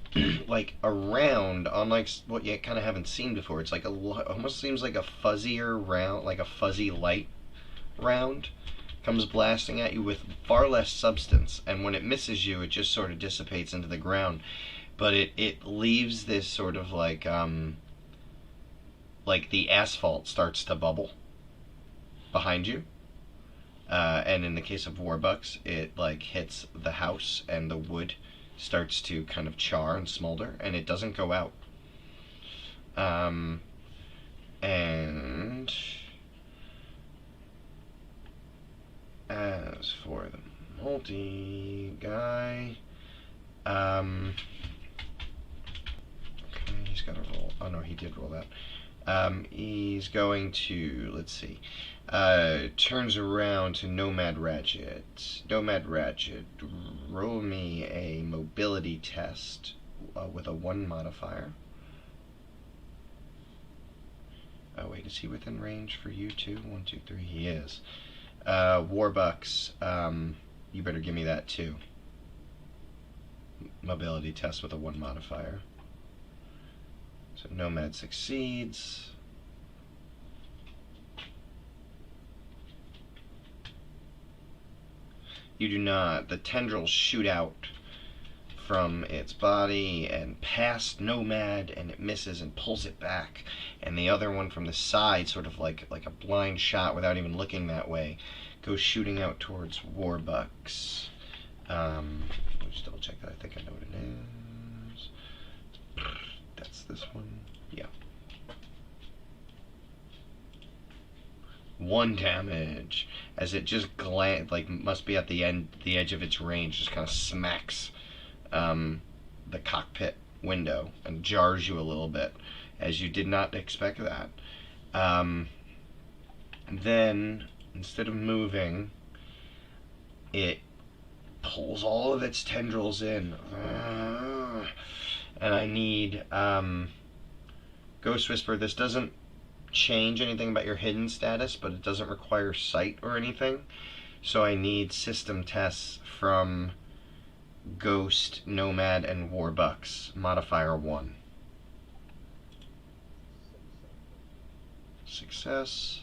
S1: like, around, on like what you kind of haven't seen before, it's like almost seems like a fuzzier round, like a fuzzy light round, comes blasting at you with far less substance, and when it misses you, it just sort of dissipates into the ground. but it leaves this sort of like the asphalt starts to bubble behind you. And in the case of Warbucks, it like hits the house and the wood starts to kind of char and smolder, and it doesn't go out. And as for the multi guy, okay, he's got to roll. Oh no, he did roll that. He's going to, let's see, turns around to Nomad Ratchet. Nomad Ratchet, roll me a mobility test with a 1 modifier. Oh wait, is he within range for you too? 1, 2, 3, he is. Warbucks, you better give me that too. Mobility test with a 1 modifier. So Nomad succeeds. You do not. The tendrils shoot out from its body and past Nomad, and it misses and pulls it back. And the other one from the side, sort of like a blind shot without even looking that way, goes shooting out towards Warbucks. Let me just double check that. I think I know what it is. That's this one. Yeah. 1 damage as it just must be at the edge of its range, just kind of smacks the cockpit window and jars you a little bit, as you did not expect that. Then instead of moving, it pulls all of its tendrils in. And I need Ghost Whisper. This doesn't change anything about your hidden status, but it doesn't require sight or anything. So I need system tests from Ghost, Nomad, and Warbucks. Modifier 1. Success.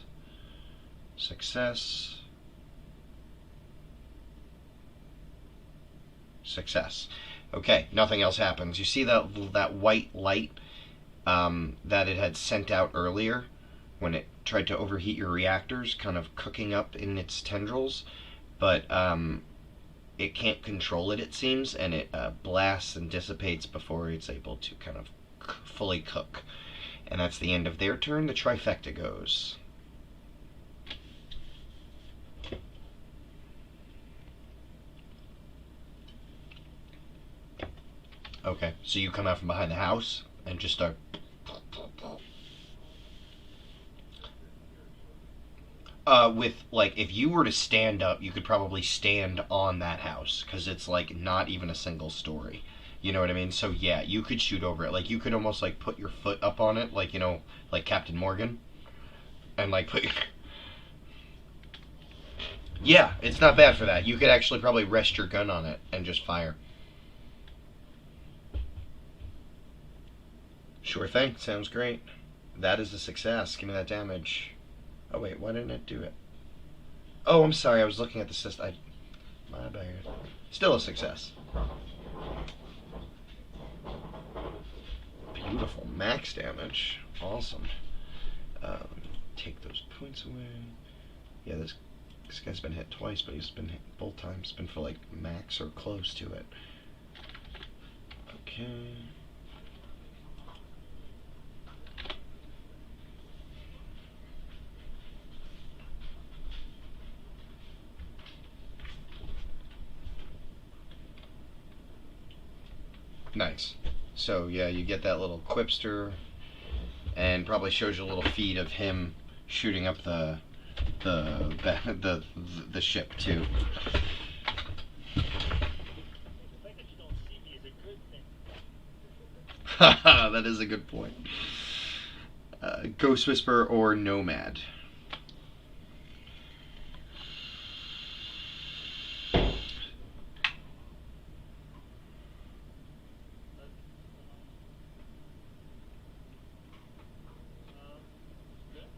S1: Success. Success. Okay, nothing else happens. You see that white light that it had sent out earlier when it tried to overheat your reactors, kind of cooking up in its tendrils, but it can't control it, it seems, and it blasts and dissipates before it's able to kind of fully cook. And that's the end of their turn. The trifecta goes. Okay, so you come out from behind the house and just start. With, like, if you were to stand up, you could probably stand on that house, because it's, like, not even a single story. You know what I mean? So, yeah, you could shoot over it. Like, you could almost, like, put your foot up on it, like, you know, like Captain Morgan. And, like, put your... Yeah, it's not bad for that. You could actually probably rest your gun on it and just fire. Sure thing. Sounds great. That is a success. Give me that damage. Oh, wait. Why didn't it do it? Oh, I'm sorry. I was looking at the system. My bad. Still a success. Beautiful. Max damage. Awesome. Take those points away. Yeah, this guy's been hit twice, but he's been hit both times. Been for, like, max or close to it. Okay. Nice. So yeah, you get that little quipster, and probably shows you a little feed of him shooting up the ship too.
S7: The fact that you don't see me is a good thing.
S1: Haha, that is a good point. Ghost Whisper or Nomad.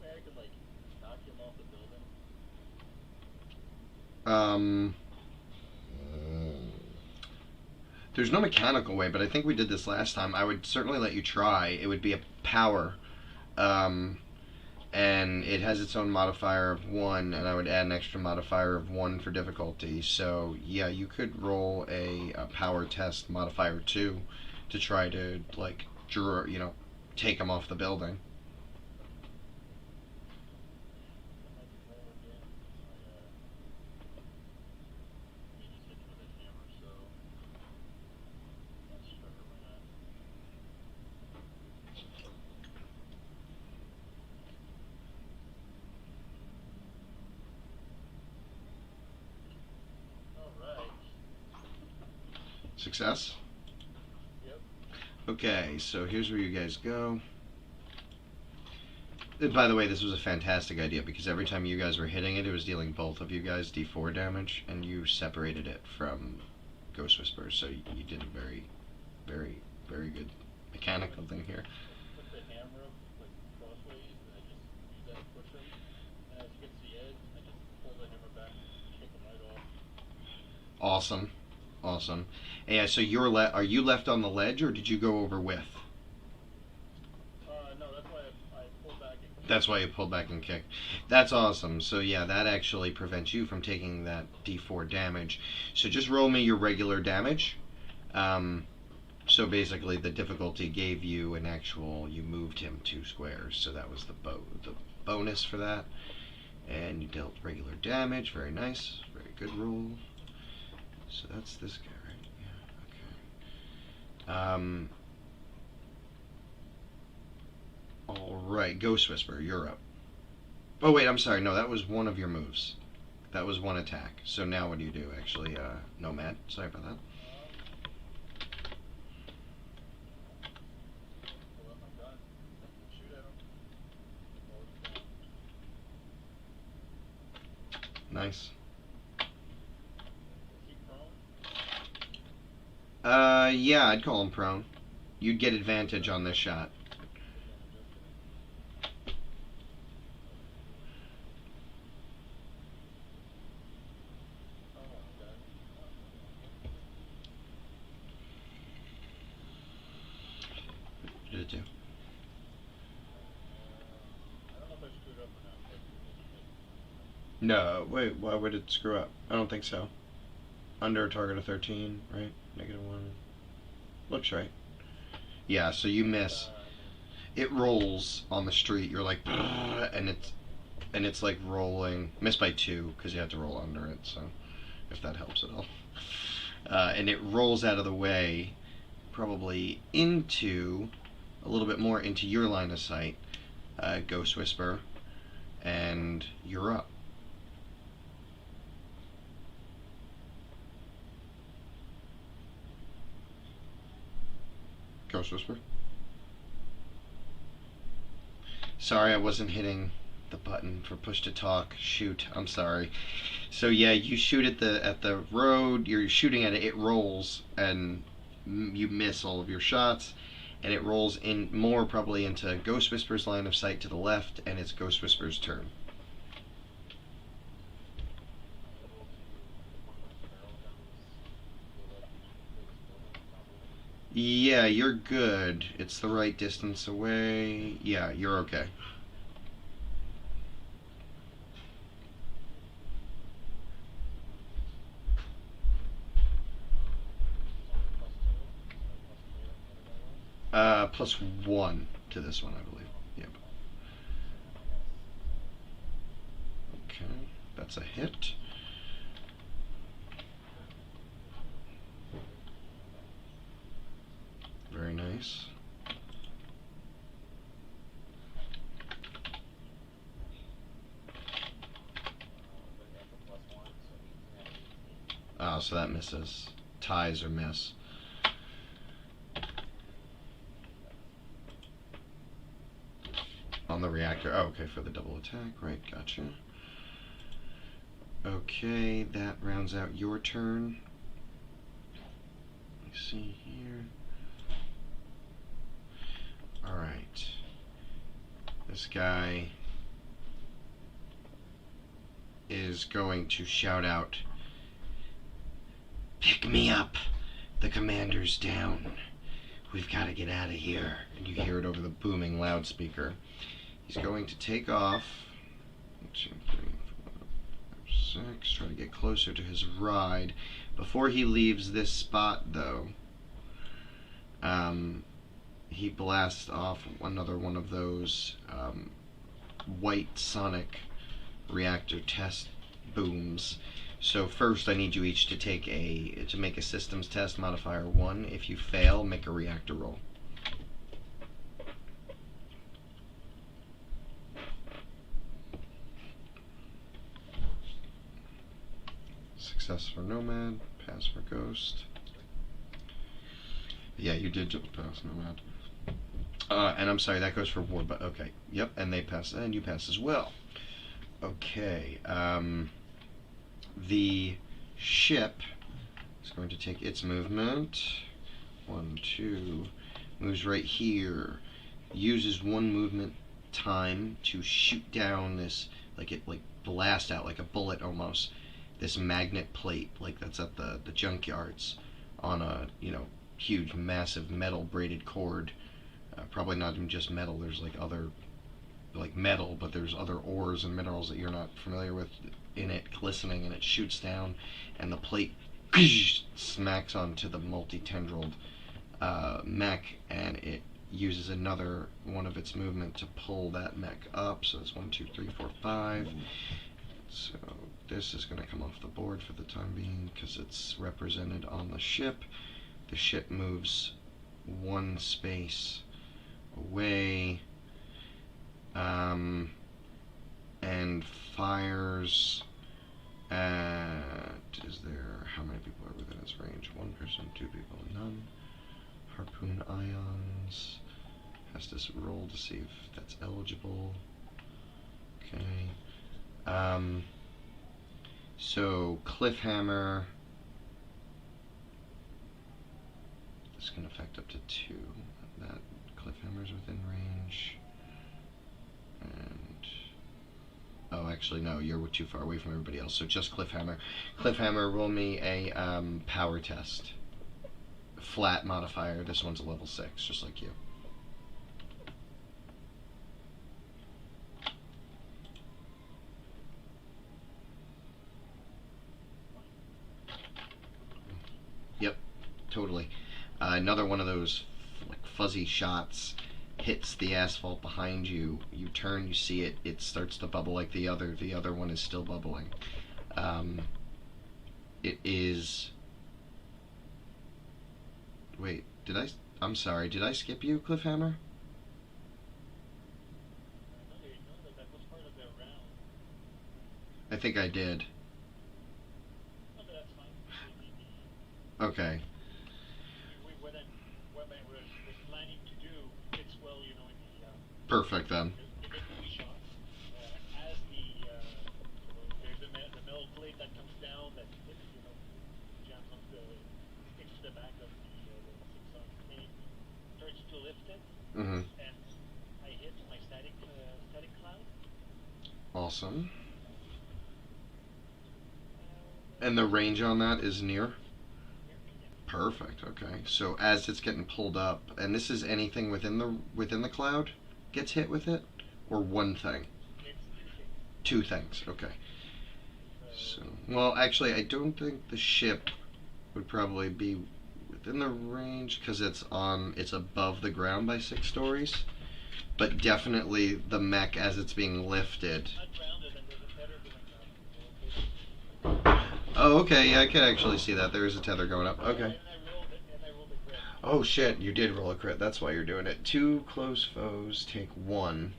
S7: I could, like, knock him off the building.
S1: There's no mechanical way, but I think we did this last time. I would certainly let you try. It would be a power, and it has its own modifier of 1, and I would add an extra modifier of 1 for difficulty. So yeah, you could roll a power test modifier 2 to try to like take them off the building. Success?
S7: Yep.
S1: Okay, so here's where you guys go. And by the way, this was a fantastic idea because every time you guys were hitting it, it was dealing both of you guys D4 damage, and you separated it from Ghost Whisperer, so you did a very, very, very good mechanical thing here.
S7: Put the hammer up like crossways, and I just use that to push him. And as he gets to the edge, I just pull the hammer back and kick him right off.
S1: Awesome. Awesome. Yeah, so are you left on the ledge, or did you go over with?
S7: No, that's why I pulled back and kicked.
S1: That's why you pulled back and kicked. That's awesome. So yeah, that actually prevents you from taking that D4 damage. So just roll me your regular damage. So basically the difficulty gave you an actual, you moved him 2 squares, so that was the bonus for that. And you dealt regular damage, very nice, very good roll. So that's this guy, right? Yeah, okay. Alright, Ghost Whisperer, you're up. Oh wait, I'm sorry, no, that was one of your moves. That was one attack. So now what do you do, actually? Nomad, sorry about that.
S7: Pull out my gun, shoot at him. Load him down.
S1: Nice.
S7: Is he prone?
S1: Yeah, I'd call him prone. You'd get advantage on this shot. What did it do?
S7: I don't know if I screwed up or not.
S1: No, wait, why would it screw up? I don't think so. Under a target of 13, right? -1. Looks right. Yeah, so you miss. It rolls on the street. You're like, and it's like rolling. Missed by 2 because you had to roll under it. So, if that helps at all. And it rolls out of the way, probably into a little bit more into your line of sight, Ghost Whisper, and you're up. Ghost Whisper. Sorry, I wasn't hitting the button for push to talk. Shoot, I'm sorry. So yeah, you shoot at the road. You're shooting at it. It rolls, and you miss all of your shots, and it rolls in more probably into Ghost Whisper's line of sight to the left, and it's Ghost Whisper's turn. Yeah, you're good. It's the right distance away. Yeah, you're okay. +1 to this one, I believe. Yep. Okay, that's a hit. Very nice. Oh, so that misses. Ties or miss. On the reactor. Oh, okay, for the double attack. Right, gotcha. Okay, that rounds out your turn. Let me see here. Alright. This guy is going to shout out, "Pick me up! The commander's down. We've got to get out of here. And you hear it over the booming loudspeaker. He's going to take off. 1, 2, 3, 4, 5, 6. Try to get closer to his ride. Before he leaves this spot, though, he blasts off another one of those white sonic reactor test booms. So first, I need you each to make a systems test, modifier 1. If you fail, make a reactor roll. Success for Nomad, pass for Ghost. Yeah, you did pass Nomad. And I'm sorry, that goes for War, but okay. Yep, and they pass, and you pass as well. Okay, the ship is going to take its movement. 1, 2, moves right here. Uses 1 movement time to shoot down this, like blast out like a bullet almost. This magnet plate, like that's at the junkyards, on a huge, massive metal braided cord. Probably not even just metal. There's like other, like metal, but there's other ores and minerals that you're not familiar with in it, glistening, and it shoots down, and the plate smacks onto the multi-tendrilled mech, and it uses another one of its movement to pull that mech up. So it's 1, 2, 3, 4, 5. So this is going to come off the board for the time being because it's represented on the ship. The ship moves 1 space away, and fires at, how many people are within its range? 1 person, 2 people, none. Harpoon ions, has to roll to see if that's eligible. Okay. So Cliffhammer, this can affect up to 2. That Cliffhammer's within range. And oh, actually no, you're too far away from everybody else. So just Cliffhammer. Cliffhammer, roll me a power test. Flat modifier. This one's a level 6, just like you. Yep, totally. Another one of those like fuzzy shots hits the asphalt behind you. You turn, you see it. It starts to bubble like the other. The other one is still bubbling. It is. Wait, I'm sorry. Did I skip you, Cliffhammer?
S7: That was part of their round.
S1: I think I did.
S7: No, but that's fine.
S1: Okay.
S7: What I was planning to do fits well, in the
S1: Perfect then.
S7: the big shots. As there's the metal plate that comes down that jams on sticks to the back of the 6-on thing, starts to lift it,
S1: Mm-hmm.
S7: and I hit my static cloud.
S1: Awesome. And the range on that is near? Perfect. Okay. So as it's getting pulled up, and this is anything within the cloud gets hit with it, or one thing?
S7: It's
S1: 2 things. Okay. So, well, actually, I don't think the ship would probably be within the range because it's above the ground by 6 stories. But definitely the mech as it's being lifted.
S7: not grounded, and there's a tether going up.
S1: Oh, okay. Yeah, I can actually see that. There is a tether going up. Okay.
S7: And I rolled a crit.
S1: Oh shit, you did roll a crit. That's why you're doing it. 2 close foes take 1.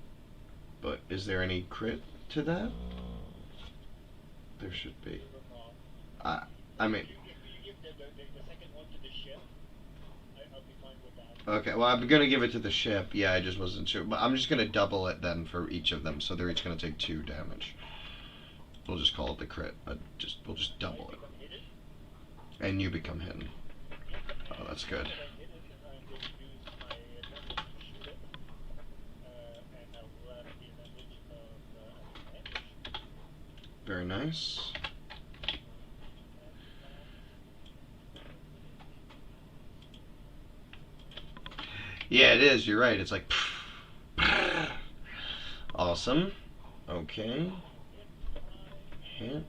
S1: But is there any crit to that? There should be. I mean,
S7: You give the second one to the ship. I'll be fine with that.
S1: okay, well, I'm gonna give it to the ship. Yeah, I just wasn't sure. But I'm just gonna double it then for each of them, so they're each gonna take 2 damage. We'll just call it the crit. We'll just double it.
S7: Hit it.
S1: And you become hidden. Oh, that's good.
S7: I hit it, and I'm going to use my advantage to shoot it. And I will have the advantage of
S1: Very nice. Yeah, it is. You're right. It's like awesome. Okay. Hit.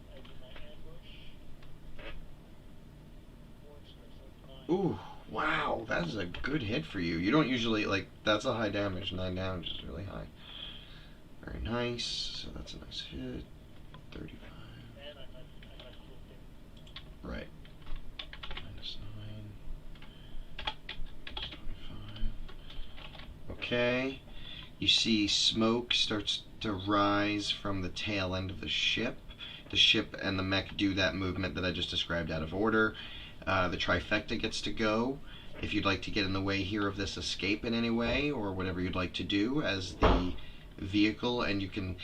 S1: Ooh, wow, that is a good hit for you. You don't usually, like, that's a high damage. 9 damage is really high. Very nice. So that's a nice hit. 35. Right. Minus 9. 25. Okay. You see smoke starts to rise from the tail end of the ship. The ship and the mech do that movement that I just described out of order. The trifecta gets to go. If you'd like to get in the way here of this escape in any way, or whatever you'd like to do as the vehicle, and you can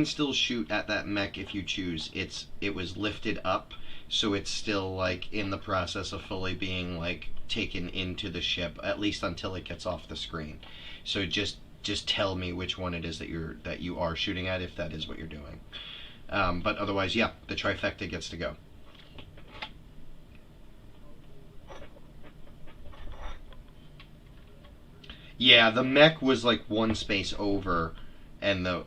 S1: still shoot at that mech if you choose. It was lifted up, so it's still like in the process of fully being like taken into the ship, at least until it gets off the screen. So just tell me which one it is that you are shooting at, if that is what you're doing. But otherwise, yeah, the trifecta gets to go. Yeah, the mech was like one space over, and the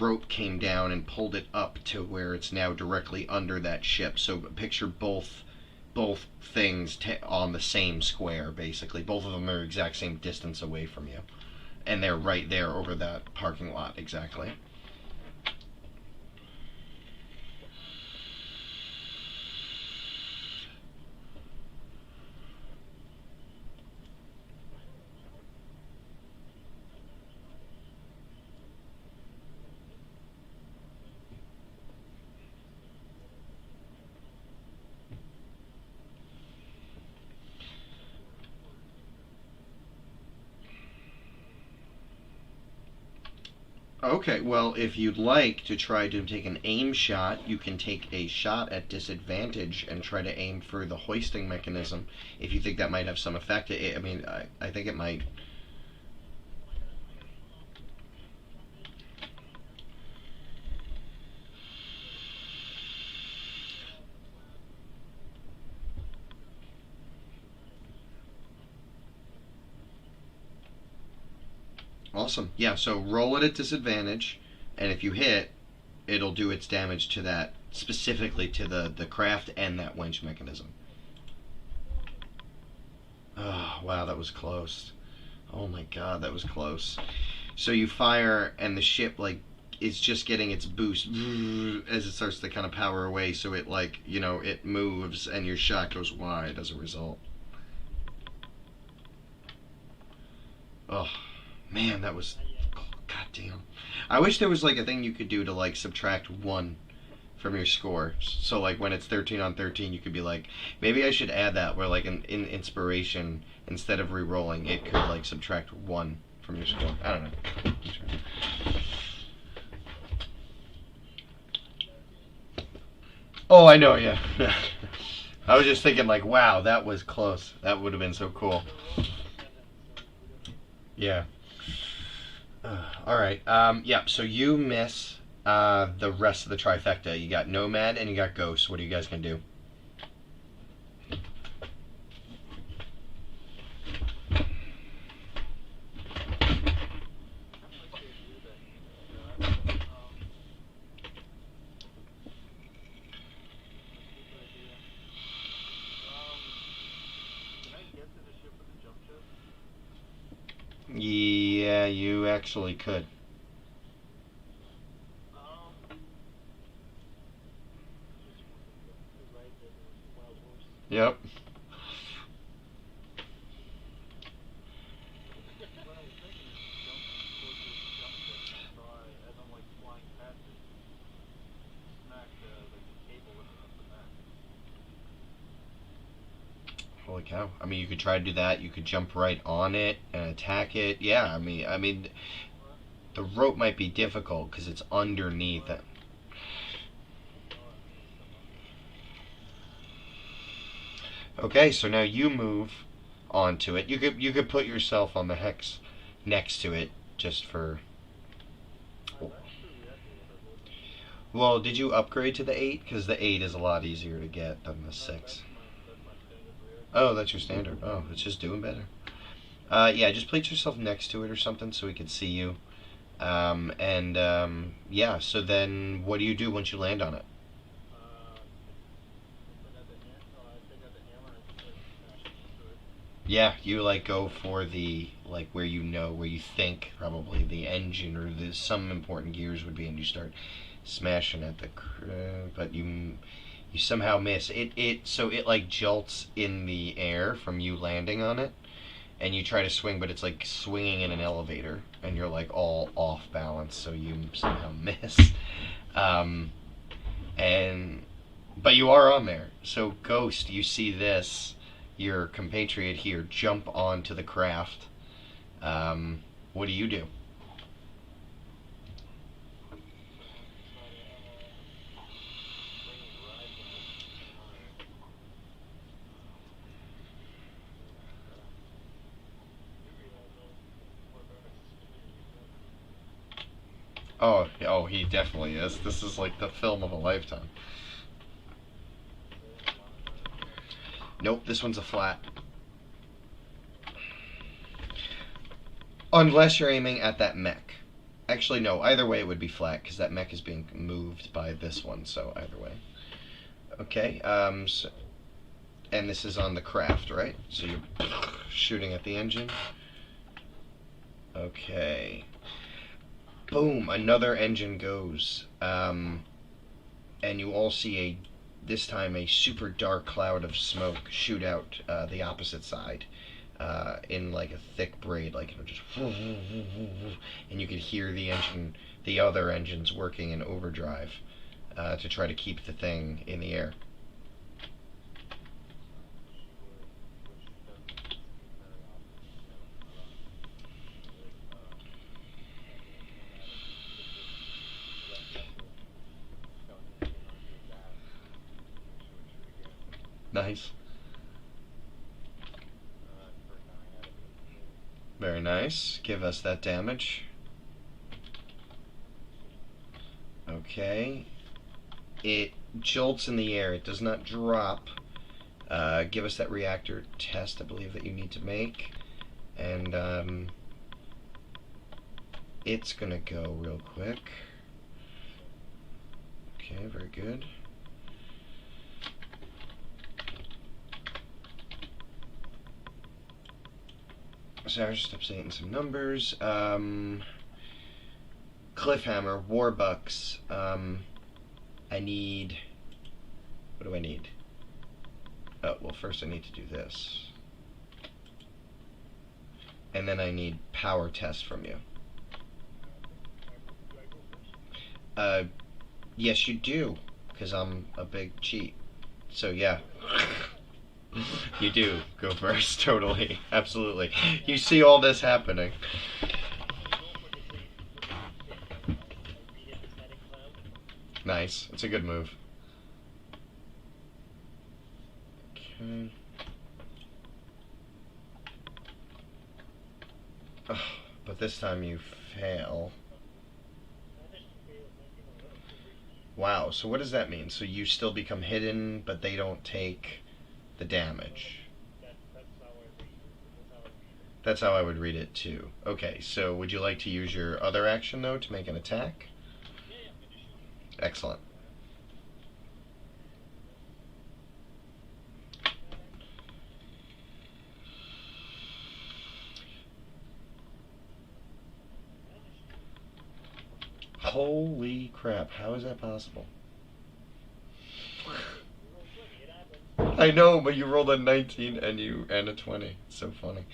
S1: rope came down and pulled it up to where it's now directly under that ship. So picture both things on the same square, basically. Both of them are exact same distance away from you, and they're right there over that parking lot, exactly. Okay, well, if you'd like to try to take an aim shot, you can take a shot at disadvantage and try to aim for the hoisting mechanism. If you think that might have some effect, I think it might. Awesome. Yeah, so roll it at disadvantage, and if you hit, it'll do its damage to that, specifically to the craft and that winch mechanism. Oh, wow, that was close. Oh my god, that was close. So you fire, and the ship, like, is just getting its boost as it starts to kind of power away, so it, like, it moves, and your shot goes wide as a result. Oh, man, that was... God damn. I wish there was, like, a thing you could do to, like, subtract 1 from your score. So, like, when it's 13 on 13, you could be like, maybe I should add that, where, like, in inspiration, instead of re-rolling, it could, like, subtract 1 from your score. I don't know. Oh, I know, yeah. I was just thinking, like, wow, that was close. That would have been so cool. Yeah. All right. Yeah. So you miss the rest of the trifecta. You got Nomad and you got Ghost. What are you guys gonna do? Yeah, you actually could. Yep. Holy cow. I mean, you could try to do that. You could jump right on it and attack it. Yeah, I mean, the rope might be difficult because it's underneath it. Okay, so now you move onto it. You could put yourself on the hex next to it just for... Well, did you upgrade to the 8? Because the 8 is a lot easier to get than the 6. Oh, that's your standard. Oh, it's just doing better. Yeah, just place yourself next to it or something so we can see you. Yeah, so then what do you do once you land on it?
S7: I take out the hammer and start smashing into it.
S1: Yeah, you like go for the like where you know where you think probably the engine or some important gears would be, and you start smashing at the but you somehow miss it. So it like jolts in the air from you landing on it, and you try to swing, but it's like swinging in an elevator, and you're like all off balance, so you somehow miss. Um, and but you are on there. So Ghost, you see this, your compatriot here jump onto the craft. What do you do? Oh, he definitely is. This is like the film of a lifetime. Nope, this one's a flat. Unless you're aiming at that mech. Actually, no. Either way, it would be flat because that mech is being moved by this one. So either way. Okay. And this is on the craft, right? So you're shooting at the engine. Okay. Boom! Another engine goes. And you all see this time a super dark cloud of smoke shoot out the opposite side. In like a thick braid, like just, and you could hear the other engines working in overdrive to try to keep the thing in the air. Nice. Very nice. Give us that damage. Okay. It jolts in the air. It does not drop. Give us that reactor test, I believe, that you need to make. And it's gonna go real quick. Okay, very good. So I was just updating some numbers. Cliffhammer, Warbucks. I need. What do I need? Oh, well, first I need to do this. And then I need power test from you. Yes, you do, because I'm a big cheat. So, yeah. You do. Go first, totally. Absolutely. You see all this happening. Nice. It's a good move. Okay. Oh, but this time you fail. Wow, so what does that mean? So you still become hidden, but they don't take the damage. That's how I would read it too. Okay, so would you like to use your other action though to make an attack? Excellent. Holy crap, how is that possible? I know, but you rolled a 19 and a 20. It's so funny.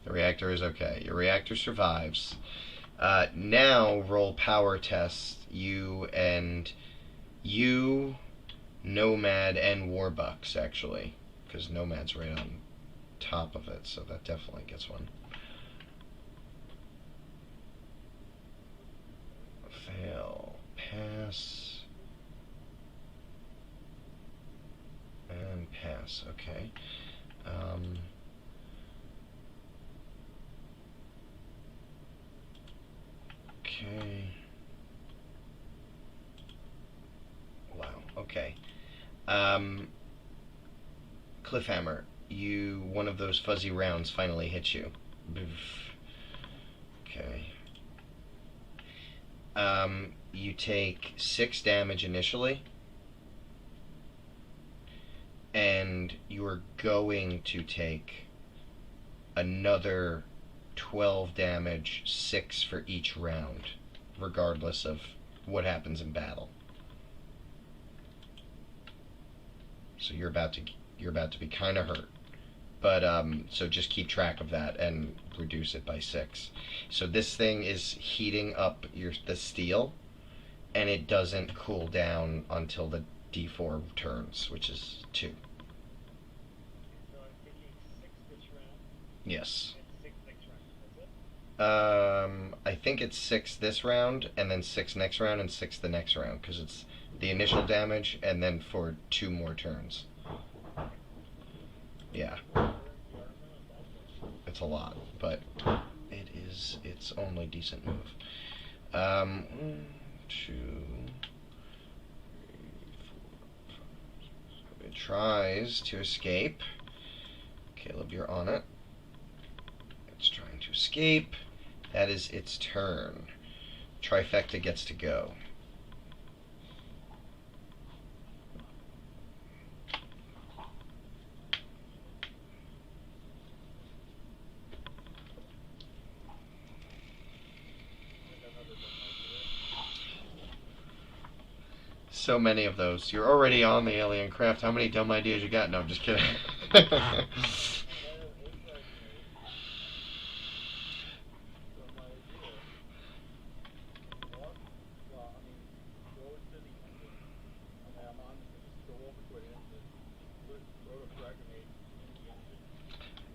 S1: The reactor is okay. Your reactor survives. Now roll power test. You, Nomad, and Warbucks, actually. Because Nomad's right on top of it, so that definitely gets one. Fail. Pass. And pass. Okay. Okay. Wow. Okay. Cliffhammer. one of those fuzzy rounds finally hits you. Okay. You take 6 damage initially, and you are going to take another 12 damage, 6 for each round, regardless of what happens in battle. So you're about to be kind of hurt. But so just keep track of that and reduce it by 6. So this thing is heating up the steel, and it doesn't cool down until the D4 turns, which is 2.
S7: So I'm taking 6 this round
S1: Yes.
S7: and 6 next round. That's it?
S1: I think it's 6 this round, and then 6 next round, and 6 the next round, because it's the initial damage, and then for 2 more turns. Yeah. It's a lot, but it's only decent move. 1, 2, 3, 4, 5, 6. It tries to escape. Caleb, you're on it. It's trying to escape. That is its turn. Trifecta gets to go. So many of those. You're already on the alien craft. How many dumb ideas you got? No, I'm just kidding.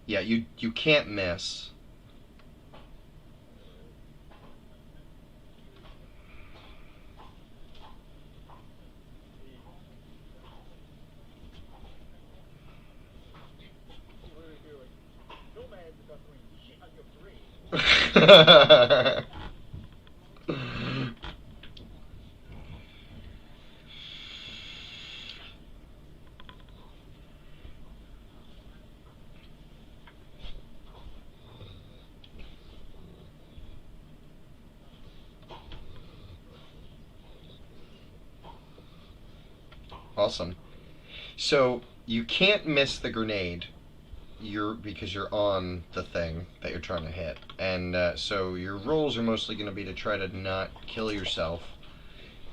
S1: Yeah, you can't miss. Awesome. So you can't miss the grenade. Because you're on the thing that you're trying to hit, and so your rolls are mostly going to be to try to not kill yourself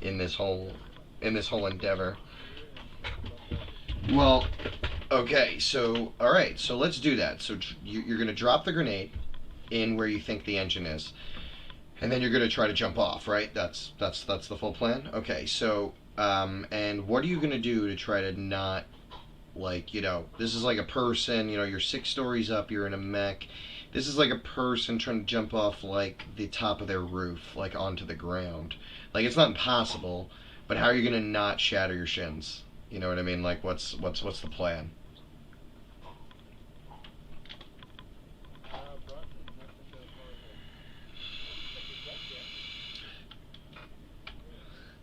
S1: in this whole endeavor. Well, okay, so all right, so let's do that. So you're going to drop the grenade in where you think the engine is, and then you're going to try to jump off, right? That's the full plan. Okay, so and what are you going to do to try to not, like, this is like a person, you're 6 stories up, you're in a mech. This is like a person trying to jump off, like, the top of their roof, like, onto the ground. Like, it's not impossible, but how are you going to not shatter your shins? You know what I mean? Like, what's the plan?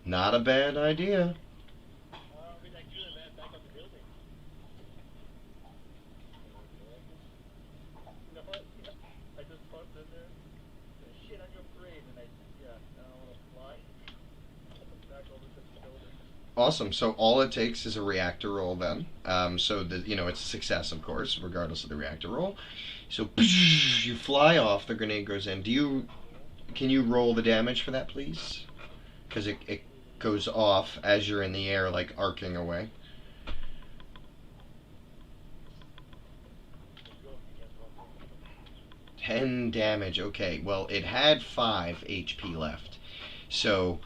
S1: Not a bad idea. Awesome. So all it takes is a reactor roll then. So it's a success, of course, regardless of the reactor roll. So you fly off. The grenade goes in. Can you roll the damage for that, please? Because it goes off as you're in the air, like arcing away. Ten damage. Okay. Well, it had 5 HP left. So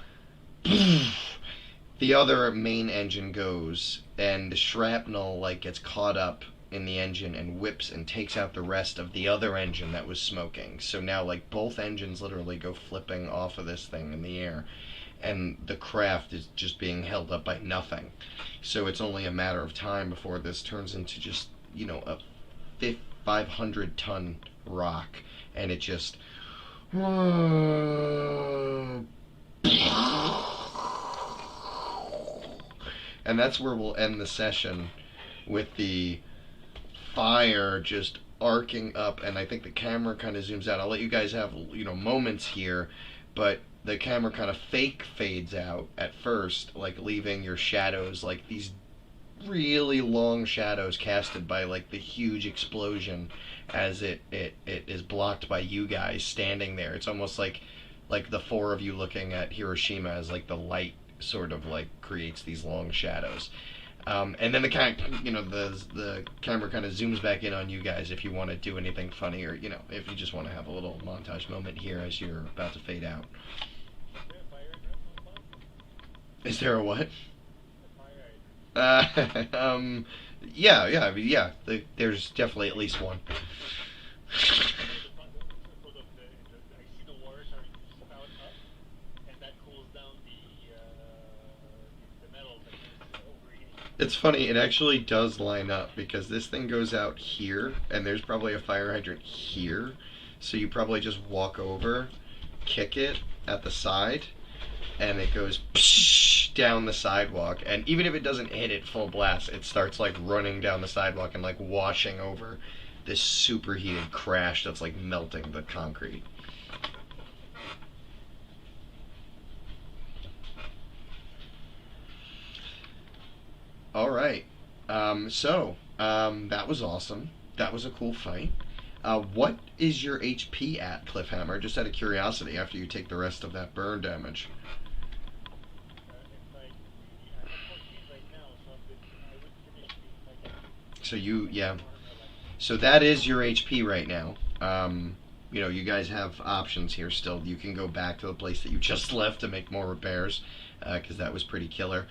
S1: the other main engine goes, and the shrapnel gets caught up in the engine and whips and takes out the rest of the other engine that was smoking. So now both engines literally go flipping off of this thing in the air, and the craft is just being held up by nothing. So it's only a matter of time before this turns into just a 500-ton rock, and it just and that's where we'll end the session, with the fire just arcing up, and I think the camera kind of zooms out. I'll let you guys have moments here, but the camera kind of fake fades out at first, like leaving your shadows like these really long shadows casted by like the huge explosion as it is blocked by you guys standing there. It's almost like the four of you looking at Hiroshima as like the light sort of like creates these long shadows. And then the camera kind of zooms back in on you guys if you want to do anything funny, or if you just want to have a little montage moment here as you're about to fade out. Is there a what? Yeah. There's definitely at least one. It's funny, it actually does line up because this thing goes out here and there's probably a fire hydrant here. So you probably just walk over, kick it at the side, and it goes psh, down the sidewalk. And even if it doesn't hit it full blast, it starts like running down the sidewalk and like washing over this superheated crash that's like melting the concrete. All right. That was awesome. That was a cool fight. What is your HP at, Cliffhammer? Just out of curiosity, after you take the rest of that burn damage. So that is your HP right now. You guys have options here still. You can go back to the place that you just left to make more repairs, because that was pretty killer.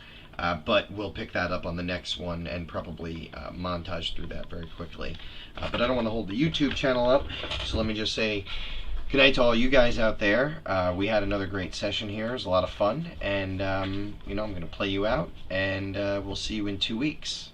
S1: But we'll pick that up on the next one and probably montage through that very quickly. But I don't want to hold the YouTube channel up, so let me just say good night to all you guys out there. We had another great session here. It was a lot of fun, and I'm going to play you out, and we'll see you in 2 weeks.